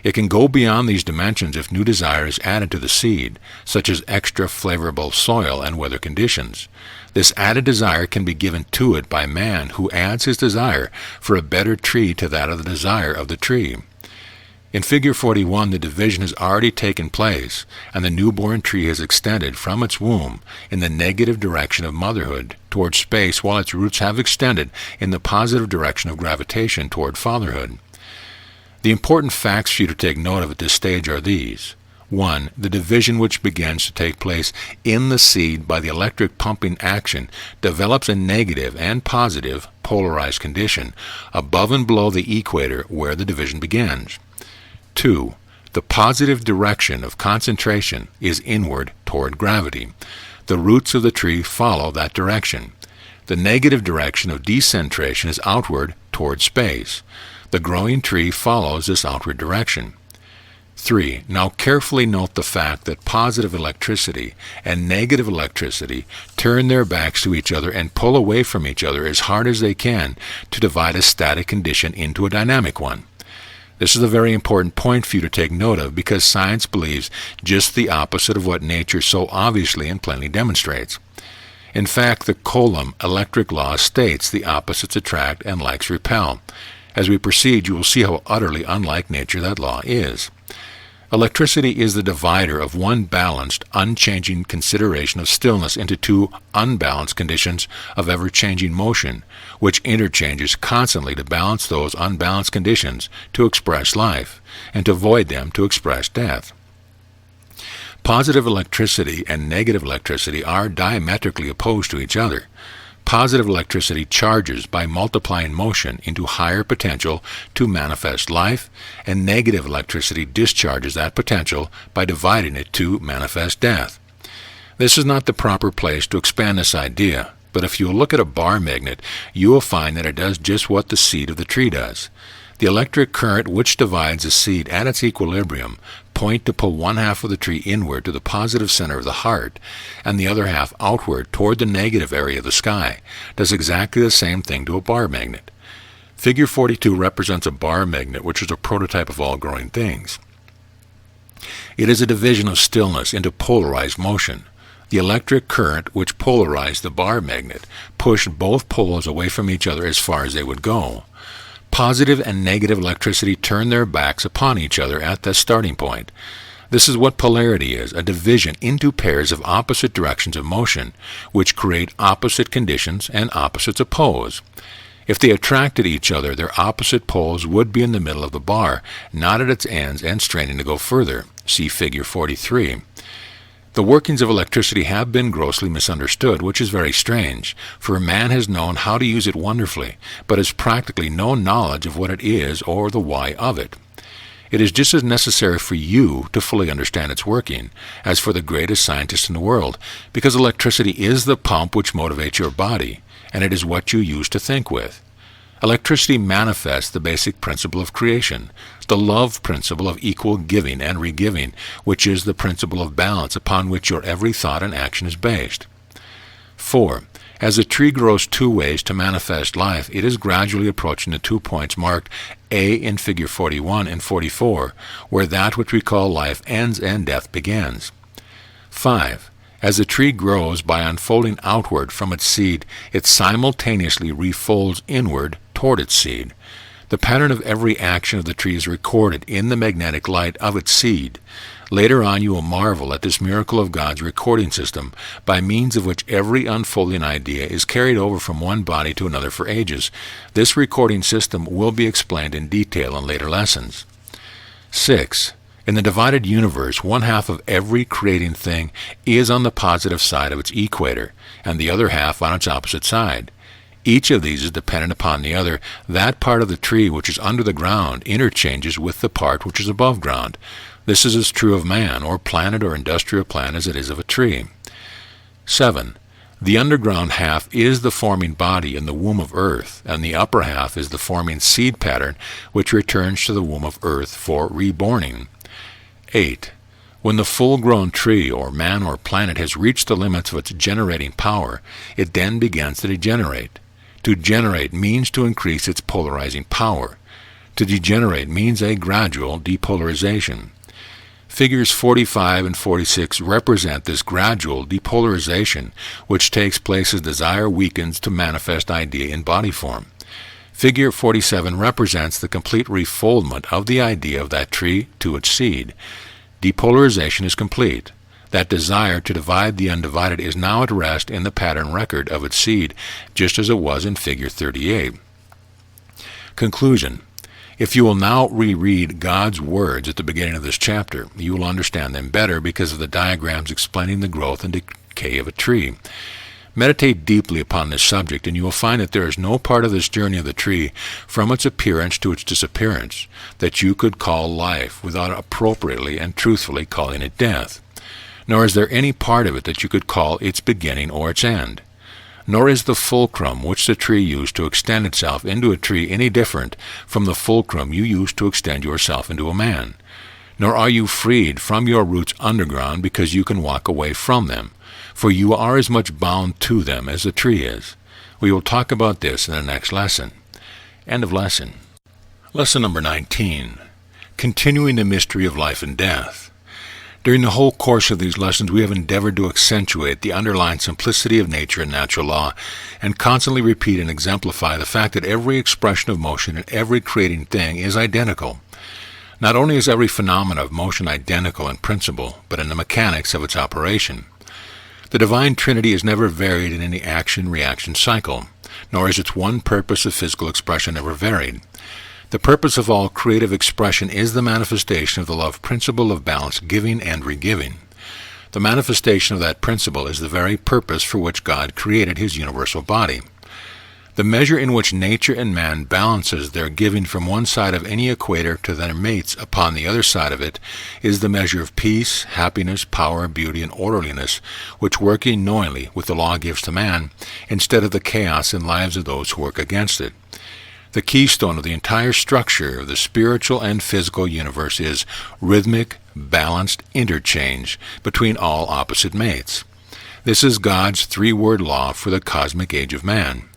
It can go beyond these dimensions if new desire is added to the seed, such as extra favorable soil and weather conditions. This added desire can be given to it by man who adds his desire for a better tree to that of the desire of the tree. In Figure 41, the division has already taken place, and the newborn tree has extended from its womb in the negative direction of motherhood toward space, while its roots have extended in the positive direction of gravitation toward fatherhood. The important facts for you to take note of at this stage are these. 1. The division which begins to take place in the seed by the electric pumping action develops a negative and positive polarized condition above and below the equator where the division begins. 2. The positive direction of concentration is inward toward gravity. The roots of the tree follow that direction. The negative direction of decentration is outward toward space. The growing tree follows this outward direction. 3. Now carefully note the fact that positive electricity and negative electricity turn their backs to each other and pull away from each other as hard as they can to divide a static condition into a dynamic one. This is a very important point for you to take note of because science believes just the opposite of what nature so obviously and plainly demonstrates. In fact, the Coulomb electric law states the opposites attract and likes repel. As we proceed, you will see how utterly unlike nature that law is. Electricity is the divider of one balanced, unchanging consideration of stillness into two unbalanced conditions of ever-changing motion, which interchanges constantly to balance those unbalanced conditions to express life, and to void them to express death. Positive electricity and negative electricity are diametrically opposed to each other. Positive electricity charges by multiplying motion into higher potential to manifest life, and negative electricity discharges that potential by dividing it to manifest death. This is not the proper place to expand this idea, but if you look at a bar magnet, you will find that it does just what the seed of the tree does. The electric current which divides the seed at its equilibrium point to pull one half of the tree inward to the positive center of the heart, and the other half outward toward the negative area of the sky, does exactly the same thing to a bar magnet. Figure 42 represents a bar magnet, which is a prototype of all growing things. It is a division of stillness into polarized motion. The electric current which polarized the bar magnet pushed both poles away from each other as far as they would go. Positive and negative electricity turn their backs upon each other at the starting point. This is what polarity is, a division into pairs of opposite directions of motion, which create opposite conditions and opposites oppose. If they attracted each other, their opposite poles would be in the middle of the bar, not at its ends and straining to go further. See Figure 43. The workings of electricity have been grossly misunderstood, which is very strange, for man has known how to use it wonderfully, but has practically no knowledge of what it is or the why of it. It is just as necessary for you to fully understand its working as for the greatest scientist in the world, because electricity is the pump which motivates your body, and it is what you use to think with. Electricity manifests the basic principle of creation, the love principle of equal giving and regiving, which is the principle of balance upon which your every thought and action is based. 4. As a tree grows two ways to manifest life, it is gradually approaching the 2 points marked A in Figure 41 and 44, where that which we call life ends and death begins. 5. As the tree grows by unfolding outward from its seed, it simultaneously refolds inward toward its seed. The pattern of every action of the tree is recorded in the magnetic light of its seed. Later on you will marvel at this miracle of God's recording system, by means of which every unfolding idea is carried over from one body to another for ages. This recording system will be explained in detail in later lessons. 6. In the divided universe, one half of every creating thing is on the positive side of its equator, and the other half on its opposite side. Each of these is dependent upon the other. That part of the tree which is under the ground interchanges with the part which is above ground. This is as true of man, or planet, or industrial plant as it is of a tree. 7. The underground half is the forming body in the womb of earth, and the upper half is the forming seed pattern which returns to the womb of earth for reborning. 8. When the full-grown tree, or man, or planet has reached the limits of its generating power, it then begins to degenerate. To generate means to increase its polarizing power. To degenerate means a gradual depolarization. Figures 45 and 46 represent this gradual depolarization which takes place as desire weakens to manifest idea in body form. Figure 47 represents the complete refoldment of the idea of that tree to its seed. Depolarization is complete. That desire to divide the undivided is now at rest in the pattern record of its seed, just as it was in Figure 38. Conclusion. If you will now reread God's words at the beginning of this chapter, you will understand them better because of the diagrams explaining the growth and decay of a tree. Meditate deeply upon this subject, and you will find that there is no part of this journey of the tree, from its appearance to its disappearance, that you could call life without appropriately and truthfully calling it death. Nor is there any part of it that you could call its beginning or its end. Nor is the fulcrum which the tree used to extend itself into a tree any different from the fulcrum you used to extend yourself into a man. Nor are you freed from your roots underground because you can walk away from them, for you are as much bound to them as the tree is. We will talk about this in the next lesson. End of lesson. Lesson number 19. Continuing the mystery of life and death. During the whole course of these lessons, we have endeavored to accentuate the underlying simplicity of nature and natural law, and constantly repeat and exemplify the fact that every expression of motion in every creating thing is identical. Not only is every phenomenon of motion identical in principle, but in the mechanics of its operation. The Divine Trinity is never varied in any action-reaction cycle, nor is its one purpose of physical expression ever varied. The purpose of all creative expression is the manifestation of the love principle of balanced giving and regiving. The manifestation of that principle is the very purpose for which God created his universal body. The measure in which nature and man balances their giving from one side of any equator to their mates upon the other side of it is the measure of peace, happiness, power, beauty, and orderliness, which working knowingly with the law gives to man, instead of the chaos in lives of those who work against it. The keystone of the entire structure of the spiritual and physical universe is rhythmic, balanced interchange between all opposite mates. This is God's three-word law for the cosmic age of man.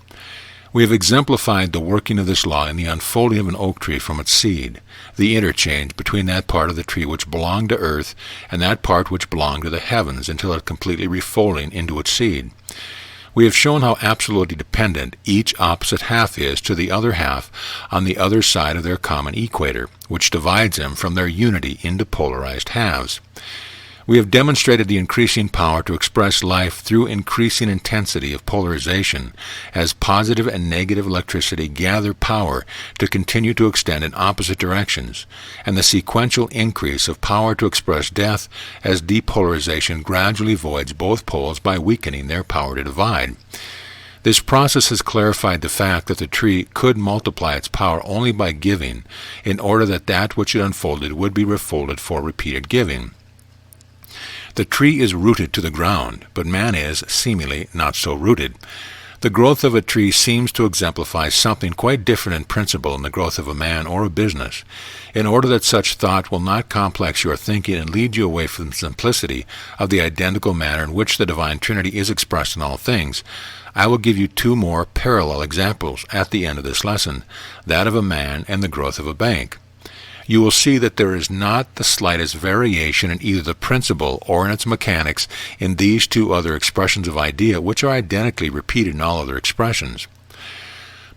We have exemplified the working of this law in the unfolding of an oak tree from its seed, the interchange between that part of the tree which belonged to earth and that part which belonged to the heavens until it completely refolding into its seed. We have shown how absolutely dependent each opposite half is to the other half on the other side of their common equator, which divides them from their unity into polarized halves. We have demonstrated the increasing power to express life through increasing intensity of polarization, as positive and negative electricity gather power to continue to extend in opposite directions, and the sequential increase of power to express death as depolarization gradually voids both poles by weakening their power to divide. This process has clarified the fact that the tree could multiply its power only by giving, in order that that which it unfolded would be refolded for repeated giving. The tree is rooted to the ground, but man is, seemingly, not so rooted. The growth of a tree seems to exemplify something quite different in principle in the growth of a man or a business. In order that such thought will not complex your thinking and lead you away from the simplicity of the identical manner in which the Divine Trinity is expressed in all things, I will give you two more parallel examples at the end of this lesson, that of a man and the growth of a bank. You will see that there is not the slightest variation in either the principle or in its mechanics in these two other expressions of idea, which are identically repeated in all other expressions.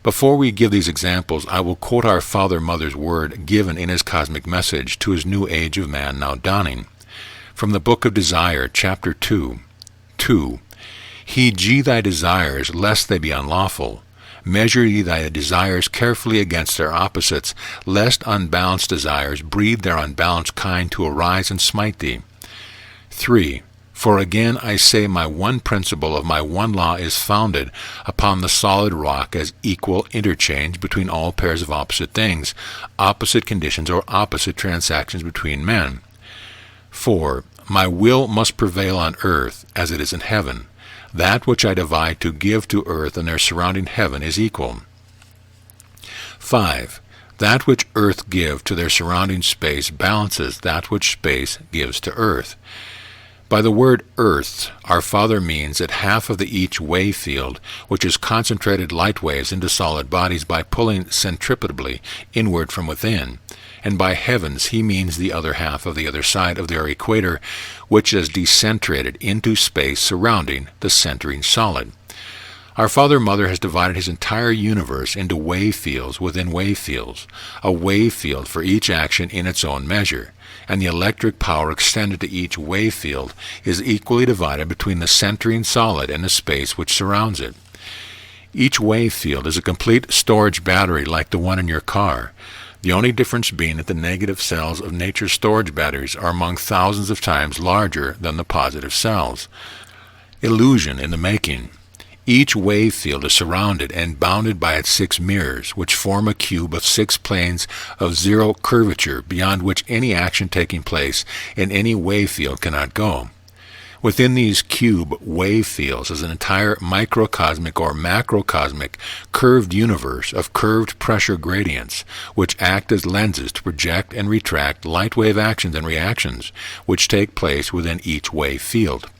Before we give these examples, I will quote our Father-Mother's word given in his cosmic message to his new age of man now dawning. From the Book of Desire, chapter 2, 2. Heed ye thy desires, lest they be unlawful. Measure ye thy desires carefully against their opposites, lest unbalanced desires breed their unbalanced kind to arise and smite thee. 3. For again I say my one principle of my one law is founded upon the solid rock as equal interchange between all pairs of opposite things, opposite conditions, or opposite transactions between men. 4. My will must prevail on earth as it is in heaven. That which I divide to give to earth and their surrounding heaven is equal. 5. That which earth give to their surrounding space balances that which space gives to earth. By the word earth, our Father means that half of the each wave field, which is concentrated light waves into solid bodies by pulling centripetally inward from within, and by heavens he means the other half of the other side of their equator, which is decentrated into space surrounding the centering solid. Our Father-Mother has divided his entire universe into wave fields within wave fields, a wave field for each action in its own measure, and the electric power extended to each wave field is equally divided between the centering solid and the space which surrounds it. Each wave field is a complete storage battery like the one in your car, the only difference being that the negative cells of nature's storage batteries are among thousands of times larger than the positive cells. Illusion in the making. Each wave field is surrounded and bounded by its 6 mirrors, which form a cube of 6 planes of zero curvature beyond which any action taking place in any wave field cannot go. Within these cube wave fields is an entire microcosmic or macrocosmic curved universe of curved pressure gradients, which act as lenses to project and retract light wave actions and reactions which take place within each wave field.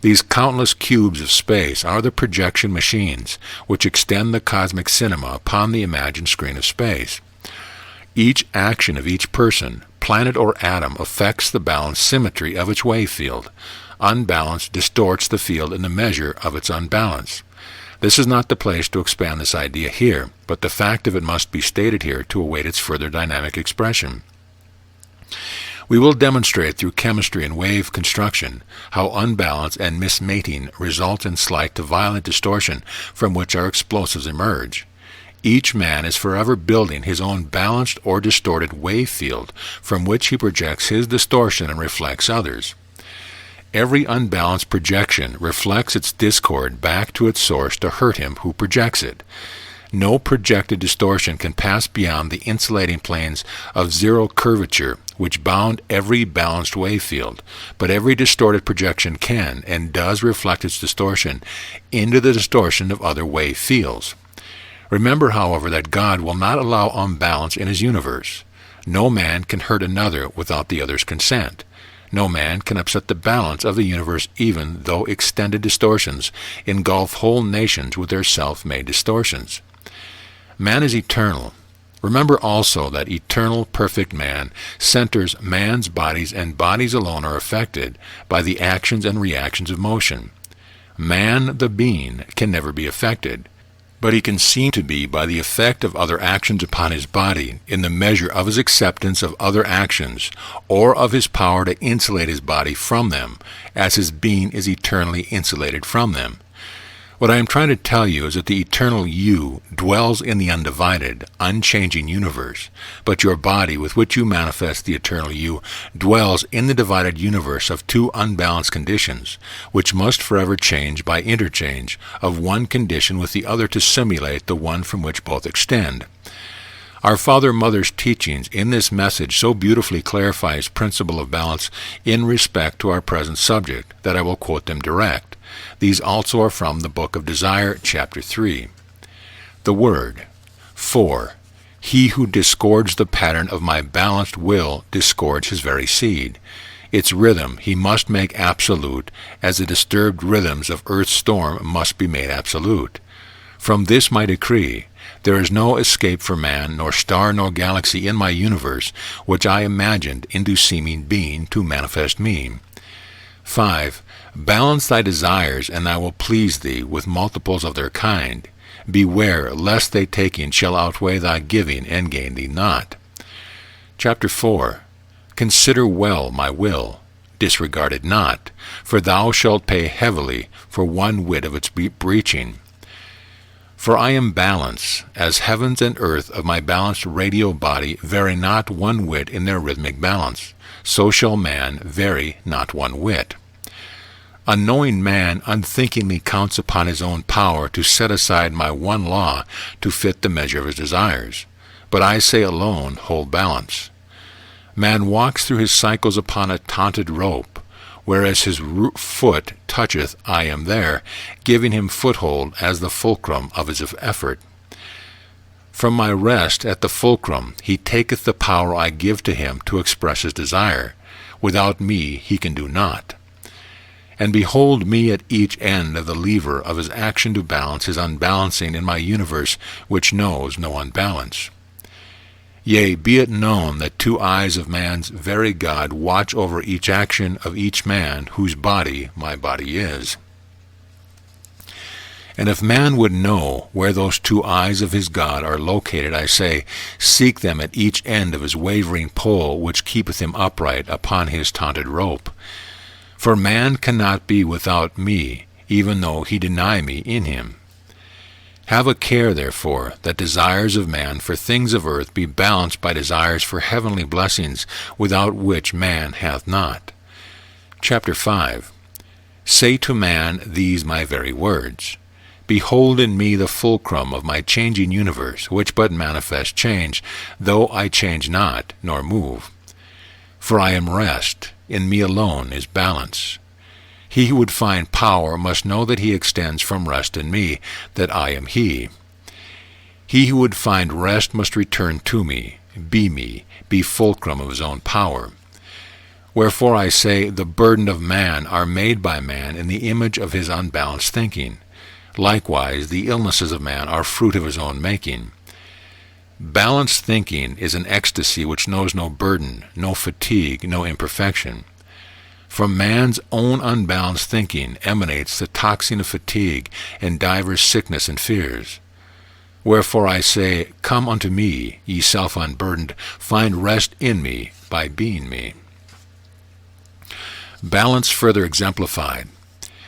These countless cubes of space are the projection machines which extend the cosmic cinema upon the imagined screen of space. Each action of each person, planet, or atom affects the balanced symmetry of its wave field. Unbalance distorts the field in the measure of its unbalance. This is not the place to expand this idea here, but the fact of it must be stated here to await its further dynamic expression. We will demonstrate through chemistry and wave construction how unbalance and mismating result in slight to violent distortion from which our explosives emerge. Each man is forever building his own balanced or distorted wave field from which he projects his distortion and reflects others. Every unbalanced projection reflects its discord back to its source to hurt him who projects it. No projected distortion can pass beyond the insulating planes of zero curvature which bound every balanced wave field, but every distorted projection can and does reflect its distortion into the distortion of other wave fields. Remember, however, that God will not allow unbalance in his universe. No man can hurt another without the other's consent. No man can upset the balance of the universe even though extended distortions engulf whole nations with their self-made distortions. Man is eternal. Remember also that eternal, perfect man centers man's bodies, and bodies alone are affected by the actions and reactions of motion. Man, the being, can never be affected, but he can seem to be by the effect of other actions upon his body in the measure of his acceptance of other actions, or of his power to insulate his body from them, as his being is eternally insulated from them. What I am trying to tell you is that the eternal you dwells in the undivided, unchanging universe, but your body with which you manifest the eternal you dwells in the divided universe of 2 unbalanced conditions, which must forever change by interchange of one condition with the other to simulate the one from which both extend. Our Father-Mother's teachings in this message so beautifully clarify his principle of balance in respect to our present subject that I will quote them direct. These also are from the Book of Desire, chapter 3. The Word. 4. He who discords the pattern of my balanced will discords his very seed. Its rhythm he must make absolute, as the disturbed rhythms of earth's storm must be made absolute. From this my decree, there is no escape for man, nor star nor galaxy in my universe, which I imagined into seeming being to manifest me. 5. Balance thy desires, and I will please thee with multiples of their kind. Beware lest they taking shall outweigh thy giving and gain thee not. Chapter 4. Consider well my will. Disregard it not, for thou shalt pay heavily for 1 whit of its breaching. For I am balance, as heavens and earth of my balanced radio body vary not 1 whit in their rhythmic balance, so shall man vary not 1 whit. A knowing man unthinkingly counts upon his own power to set aside my one law to fit the measure of his desires. But I say alone, hold balance. Man walks through his cycles upon a taunted rope, whereas his foot toucheth I am there, giving him foothold as the fulcrum of his effort. From my rest at the fulcrum he taketh the power I give to him to express his desire. Without me he can do naught. And behold me at each end of the lever of his action to balance his unbalancing in my universe which knows no unbalance. Yea, be it known that 2 eyes of man's very God watch over each action of each man whose body my body is. And if man would know where those two eyes of his God are located, I say, seek them at each end of his wavering pole, which keepeth him upright upon his taunted rope. For man cannot be without me, even though he deny me in him. Have a care, therefore, that desires of man for things of earth be balanced by desires for heavenly blessings, without which man hath not. Chapter 5. Say to man these my very words. Behold in me the fulcrum of my changing universe, which but manifest change, though I change not, nor move. For I am rest, in me alone is balance. He who would find power must know that he extends from rest in me, that I am he. He who would find rest must return to me, be fulcrum of his own power. Wherefore I say, the burden of man are made by man in the image of his unbalanced thinking. Likewise, the illnesses of man are fruit of his own making. Balanced thinking is an ecstasy which knows no burden, no fatigue, no imperfection. From man's own unbalanced thinking emanates the toxin of fatigue and divers sickness and fears. Wherefore I say, come unto me, ye self-unburdened, find rest in me by being me. Balance further exemplified.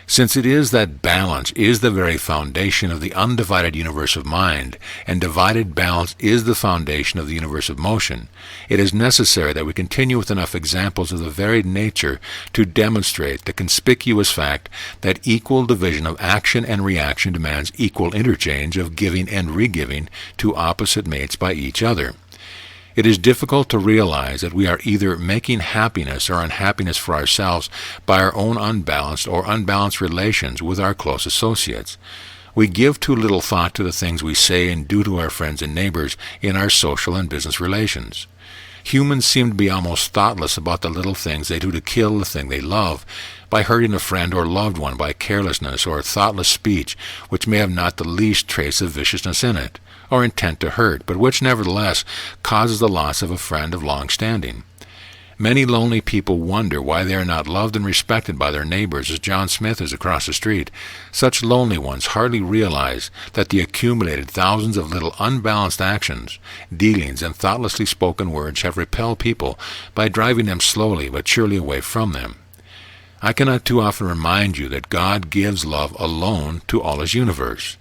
Since it is that balance is the very foundation of the undivided universe of mind, and divided balance is the foundation of the universe of motion, it is necessary that we continue with enough examples of the varied nature to demonstrate the conspicuous fact that equal division of action and reaction demands equal interchange of giving and regiving to opposite mates by each other. It is difficult to realize that we are either making happiness or unhappiness for ourselves by our own unbalanced or unbalanced relations with our close associates. We give too little thought to the things we say and do to our friends and neighbors in our social and business relations. Humans seem to be almost thoughtless about the little things they do to kill the thing they love, by hurting a friend or loved one by carelessness or thoughtless speech, which may have not the least trace of viciousness in it, or intent to hurt, but which nevertheless causes the loss of a friend of long standing. Many lonely people wonder why they are not loved and respected by their neighbors as John Smith is across the street. Such lonely ones hardly realize that the accumulated thousands of little unbalanced actions, dealings, and thoughtlessly spoken words have repelled people by driving them slowly but surely away from them. I cannot too often remind you that God gives love alone to all his universe.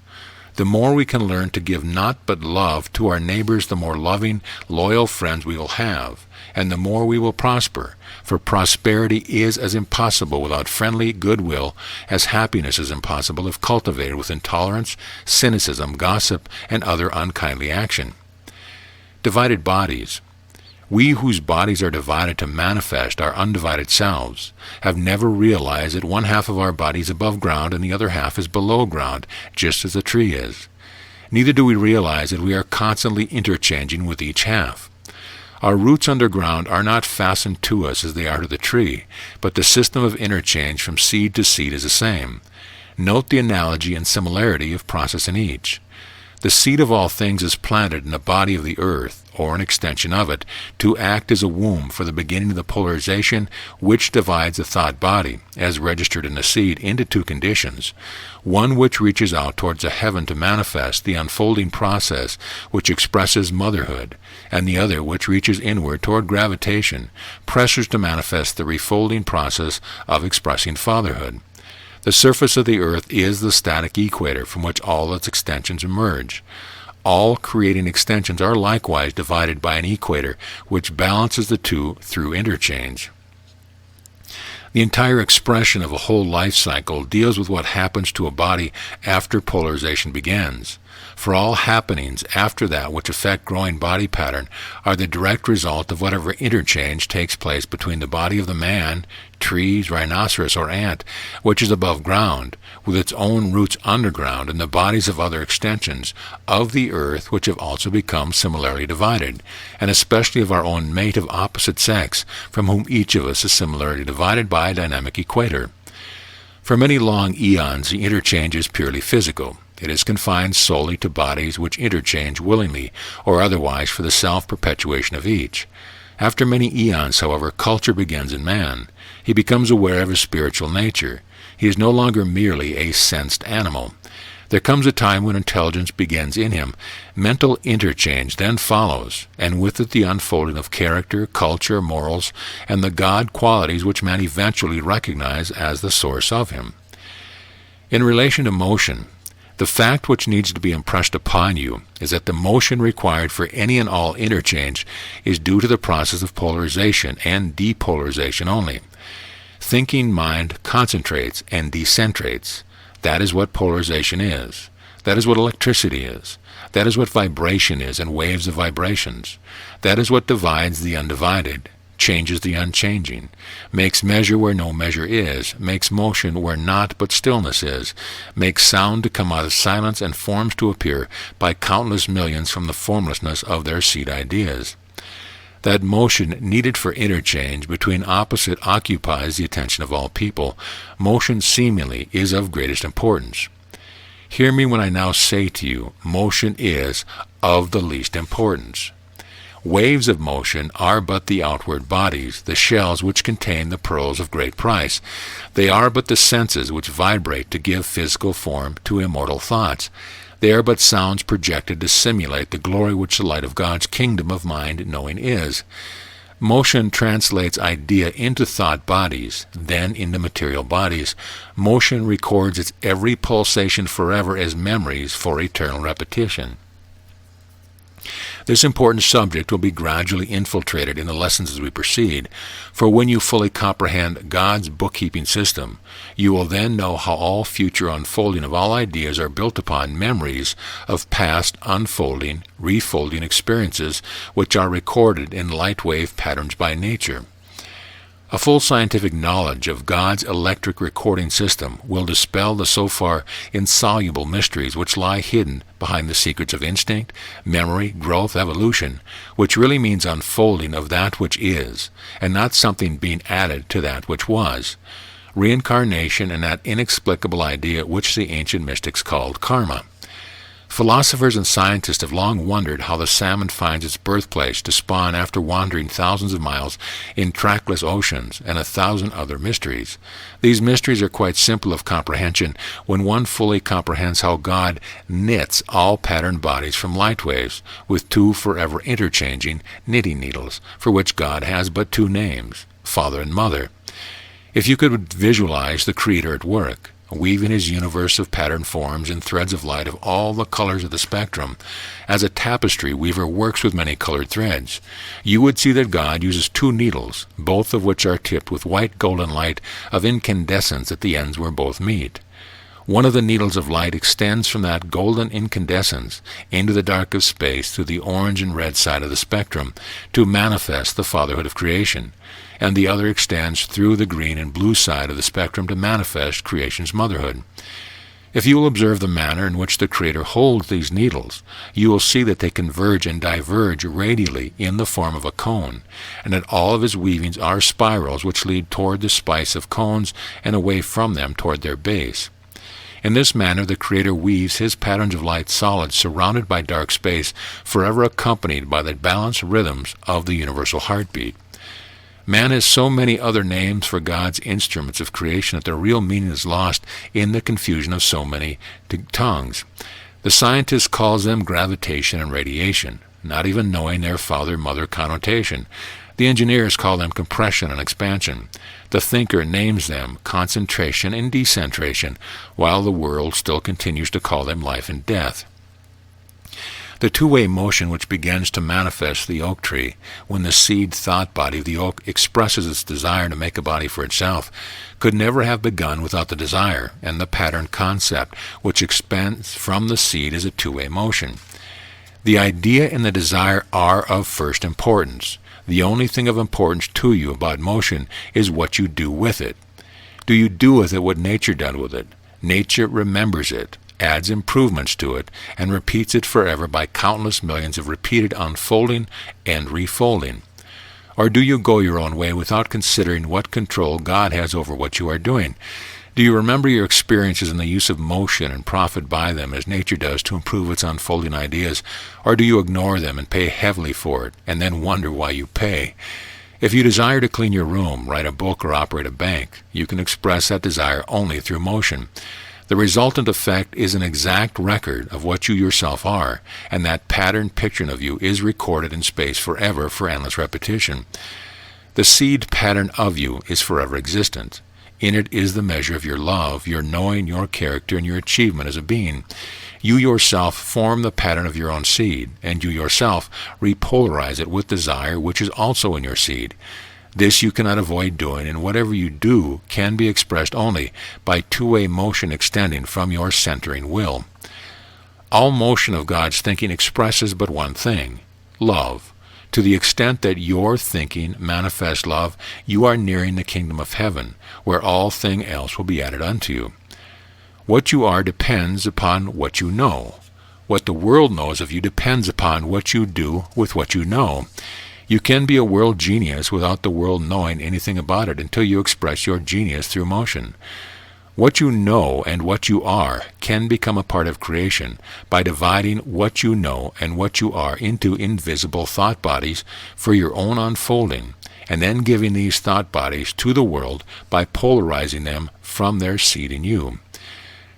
The more we can learn to give not but love to our neighbors, the more loving, loyal friends we will have, and the more we will prosper, for prosperity is as impossible without friendly goodwill as happiness is impossible if cultivated with intolerance, cynicism, gossip, and other unkindly action. Divided bodies. We whose bodies are divided to manifest our undivided selves have never realized that one half of our body is above ground and the other half is below ground, just as a tree is. Neither do we realize that we are constantly interchanging with each half. Our roots underground are not fastened to us as they are to the tree, but the system of interchange from seed to seed is the same. Note the analogy and similarity of process in each. The seed of all things is planted in the body of the earth, or an extension of it, to act as a womb for the beginning of the polarization which divides the thought body, as registered in the seed, into two conditions, one which reaches out towards the heaven to manifest the unfolding process which expresses motherhood, and the other which reaches inward toward gravitation, pressures to manifest the refolding process of expressing fatherhood. The surface of the earth is the static equator from which all its extensions emerge. All creating extensions are likewise divided by an equator which balances the two through interchange. The entire expression of a whole life cycle deals with what happens to a body after polarization begins. For all happenings after that which affect growing body pattern are the direct result of whatever interchange takes place between the body of the man, trees, rhinoceros, or ant, which is above ground, with its own roots underground, and the bodies of other extensions of the earth which have also become similarly divided, and especially of our own mate of opposite sex, from whom each of us is similarly divided by a dynamic equator. For many long eons the interchange is purely physical. It is confined solely to bodies which interchange willingly or otherwise for the self-perpetuation of each. After many eons, however, culture begins in man. He becomes aware of his spiritual nature. He is no longer merely a sensed animal. There comes a time when intelligence begins in him. Mental interchange then follows, and with it the unfolding of character, culture, morals, and the God qualities which man eventually recognizes as the source of him. In relation to motion, the fact which needs to be impressed upon you is that the motion required for any and all interchange is due to the process of polarization and depolarization only. Thinking mind concentrates and decentrates. That is what polarization is. That is what electricity is. That is what vibration is and waves of vibrations. That is what divides the undivided, changes the unchanging, makes measure where no measure is, makes motion where not but stillness is, makes sound to come out of silence and forms to appear by countless millions from the formlessness of their seed ideas. That motion needed for interchange between opposite occupies the attention of all people. Motion seemingly is of greatest importance. Hear me when I now say to you, motion is of the least importance. Waves of motion are but the outward bodies, the shells which contain the pearls of great price. They are but the senses which vibrate to give physical form to immortal thoughts. They are but sounds projected to simulate the glory which the light of God's kingdom of mind knowing is. Motion translates idea into thought bodies, then into material bodies. Motion records its every pulsation forever as memories for eternal repetition. This important subject will be gradually infiltrated in the lessons as we proceed, for when you fully comprehend God's bookkeeping system, you will then know how all future unfolding of all ideas are built upon memories of past unfolding, refolding experiences which are recorded in light wave patterns by nature. A full scientific knowledge of God's electric recording system will dispel the so far insoluble mysteries which lie hidden behind the secrets of instinct, memory, growth, evolution, which really means unfolding of that which is, and not something being added to that which was. Reincarnation and that inexplicable idea which the ancient mystics called karma. Philosophers and scientists have long wondered how the salmon finds its birthplace to spawn after wandering thousands of miles in trackless oceans, and 1,000 other mysteries. These mysteries are quite simple of comprehension when one fully comprehends how God knits all patterned bodies from light waves, with two forever interchanging knitting needles, for which God has but two names, Father and Mother. If you could visualize the Creator at work, weaving his universe of patterned forms and threads of light of all the colors of the spectrum, as a tapestry weaver works with many colored threads, you would see that God uses two needles, both of which are tipped with white golden light of incandescence at the ends where both meet. One of the needles of light extends from that golden incandescence into the dark of space through the orange and red side of the spectrum to manifest the fatherhood of creation, and the other extends through the green and blue side of the spectrum to manifest creation's motherhood. If you will observe the manner in which the Creator holds these needles, you will see that they converge and diverge radially in the form of a cone, and that all of his weavings are spirals which lead toward the spice of cones and away from them toward their base. In this manner the Creator weaves his patterns of light solids surrounded by dark space, forever accompanied by the balanced rhythms of the universal heartbeat. Man has so many other names for God's instruments of creation that their real meaning is lost in the confusion of so many tongues. The scientist calls them gravitation and radiation, not even knowing their father-mother connotation. The engineers call them compression and expansion. The thinker names them concentration and decentration, while the world still continues to call them life and death. The two-way motion which begins to manifest the oak tree when the seed thought body of the oak expresses its desire to make a body for itself could never have begun without the desire, and the pattern concept which expands from the seed is a two-way motion. The idea and the desire are of first importance. The only thing of importance to you about motion is what you do with it. Do you do with it what nature did with it? Nature remembers it, adds improvements to it, and repeats it forever by countless millions of repeated unfolding and refolding. Or do you go your own way without considering what control God has over what you are doing? Do you remember your experiences in the use of motion and profit by them as nature does to improve its unfolding ideas? Or do you ignore them and pay heavily for it, and then wonder why you pay? If you desire to clean your room, write a book, or operate a bank, you can express that desire only through motion. The resultant effect is an exact record of what you yourself are, and that patterned picture of you is recorded in space forever for endless repetition. The seed pattern of you is forever existent. In it is the measure of your love, your knowing, your character, and your achievement as a being. You yourself form the pattern of your own seed, and you yourself repolarize it with desire, which is also in your seed. This you cannot avoid doing, and whatever you do can be expressed only by two-way motion extending from your centering will. All motion of God's thinking expresses but one thing, love. To the extent that your thinking manifests love, you are nearing the kingdom of heaven, where all thing else will be added unto you. What you are depends upon what you know. What the world knows of you depends upon what you do with what you know. You can be a world genius without the world knowing anything about it until you express your genius through motion. What you know and what you are can become a part of creation by dividing what you know and what you are into invisible thought bodies for your own unfolding, and then giving these thought bodies to the world by polarizing them from their seed in you.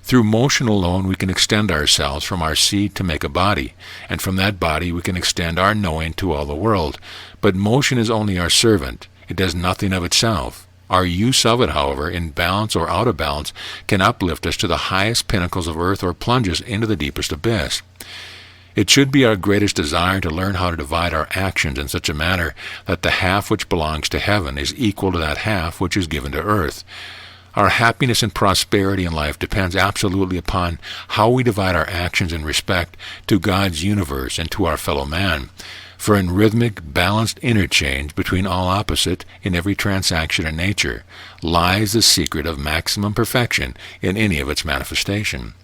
Through motion alone we can extend ourselves from our seed to make a body, and from that body we can extend our knowing to all the world. But motion is only our servant. It does nothing of itself. Our use of it, however, in balance or out of balance, can uplift us to the highest pinnacles of earth or plunge us into the deepest abyss. It should be our greatest desire to learn how to divide our actions in such a manner that the half which belongs to heaven is equal to that half which is given to earth. Our happiness and prosperity in life depends absolutely upon how we divide our actions in respect to God's universe and to our fellow man. For in rhythmic, balanced interchange between all opposite in every transaction in nature lies the secret of maximum perfection in any of its manifestation.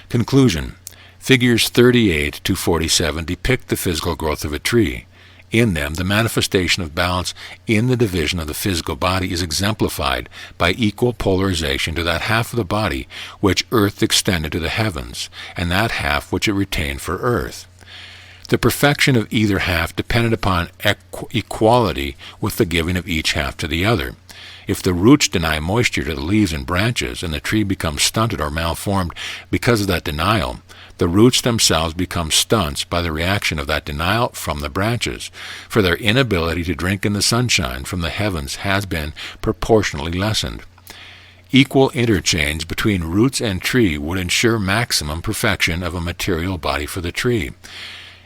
Conclusion. Figures 38 to 47 depict the physical growth of a tree. In them, the manifestation of balance in the division of the physical body is exemplified by equal polarization to that half of the body which earth extended to the heavens, and that half which it retained for earth. The perfection of either half depended upon equality with the giving of each half to the other. If the roots deny moisture to the leaves and branches, and the tree becomes stunted or malformed because of that denial, the roots themselves become stunts by the reaction of that denial from the branches, for their inability to drink in the sunshine from the heavens has been proportionally lessened. Equal interchange between roots and tree would ensure maximum perfection of a material body for the tree.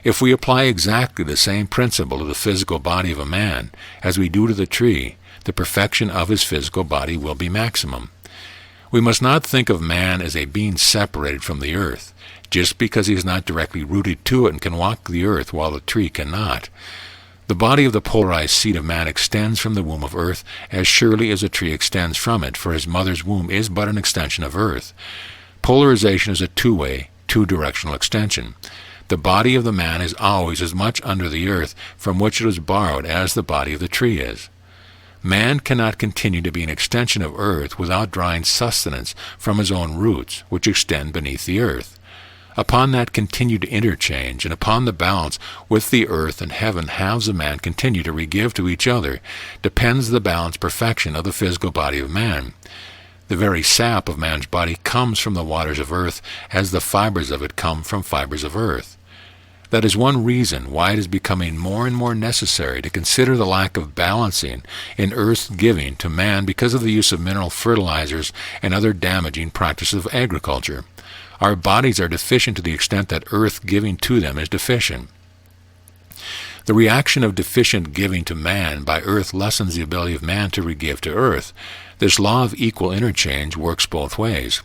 If we apply exactly the same principle to the physical body of a man as we do to the tree, the perfection of his physical body will be maximum. We must not think of man as a being separated from the earth, just because he is not directly rooted to it and can walk the earth while the tree cannot. The body of the polarized seed of man extends from the womb of earth as surely as a tree extends from it, for his mother's womb is but an extension of earth. Polarization is a two-way, two-directional extension. The body of the man is always as much under the earth from which it was borrowed as the body of the tree is. Man cannot continue to be an extension of earth without drawing sustenance from his own roots, which extend beneath the earth. Upon that continued interchange, and upon the balance with the earth and heaven halves of man continue to re-give to each other, depends the balanced perfection of the physical body of man. The very sap of man's body comes from the waters of earth, as the fibers of it come from fibers of earth. That is one reason why it is becoming more and more necessary to consider the lack of balancing in earth's giving to man because of the use of mineral fertilizers and other damaging practices of agriculture. Our bodies are deficient to the extent that earth giving to them is deficient. The reaction of deficient giving to man by earth lessens the ability of man to re-give to earth. This law of equal interchange works both ways.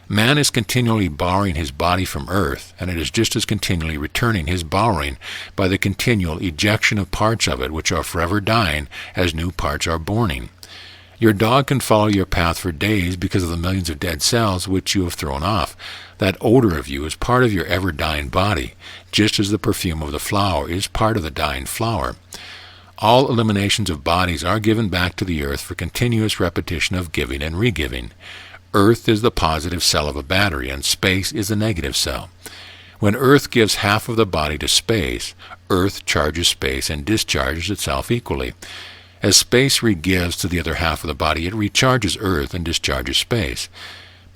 Man is continually borrowing his body from earth, and it is just as continually returning his borrowing by the continual ejection of parts of it which are forever dying as new parts are borning. Your dog can follow your path for days because of the millions of dead cells which you have thrown off. That odor of you is part of your ever-dying body, just as the perfume of the flower is part of the dying flower. All eliminations of bodies are given back to the earth for continuous repetition of giving and re-giving. Earth is the positive cell of a battery, and space is the negative cell. When earth gives half of the body to space, earth charges space and discharges itself equally. As space re-gives to the other half of the body, it recharges earth and discharges space.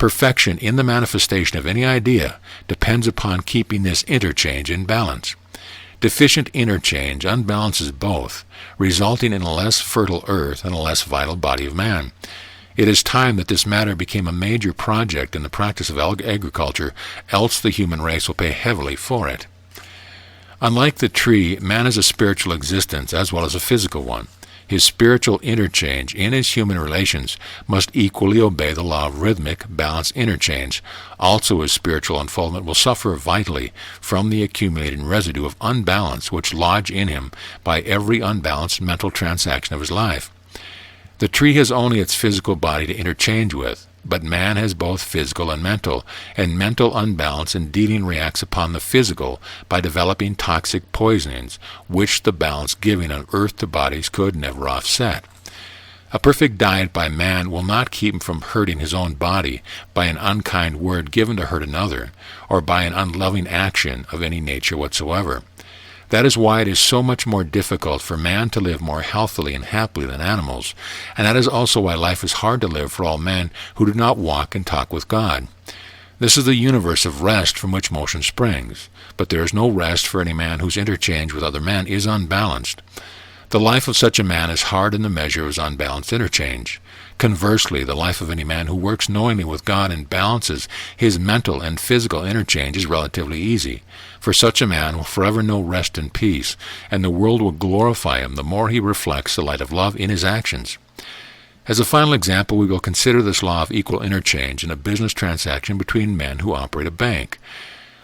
Perfection in the manifestation of any idea depends upon keeping this interchange in balance. Deficient interchange unbalances both, resulting in a less fertile earth and a less vital body of man. It is time that this matter became a major project in the practice of agriculture, else the human race will pay heavily for it. Unlike the tree, man is a spiritual existence as well as a physical one. His spiritual interchange in his human relations must equally obey the law of rhythmic, balanced interchange. Also his spiritual unfoldment will suffer vitally from the accumulating residue of unbalance which lodge in him by every unbalanced mental transaction of his life. The tree has only its physical body to interchange with, but man has both physical and mental unbalance in dealing reacts upon the physical by developing toxic poisonings, which the balance giving on earth to bodies could never offset. A perfect diet by man will not keep him from hurting his own body by an unkind word given to hurt another, or by an unloving action of any nature whatsoever. That is why it is so much more difficult for man to live more healthily and happily than animals, and that is also why life is hard to live for all men who do not walk and talk with God. This is the universe of rest from which motion springs, but there is no rest for any man whose interchange with other men is unbalanced. The life of such a man is hard in the measure of his unbalanced interchange. Conversely, the life of any man who works knowingly with God and balances his mental and physical interchange is relatively easy. For such a man will forever know rest and peace, and the world will glorify him the more he reflects the light of love in his actions. As a final example, we will consider this law of equal interchange in a business transaction between men who operate a bank.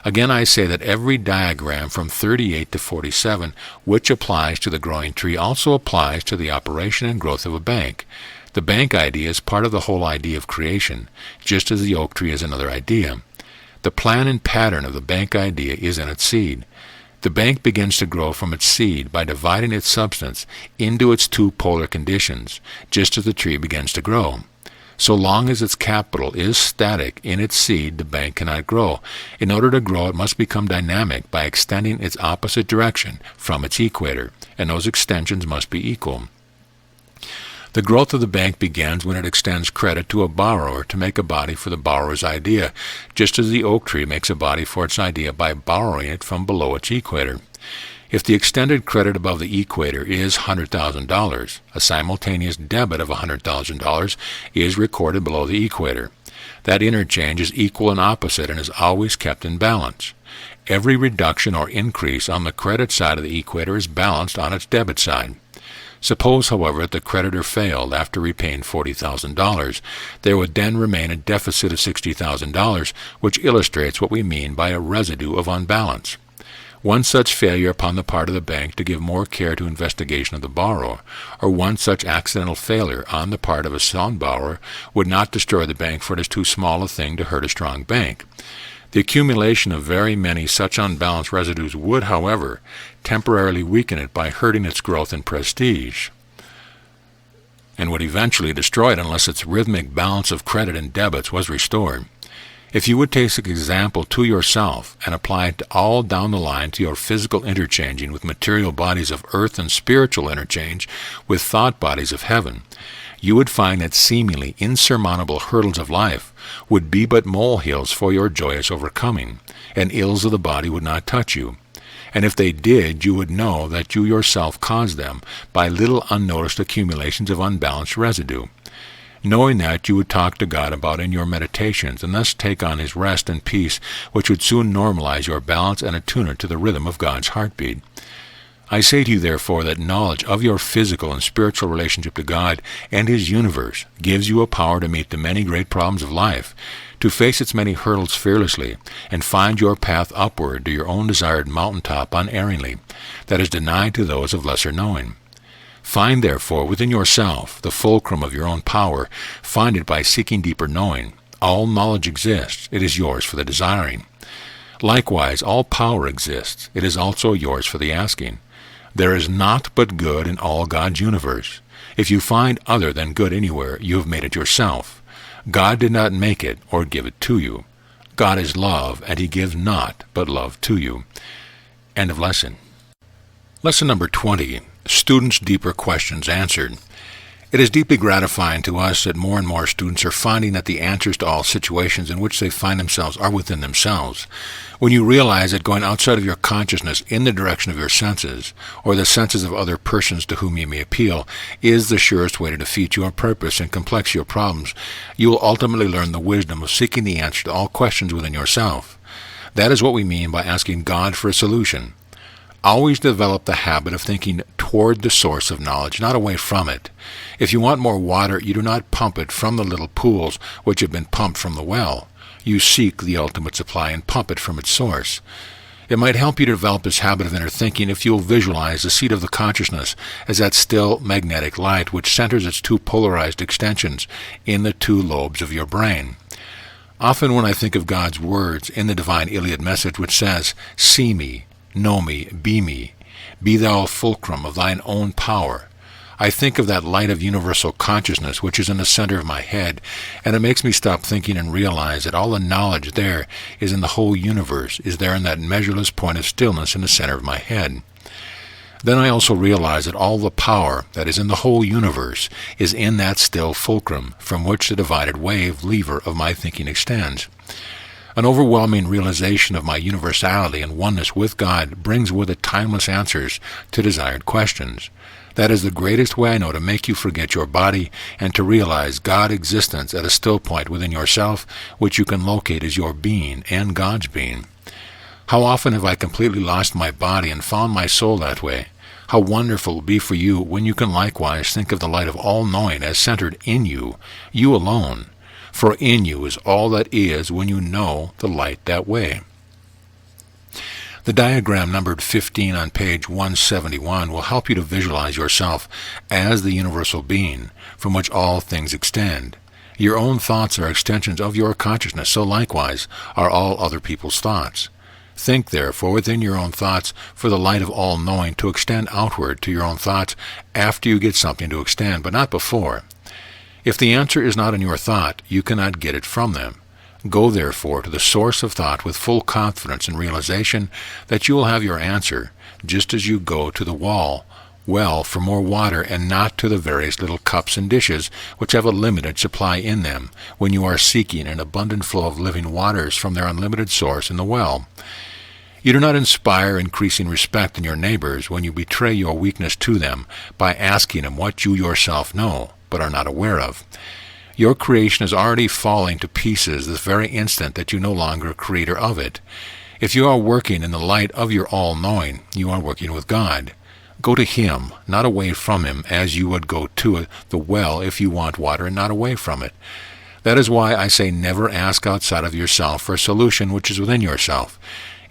Again, I say that every diagram from 38 to 47, which applies to the growing tree, also applies to the operation and growth of a bank. The bank idea is part of the whole idea of creation, just as the oak tree is another idea. The plan and pattern of the bank idea is in its seed. The bank begins to grow from its seed by dividing its substance into its two polar conditions, just as the tree begins to grow. So long as its capital is static in its seed, the bank cannot grow. In order to grow, it must become dynamic by extending its opposite direction from its equator, and those extensions must be equal. The growth of the bank begins when it extends credit to a borrower to make a body for the borrower's idea, just as the oak tree makes a body for its idea by borrowing it from below its equator. If the extended credit above the equator is $100,000, a simultaneous debit of $100,000 is recorded below the equator. That interchange is equal and opposite and is always kept in balance. Every reduction or increase on the credit side of the equator is balanced on its debit side. Suppose, however, that the creditor failed after repaying $40,000. There would then remain a deficit of $60,000, which illustrates what we mean by a residue of unbalance. One such failure upon the part of the bank to give more care to investigation of the borrower, or one such accidental failure on the part of a sound borrower, would not destroy the bank, for it is too small a thing to hurt a strong bank. The accumulation of very many such unbalanced residues would, however, temporarily weaken it by hurting its growth and prestige, and would eventually destroy it unless its rhythmic balance of credit and debits was restored. If you would take this example to yourself and apply it all down the line to your physical interchanging with material bodies of earth and spiritual interchange with thought bodies of heaven, you would find that seemingly insurmountable hurdles of life would be but molehills for your joyous overcoming, and ills of the body would not touch you. And if they did, you would know that you yourself caused them by little unnoticed accumulations of unbalanced residue. Knowing that, you would talk to God about in your meditations, and thus take on His rest and peace, which would soon normalize your balance and attune it to the rhythm of God's heartbeat. I say to you, therefore, that knowledge of your physical and spiritual relationship to God and His universe gives you a power to meet the many great problems of life, to face its many hurdles fearlessly, and find your path upward to your own desired mountaintop unerringly, that is denied to those of lesser knowing. Find, therefore, within yourself the fulcrum of your own power. Find it by seeking deeper knowing. All knowledge exists. It is yours for the desiring. Likewise, all power exists. It is also yours for the asking. There is naught but good in all God's universe. If you find other than good anywhere, you have made it yourself. God did not make it or give it to you. God is love, and He gives naught but love to you. End of lesson. Lesson number 20. Students' deeper questions answered. It is deeply gratifying to us that more and more students are finding that the answers to all situations in which they find themselves are within themselves. When you realize that going outside of your consciousness in the direction of your senses, or the senses of other persons to whom you may appeal, is the surest way to defeat your purpose and complex your problems, you will ultimately learn the wisdom of seeking the answer to all questions within yourself. That is what we mean by asking God for a solution. Always develop the habit of thinking toward the source of knowledge, not away from it. If you want more water, you do not pump it from the little pools which have been pumped from the well. You seek the ultimate supply and pump it from its source. It might help you to develop this habit of inner thinking if you will visualize the seat of the consciousness as that still magnetic light which centers its two polarized extensions in the two lobes of your brain. Often when I think of God's words in the divine Iliad message which says, "See me, know me, be thou a fulcrum of thine own power," I think of that light of universal consciousness which is in the center of my head, and it makes me stop thinking and realize that all the knowledge there is in the whole universe, is there in that measureless point of stillness in the center of my head. Then I also realize that all the power that is in the whole universe is in that still fulcrum from which the divided wave lever of my thinking extends. An overwhelming realization of my universality and oneness with God brings with it timeless answers to desired questions. That is the greatest way I know to make you forget your body and to realize God's existence at a still point within yourself, which you can locate as your being and God's being. How often have I completely lost my body and found my soul that way? How wonderful it will be for you when you can likewise think of the light of all-knowing as centered in you, you alone. For in you is all that is when you know the light that way. The diagram numbered 15 on page 171 will help you to visualize yourself as the universal being from which all things extend. Your own thoughts are extensions of your consciousness, so likewise are all other people's thoughts. Think, therefore, within your own thoughts for the light of all-knowing to extend outward to your own thoughts after you get something to extend, but not before. If the answer is not in your thought, you cannot get it from them. Go, therefore, to the source of thought with full confidence and realization that you will have your answer, just as you go to the well for more water and not to the various little cups and dishes which have a limited supply in them, when you are seeking an abundant flow of living waters from their unlimited source in the well. You do not inspire increasing respect in your neighbors when you betray your weakness to them by asking them what you yourself know, but are not aware of. Your creation is already falling to pieces this very instant that you no longer are creator of it. If you are working in the light of your all-knowing, you are working with God. Go to Him, not away from Him, as you would go to the well if you want water and not away from it. That is why I say never ask outside of yourself for a solution which is within yourself.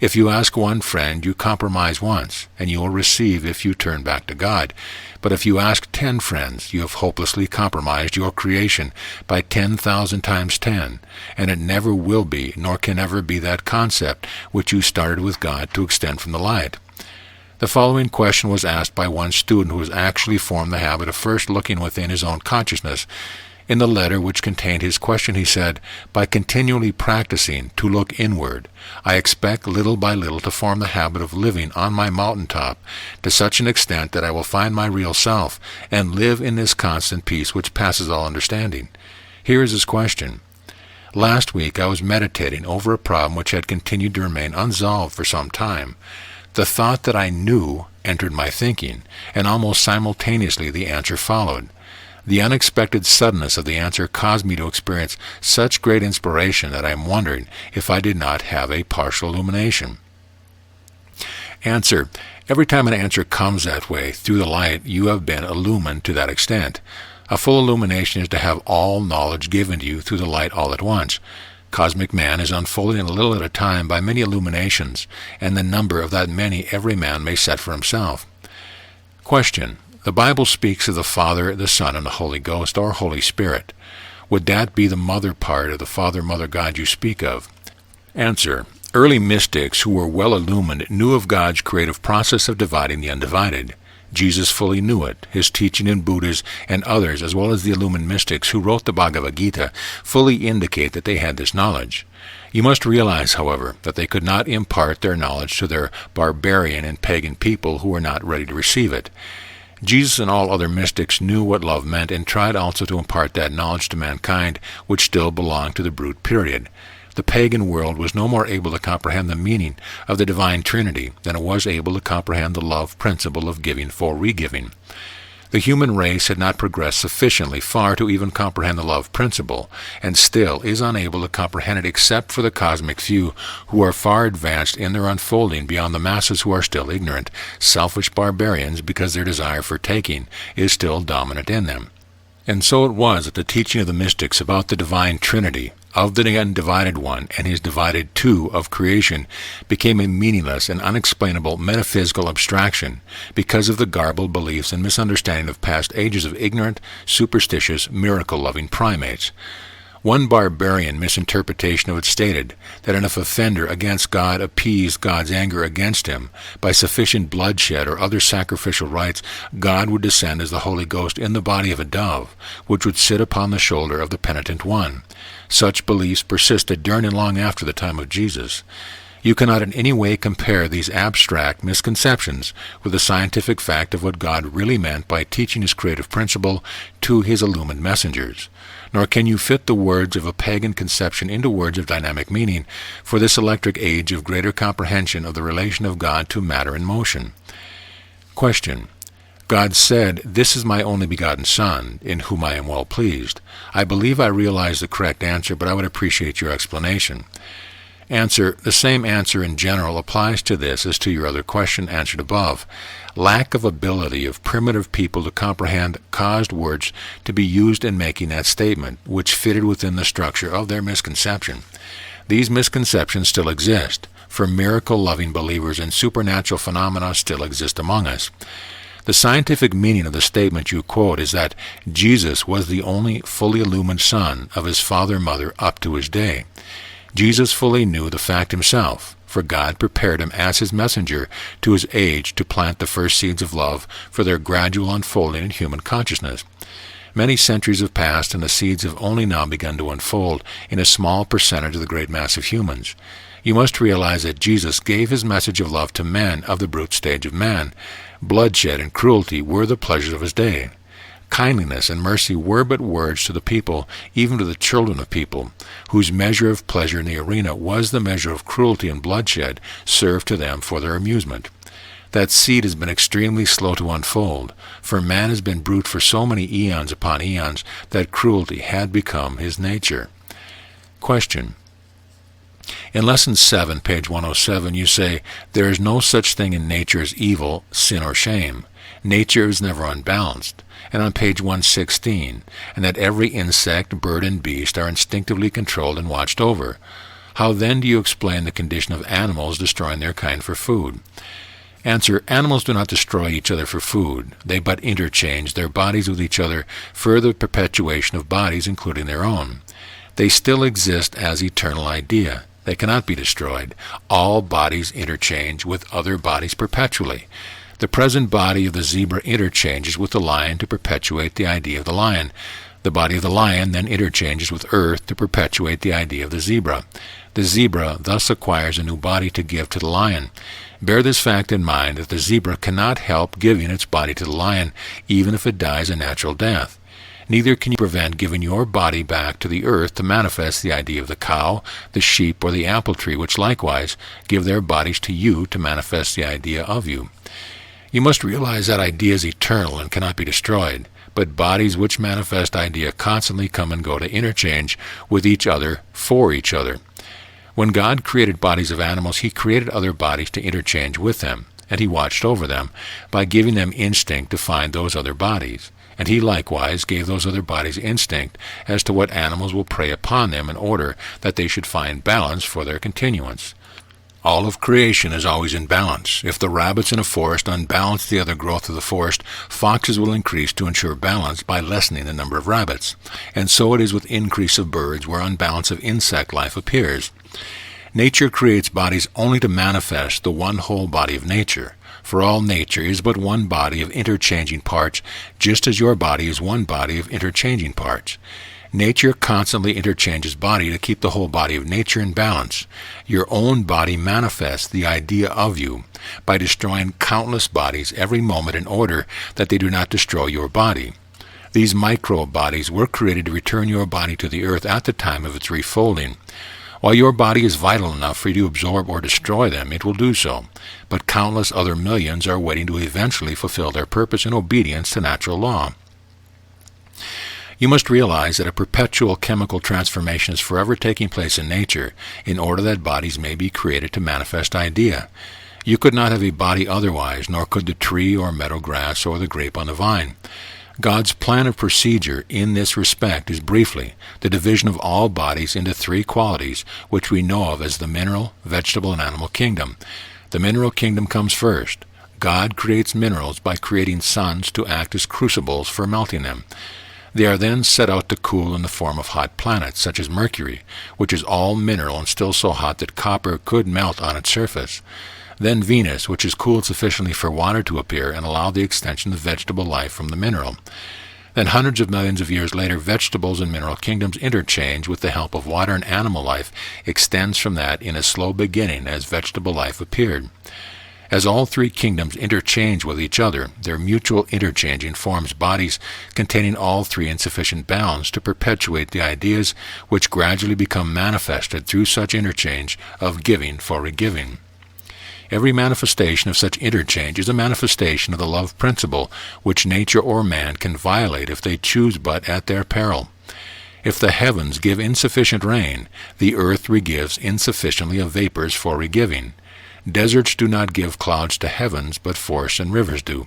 If you ask one friend, you compromise once, and you will receive if you turn back to God. But if you ask 10 friends, you have hopelessly compromised your creation by 10,000 times 10, and it never will be, nor can ever be that concept which you started with God to extend from the light. The following question was asked by one student who has actually formed the habit of first looking within his own consciousness. In the letter which contained his question, he said, "By continually practicing to look inward, I expect little by little to form the habit of living on my mountaintop to such an extent that I will find my real self and live in this constant peace which passes all understanding." Here is his question. Last week I was meditating over a problem which had continued to remain unsolved for some time. The thought that I knew entered my thinking, and almost simultaneously the answer followed. The unexpected suddenness of the answer caused me to experience such great inspiration that I am wondering if I did not have a partial illumination. Answer: every time an answer comes that way through the light, you have been illumined to that extent. A full illumination is to have all knowledge given to you through the light all at once. Cosmic man is unfolding a little at a time by many illuminations, and the number of that many every man may set for himself. Question: the Bible speaks of the Father, the Son, and the Holy Ghost, or Holy Spirit. Would that be the mother part of the Father-Mother God you speak of? Answer: early mystics who were well illumined knew of God's creative process of dividing the undivided. Jesus fully knew it. His teaching in Buddhas and others, as well as the illumined mystics who wrote the Bhagavad Gita, fully indicate that they had this knowledge. You must realize, however, that they could not impart their knowledge to their barbarian and pagan people who were not ready to receive it. Jesus and all other mystics knew what love meant and tried also to impart that knowledge to mankind which still belonged to the brute period. The pagan world was no more able to comprehend the meaning of the divine Trinity than it was able to comprehend the love principle of giving for re-giving. The human race had not progressed sufficiently far to even comprehend the love principle, and still is unable to comprehend it except for the cosmic few who are far advanced in their unfolding beyond the masses who are still ignorant, selfish barbarians because their desire for taking is still dominant in them. And so it was that the teaching of the mystics about the divine Trinity, of the undivided one and his divided two of creation, became a meaningless and unexplainable metaphysical abstraction because of the garbled beliefs and misunderstanding of past ages of ignorant, superstitious, miracle-loving primates. One barbarian misinterpretation of it stated that if an offender against God appeased God's anger against him by sufficient bloodshed or other sacrificial rites, God would descend as the Holy Ghost in the body of a dove, which would sit upon the shoulder of the penitent one. Such beliefs persisted during and long after the time of Jesus. You cannot in any way compare these abstract misconceptions with the scientific fact of what God really meant by teaching his creative principle to his illumined messengers. Nor can you fit the words of a pagan conception into words of dynamic meaning for this electric age of greater comprehension of the relation of God to matter and motion. Question. God said, "This is my only begotten Son, in whom I am well pleased." I believe I realize the correct answer, but I would appreciate your explanation. Answer. The same answer in general applies to this as to your other question answered above. Lack of ability of primitive people to comprehend caused words to be used in making that statement, which fitted within the structure of their misconception. These misconceptions still exist, for miracle-loving believers in supernatural phenomena still exist among us. The scientific meaning of the statement you quote is that Jesus was the only fully illumined son of his father and mother up to his day. Jesus fully knew the fact himself, for God prepared him as his messenger to his age to plant the first seeds of love for their gradual unfolding in human consciousness. Many centuries have passed, and the seeds have only now begun to unfold in a small percentage of the great mass of humans. You must realize that Jesus gave his message of love to men of the brute stage of man. Bloodshed and cruelty were the pleasures of his day. Kindliness and mercy were but words to the people, even to the children of people, whose measure of pleasure in the arena was the measure of cruelty and bloodshed served to them for their amusement. That seed has been extremely slow to unfold, for man has been brute for so many eons upon eons that cruelty had become his nature. Question. In Lesson 7, page 107, you say, "There is no such thing in nature as evil, sin, or shame. Nature is never unbalanced." And on page 116, and that every insect, bird, and beast are instinctively controlled and watched over. How then do you explain the condition of animals destroying their kind for food? Answer. Animals do not destroy each other for food. They but interchange their bodies with each other for the perpetuation of bodies, including their own. They still exist as eternal idea. They cannot be destroyed. All bodies interchange with other bodies perpetually. The present body of the zebra interchanges with the lion to perpetuate the idea of the lion. The body of the lion then interchanges with earth to perpetuate the idea of the zebra. The zebra thus acquires a new body to give to the lion. Bear this fact in mind, that the zebra cannot help giving its body to the lion, even if it dies a natural death. Neither can you prevent giving your body back to the earth to manifest the idea of the cow, the sheep, or the apple tree, which likewise give their bodies to you to manifest the idea of you. You must realize that idea is eternal and cannot be destroyed, but bodies which manifest idea constantly come and go to interchange with each other for each other. When God created bodies of animals, he created other bodies to interchange with them, and he watched over them by giving them instinct to find those other bodies. And he likewise gave those other bodies instinct as to what animals will prey upon them in order that they should find balance for their continuance. All of creation is always in balance. If the rabbits in a forest unbalance the other growth of the forest, foxes will increase to ensure balance by lessening the number of rabbits. And so it is with increase of birds where unbalance of insect life appears. Nature creates bodies only to manifest the one whole body of nature. For all nature is but one body of interchanging parts, just as your body is one body of interchanging parts. Nature constantly interchanges body to keep the whole body of nature in balance. Your own body manifests the idea of you by destroying countless bodies every moment in order that they do not destroy your body. These microbe bodies were created to return your body to the earth at the time of its refolding. While your body is vital enough for you to absorb or destroy them, it will do so, but countless other millions are waiting to eventually fulfill their purpose in obedience to natural law. You must realize that a perpetual chemical transformation is forever taking place in nature in order that bodies may be created to manifest idea. You could not have a body otherwise, nor could the tree or meadow grass or the grape on the vine. God's plan of procedure in this respect is briefly the division of all bodies into three qualities, which we know of as the mineral, vegetable, and animal kingdom. The mineral kingdom comes first. God creates minerals by creating suns to act as crucibles for melting them. They are then set out to cool in the form of hot planets, such as Mercury, which is all mineral and still so hot that copper could melt on its surface. Then Venus, which is cooled sufficiently for water to appear and allow the extension of vegetable life from the mineral. Then hundreds of millions of years later, vegetables and mineral kingdoms interchange with the help of water, and animal life extends from that in a slow beginning as vegetable life appeared. As all three kingdoms interchange with each other, their mutual interchanging forms bodies containing all three in sufficient balance to perpetuate the ideas which gradually become manifested through such interchange of giving for regiving. Every manifestation of such interchange is a manifestation of the love principle, which nature or man can violate if they choose but at their peril. If the heavens give insufficient rain, the earth regives insufficiently of vapors for regiving. Deserts do not give clouds to heavens, but forests and rivers do.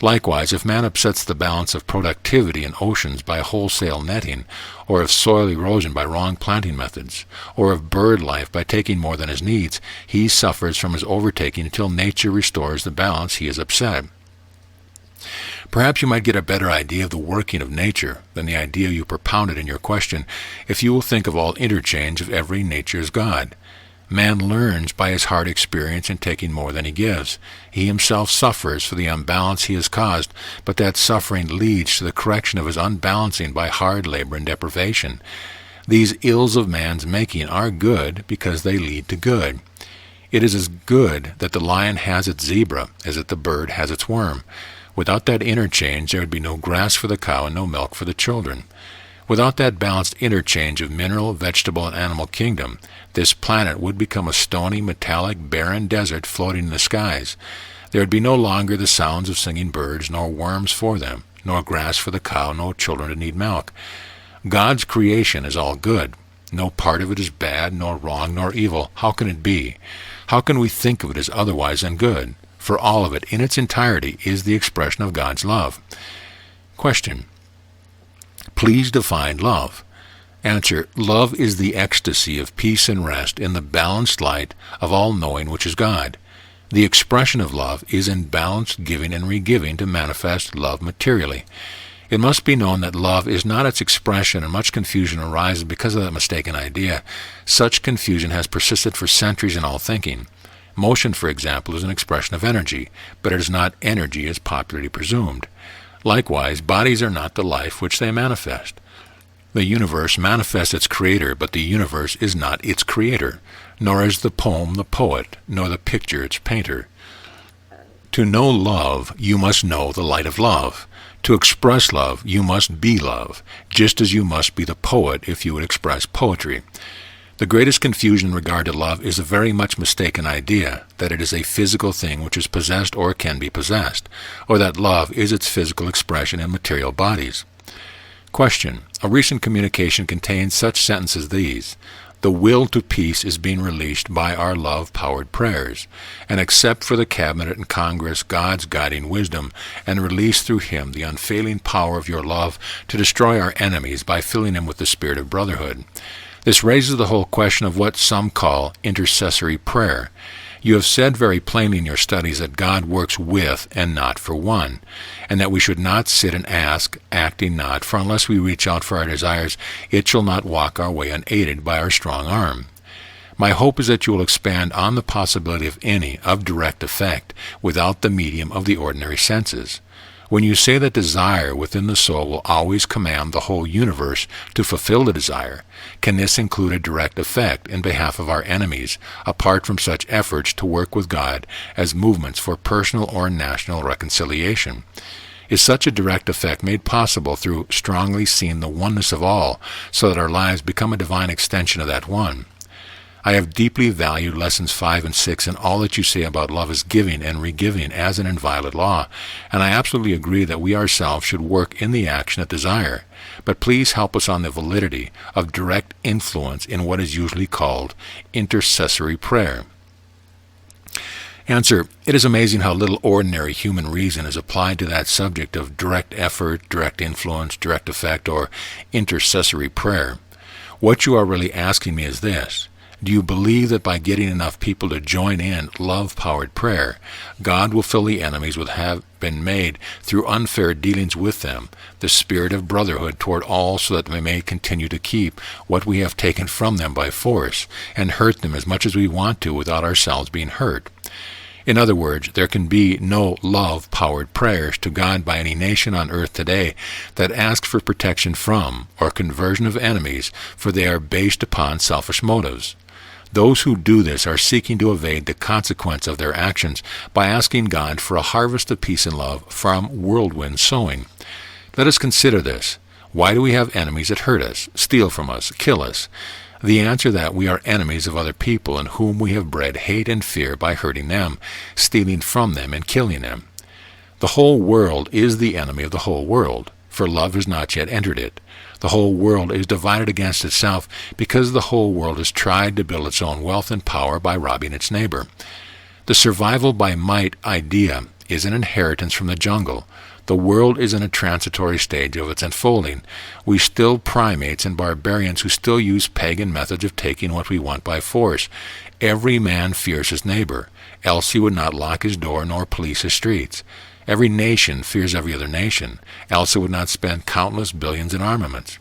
Likewise, if man upsets the balance of productivity in oceans by wholesale netting, or of soil erosion by wrong planting methods, or of bird life by taking more than his needs, he suffers from his overtaking until nature restores the balance he has upset. Perhaps you might get a better idea of the working of nature than the idea you propounded in your question if you will think of all interchange of every nature's God. Man learns by his hard experience in taking more than he gives. He himself suffers for the unbalance he has caused, but that suffering leads to the correction of his unbalancing by hard labor and deprivation. These ills of man's making are good because they lead to good. It is as good that the lion has its zebra as that the bird has its worm. Without that interchange there would be no grass for the cow and no milk for the children. Without that balanced interchange of mineral, vegetable, and animal kingdom, this planet would become a stony, metallic, barren desert floating in the skies. There would be no longer the sounds of singing birds, nor worms for them, nor grass for the cow, nor children to need milk. God's creation is all good. No part of it is bad, nor wrong, nor evil. How can it be? How can we think of it as otherwise than good? For all of it, in its entirety, is the expression of God's love. Question. Please define love. Answer. Love is the ecstasy of peace and rest in the balanced light of all-knowing which is God. The expression of love is in balanced giving and regiving to manifest love materially. It must be known that love is not its expression, and much confusion arises because of that mistaken idea. Such confusion has persisted for centuries in all thinking. Motion, for example, is an expression of energy, but it is not energy as popularly presumed. Likewise, bodies are not the life which they manifest. The universe manifests its creator, but the universe is not its creator, nor is the poem the poet, nor the picture its painter. To know love, you must know the light of love. To express love, you must be love, just as you must be the poet if you would express poetry. The greatest confusion in regard to love is a very much mistaken idea that it is a physical thing which is possessed or can be possessed, or that love is its physical expression in material bodies. Question. A recent communication contains such sentences as these. The will to peace is being released by our love-powered prayers, and except for the Cabinet and Congress, God's guiding wisdom, and release through him the unfailing power of your love to destroy our enemies by filling them with the spirit of brotherhood. This raises the whole question of what some call intercessory prayer. You have said very plainly in your studies that God works with and not for one, and that we should not sit and ask, acting not, for unless we reach out for our desires, it shall not walk our way unaided by our strong arm. My hope is that you will expand on the possibility of any, of direct effect, without the medium of the ordinary senses. When you say that desire within the soul will always command the whole universe to fulfill the desire, can this include a direct effect in behalf of our enemies, apart from such efforts to work with God as movements for personal or national reconciliation? Is such a direct effect made possible through strongly seeing the oneness of all, so that our lives become a divine extension of that one? I have deeply valued lessons 5 and 6 and all that you say about love as giving and regiving as an inviolate law, and I absolutely agree that we ourselves should work in the action of desire. But please help us on the validity of direct influence in what is usually called intercessory prayer. Answer: It is amazing how little ordinary human reason is applied to that subject of direct effort, direct influence, direct effect, or intercessory prayer. What you are really asking me is this: do you believe that by getting enough people to join in love-powered prayer, God will fill the enemies with have been made through unfair dealings with them, the spirit of brotherhood toward all, so that we may continue to keep what we have taken from them by force, and hurt them as much as we want to without ourselves being hurt? In other words, there can be no love-powered prayers to God by any nation on earth today that asks for protection from or conversion of enemies, for they are based upon selfish motives. Those who do this are seeking to evade the consequence of their actions by asking God for a harvest of peace and love from whirlwind sowing. Let us consider this. Why do we have enemies that hurt us, steal from us, kill us? The answer that we are enemies of other people in whom we have bred hate and fear by hurting them, stealing from them, and killing them. The whole world is the enemy of the whole world, for love has not yet entered it. The whole world is divided against itself because the whole world has tried to build its own wealth and power by robbing its neighbor. The survival by might idea is an inheritance from the jungle. The world is in a transitory stage of its unfolding. We still primates and barbarians who still use pagan methods of taking what we want by force. Every man fears his neighbor, else he would not lock his door nor police his streets. Every nation fears every other nation, else it would not spend countless billions in armaments.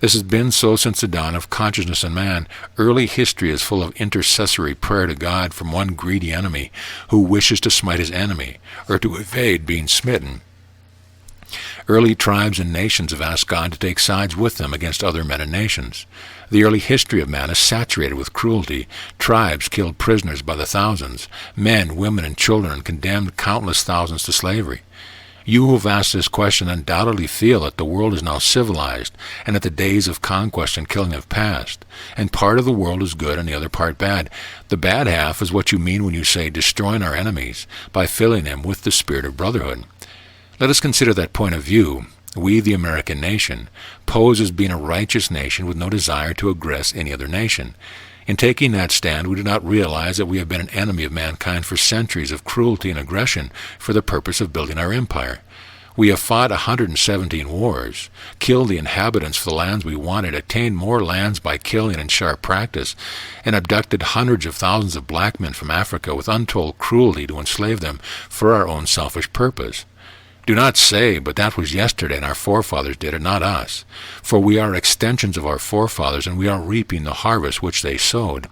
This has been so since the dawn of consciousness in man. Early history is full of intercessory prayer to God from one greedy enemy who wishes to smite his enemy, or to evade being smitten. Early tribes and nations have asked God to take sides with them against other men and nations. The early history of man is saturated with cruelty. Tribes killed prisoners by the thousands. Men, women, and children condemned countless thousands to slavery. You who have asked this question undoubtedly feel that the world is now civilized, and that the days of conquest and killing have passed, and part of the world is good and the other part bad. The bad half is what you mean when you say destroying our enemies by filling them with the spirit of brotherhood. Let us consider that point of view. We, the American nation, pose as being a righteous nation with no desire to aggress any other nation. In taking that stand, we do not realize that we have been an enemy of mankind for centuries of cruelty and aggression for the purpose of building our empire. We have fought 117 wars, killed the inhabitants for the lands we wanted, attained more lands by killing and sharp practice, and abducted hundreds of thousands of black men from Africa with untold cruelty to enslave them for our own selfish purpose. Do not say, but that was yesterday and our forefathers did it, not us. For we are extensions of our forefathers, and we are reaping the harvest which they sowed.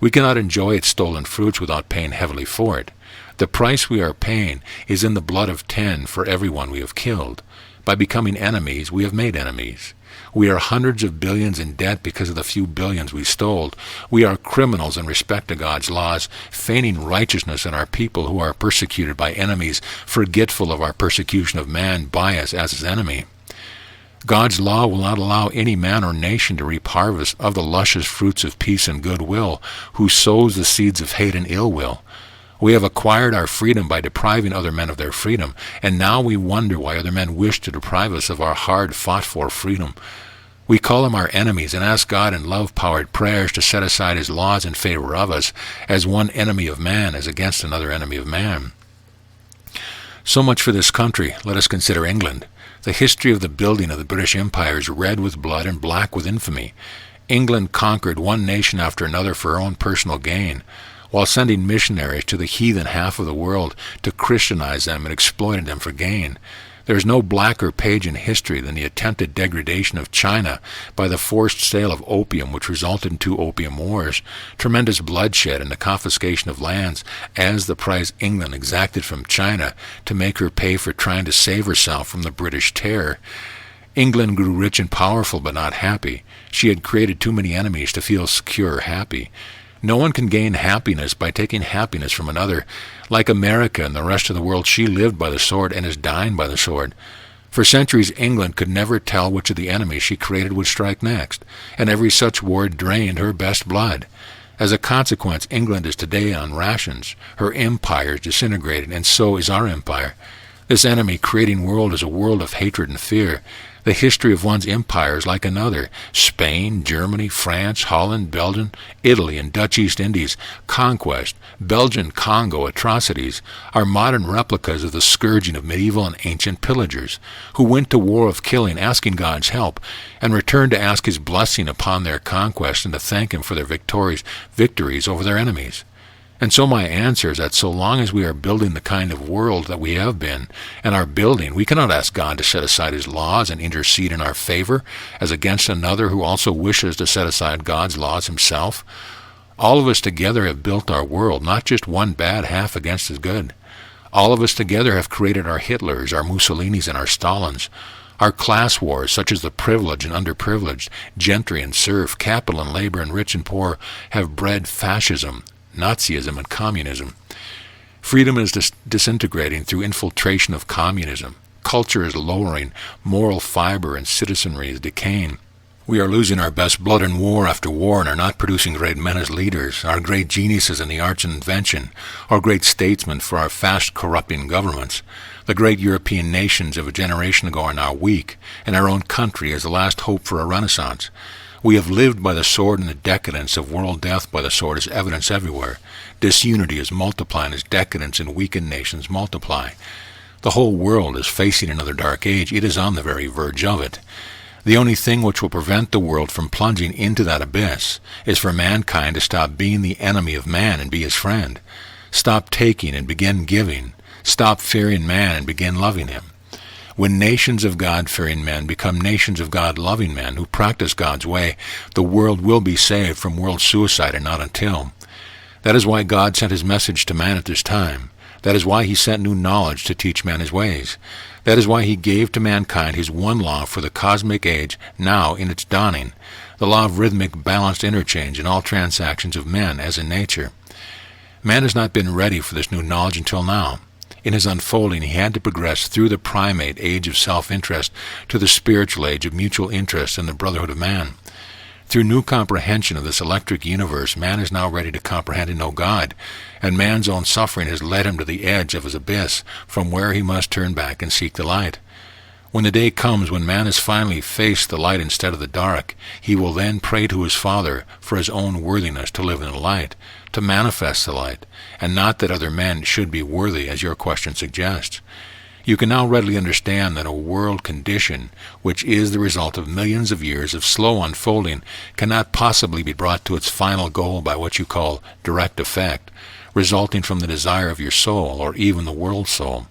We cannot enjoy its stolen fruits without paying heavily for it. The price we are paying is in the blood of 10 for every one we have killed. By becoming enemies, we have made enemies. We are hundreds of billions in debt because of the few billions we stole. We are criminals in respect to God's laws, feigning righteousness in our people who are persecuted by enemies, forgetful of our persecution of man by us as his enemy. God's law will not allow any man or nation to reap harvest of the luscious fruits of peace and goodwill, who sows the seeds of hate and ill will. We have acquired our freedom by depriving other men of their freedom, and now we wonder why other men wish to deprive us of our hard-fought-for freedom. We call them our enemies and ask God in love-powered prayers to set aside his laws in favor of us, as one enemy of man is against another enemy of man. So much for this country. Let us consider England. The history of the building of the British Empire is red with blood and black with infamy. England conquered one nation after another for her own personal gain, while sending missionaries to the heathen half of the world to Christianize them and exploited them for gain. There is no blacker page in history than the attempted degradation of China by the forced sale of opium, which resulted in 2 opium wars, tremendous bloodshed, and the confiscation of lands as the price England exacted from China to make her pay for trying to save herself from the British terror. England grew rich and powerful, but not happy. She had created too many enemies to feel secure or happy. No one can gain happiness by taking happiness from another. Like America and the rest of the world, she lived by the sword and is dying by the sword. For centuries, England could never tell which of the enemies she created would strike next, and every such war drained her best blood. As a consequence, England is today on rations. Her empire is disintegrated, and so is our empire. This enemy-creating world is a world of hatred and fear. The history of one's empire is like another. Spain, Germany, France, Holland, Belgium, Italy, and Dutch East Indies, conquest, Belgian Congo atrocities, are modern replicas of the scourging of medieval and ancient pillagers, who went to war of killing, asking God's help, and returned to ask his blessing upon their conquest and to thank him for their victories over their enemies. And so my answer is that so long as we are building the kind of world that we have been and are building, we cannot ask God to set aside his laws and intercede in our favor as against another who also wishes to set aside God's laws himself. All of us together have built our world, not just one bad half against his good. All of us together have created our Hitlers, our Mussolinis, and our Stalins. Our class wars, such as the privileged and underprivileged, gentry and serf, capital and labor, and rich and poor, have bred fascism, Nazism, and communism. Freedom is disintegrating through infiltration of communism. Culture is lowering, moral fiber and citizenry is decaying. We are losing our best blood in war after war and are not producing great men as leaders, our great geniuses in the arts and invention, our great statesmen for our fast corrupting governments. The great European nations of a generation ago are now weak, and our own country is the last hope for a renaissance. We have lived by the sword, and the decadence of world death by the sword is evidence everywhere. Disunity is multiplying as decadence in weakened nations multiply. The whole world is facing another dark age. It is on the very verge of it. The only thing which will prevent the world from plunging into that abyss is for mankind to stop being the enemy of man and be his friend. Stop taking and begin giving. Stop fearing man and begin loving him. When nations of God-fearing men become nations of God-loving men who practice God's way, the world will be saved from world suicide, and not until. That is why God sent his message to man at this time. That is why he sent new knowledge to teach men his ways. That is why he gave to mankind his one law for the cosmic age now in its dawning, the law of rhythmic, balanced interchange in all transactions of men as in nature. Man has not been ready for this new knowledge until now. In his unfolding, he had to progress through the primate age of self-interest to the spiritual age of mutual interest in the brotherhood of man. Through new comprehension of this electric universe, man is now ready to comprehend and know God, and man's own suffering has led him to the edge of his abyss, from where he must turn back and seek the light. When the day comes when man has finally faced the light instead of the dark, he will then pray to his Father for his own worthiness to live in the light, to manifest the light, and not that other men should be worthy, as your question suggests. You can now readily understand that a world condition, which is the result of millions of years of slow unfolding, cannot possibly be brought to its final goal by what you call direct effect, resulting from the desire of your soul, or even the world soul.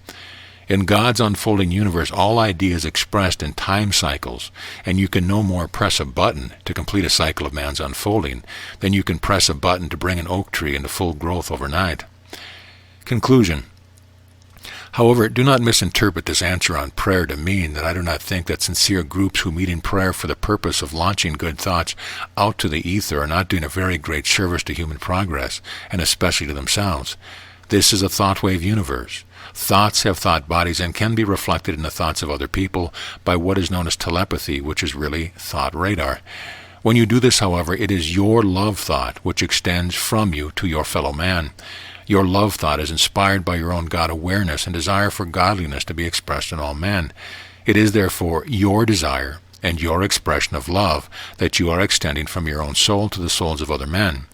In God's unfolding universe, all ideas expressed in time cycles, and you can no more press a button to complete a cycle of man's unfolding than you can press a button to bring an oak tree into full growth overnight. Conclusion. However, do not misinterpret this answer on prayer to mean that I do not think that sincere groups who meet in prayer for the purpose of launching good thoughts out to the ether are not doing a very great service to human progress, and especially to themselves. This is a thought wave universe. Thoughts have thought bodies and can be reflected in the thoughts of other people by what is known as telepathy, which is really thought radar. When you do this, however, it is your love thought which extends from you to your fellow man. Your love thought is inspired by your own God awareness and desire for godliness to be expressed in all men. It is therefore your desire and your expression of love that you are extending from your own soul to the souls of other men.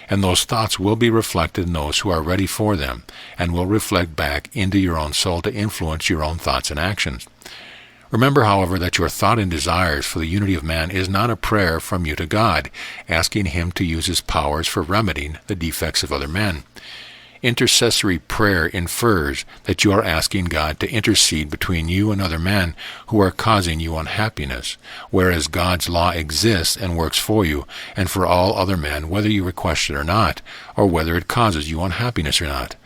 And those thoughts will be reflected in those who are ready for them, and will reflect back into your own soul to influence your own thoughts and actions. Remember, however, that your thought and desires for the unity of man is not a prayer from you to God, asking him to use his powers for remedying the defects of other men. Intercessory prayer infers that you are asking God to intercede between you and other men who are causing you unhappiness, whereas God's law exists and works for you and for all other men, whether you request it or not, or whether it causes you unhappiness or not.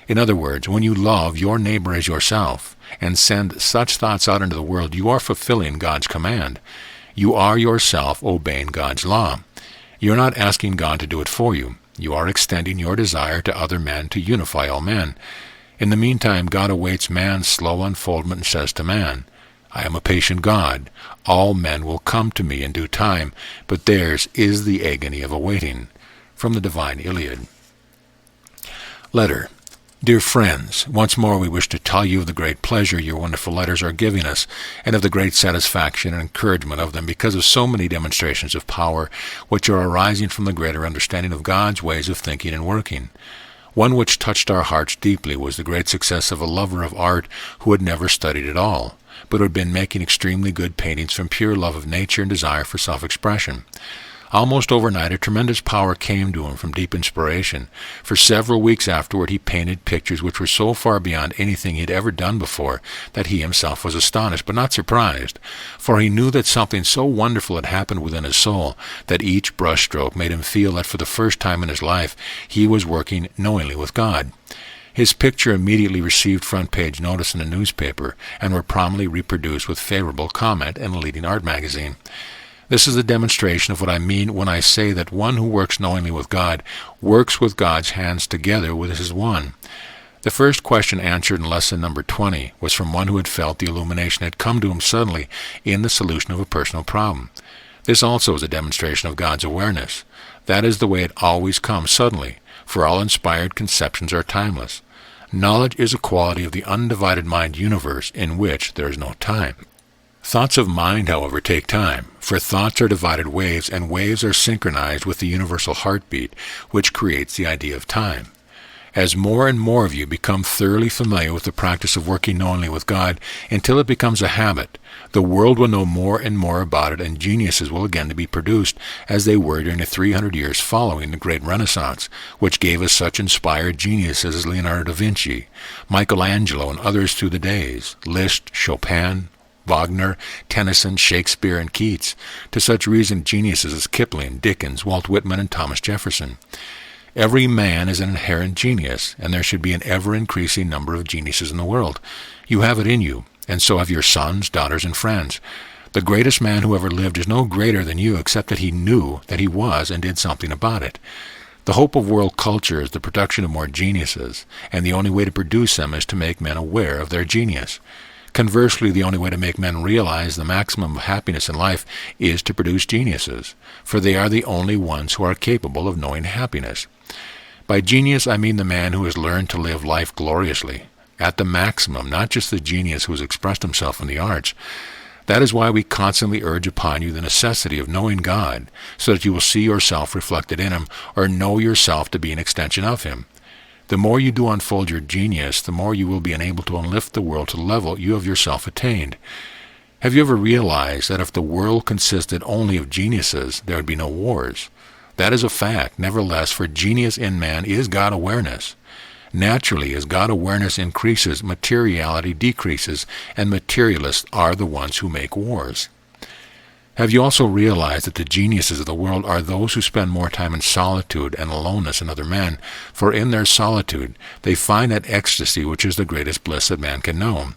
In other words, when you love your neighbor as yourself and send such thoughts out into the world, you are fulfilling God's command. You are yourself obeying God's law. You're not asking God to do it for you. You are extending your desire to other men to unify all men. In the meantime, God awaits man's slow unfoldment and says to man, I am a patient God. All men will come to me in due time, but theirs is the agony of awaiting. From the Divine Iliad. Letter. Dear friends, once more we wish to tell you of the great pleasure your wonderful letters are giving us, and of the great satisfaction and encouragement of them because of so many demonstrations of power which are arising from the greater understanding of God's ways of thinking and working. One which touched our hearts deeply was the great success of a lover of art who had never studied at all, but who had been making extremely good paintings from pure love of nature and desire for self-expression. Almost overnight, a tremendous power came to him from deep inspiration. For several weeks afterward, he painted pictures which were so far beyond anything he had ever done before that he himself was astonished, but not surprised, for he knew that something so wonderful had happened within his soul that each brushstroke made him feel that for the first time in his life he was working knowingly with God. His picture immediately received front-page notice in a newspaper and were promptly reproduced with favorable comment in a leading art magazine. This is a demonstration of what I mean when I say that one who works knowingly with God works with God's hands together with his one. The first question answered in lesson number 20 was from one who had felt the illumination had come to him suddenly in the solution of a personal problem. This also is a demonstration of God's awareness. That is the way it always comes suddenly, for all inspired conceptions are timeless. Knowledge is a quality of the undivided mind universe in which there is no time. Thoughts of mind, however, take time, for thoughts are divided waves, and waves are synchronized with the universal heartbeat, which creates the idea of time. As more and more of you become thoroughly familiar with the practice of working knowingly with God until it becomes a habit, the world will know more and more about it, and geniuses will again be produced as they were during the 300 years following the Great Renaissance, which gave us such inspired geniuses as Leonardo da Vinci, Michelangelo, and others through the days, Liszt, Chopin, Wagner, Tennyson, Shakespeare, and Keats, to such recent geniuses as Kipling, Dickens, Walt Whitman, and Thomas Jefferson. Every man is an inherent genius, and there should be an ever-increasing number of geniuses in the world. You have it in you, and so have your sons, daughters, and friends. The greatest man who ever lived is no greater than you except that he knew that he was and did something about it. The hope of world culture is the production of more geniuses, and the only way to produce them is to make men aware of their genius. Conversely, the only way to make men realize the maximum of happiness in life is to produce geniuses, for they are the only ones who are capable of knowing happiness. By genius, I mean the man who has learned to live life gloriously, at the maximum, not just the genius who has expressed himself in the arts. That is why we constantly urge upon you the necessity of knowing God, so that you will see yourself reflected in him, or know yourself to be an extension of him. The more you do unfold your genius, the more you will be enabled to uplift the world to the level you have yourself attained. Have you ever realized that if the world consisted only of geniuses, there would be no wars? That is a fact. Nevertheless, for genius in man is God awareness. Naturally, as God awareness increases, materiality decreases, and materialists are the ones who make wars. Have you also realized that the geniuses of the world are those who spend more time in solitude and aloneness than other men, for in their solitude they find that ecstasy which is the greatest bliss that man can know?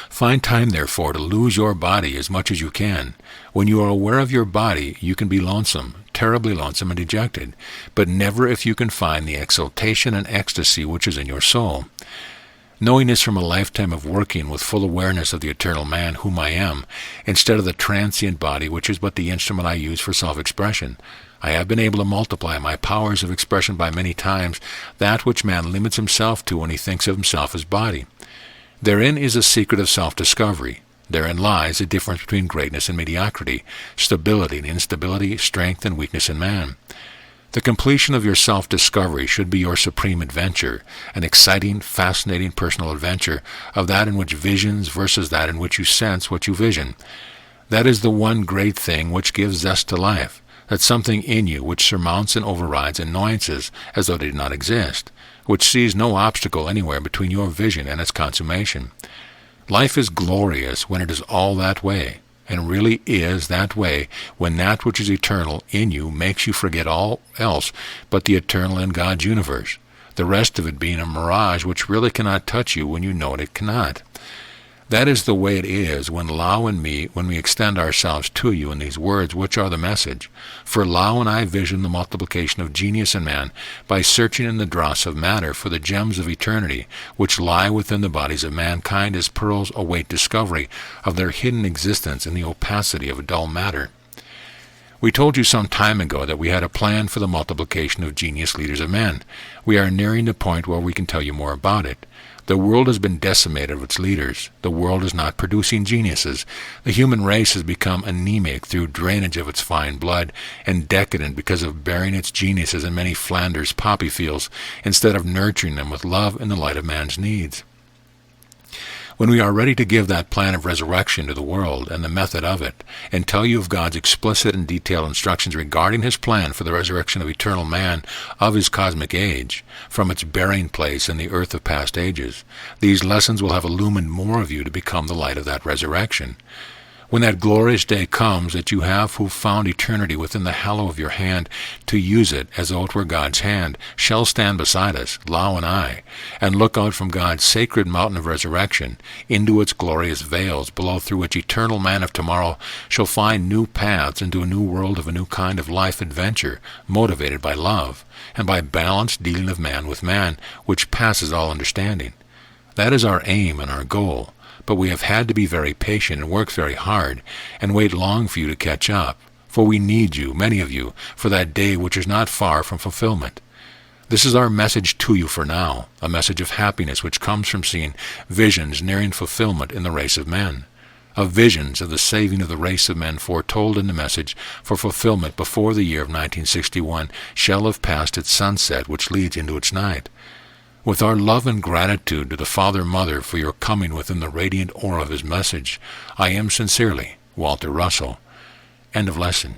Find time, therefore, to lose your body as much as you can. When you are aware of your body, you can be lonesome, terribly lonesome and dejected, but never if you can find the exaltation and ecstasy which is in your soul. Knowing this from a lifetime of working with full awareness of the eternal man whom I am, instead of the transient body which is but the instrument I use for self-expression, I have been able to multiply my powers of expression by many times that which man limits himself to when he thinks of himself as body. Therein is a secret of self-discovery. Therein lies the difference between greatness and mediocrity, stability and instability, strength and weakness in man. The completion of your self-discovery should be your supreme adventure, an exciting, fascinating personal adventure of that in which visions versus that in which you sense what you vision. That is the one great thing which gives zest to life. that something in you which surmounts and overrides annoyances as though they did not exist, which sees no obstacle anywhere between your vision and its consummation. Life is glorious when it is all that way, and really is that way when that which is eternal in you makes you forget all else but the eternal in God's universe, the rest of it being a mirage which really cannot touch you when you know it cannot. That is the way it is when Lau and me, when we extend ourselves to you in these words, which are the message. For Lau and I vision the multiplication of genius in man by searching in the dross of matter for the gems of eternity which lie within the bodies of mankind as pearls await discovery of their hidden existence in the opacity of dull matter. We told you some time ago that we had a plan for the multiplication of genius leaders of men. We are nearing the point where we can tell you more about it. The world has been decimated of its leaders. The world is not producing geniuses. The human race has become anemic through drainage of its fine blood, and decadent because of burying its geniuses in many Flanders poppy fields, instead of nurturing them with love in the light of man's needs. When we are ready to give that plan of resurrection to the world and the method of it, and tell you of God's explicit and detailed instructions regarding his plan for the resurrection of eternal man of his cosmic age, from its burying place in the earth of past ages, these lessons will have illumined more of you to become the light of that resurrection. When that glorious day comes that you have who found eternity within the hollow of your hand to use it as though it were God's hand, shall stand beside us, Lau and I, and look out from God's sacred mountain of resurrection into its glorious veils below, through which eternal man of tomorrow shall find new paths into a new world of a new kind of life adventure, motivated by love, and by balanced dealing of man with man, which passes all understanding. That is our aim and our goal. But we have had to be very patient and work very hard, and wait long for you to catch up, for we need you, many of you, for that day which is not far from fulfillment. This is our message to you for now, a message of happiness which comes from seeing visions nearing fulfillment in the race of men, of visions of the saving of the race of men foretold in the message for fulfillment before the year of 1961 shall have passed its sunset which leads into its night. With our love and gratitude to the Father-Mother for your coming within the radiant aura of his message, I am sincerely, Walter Russell. End of lesson.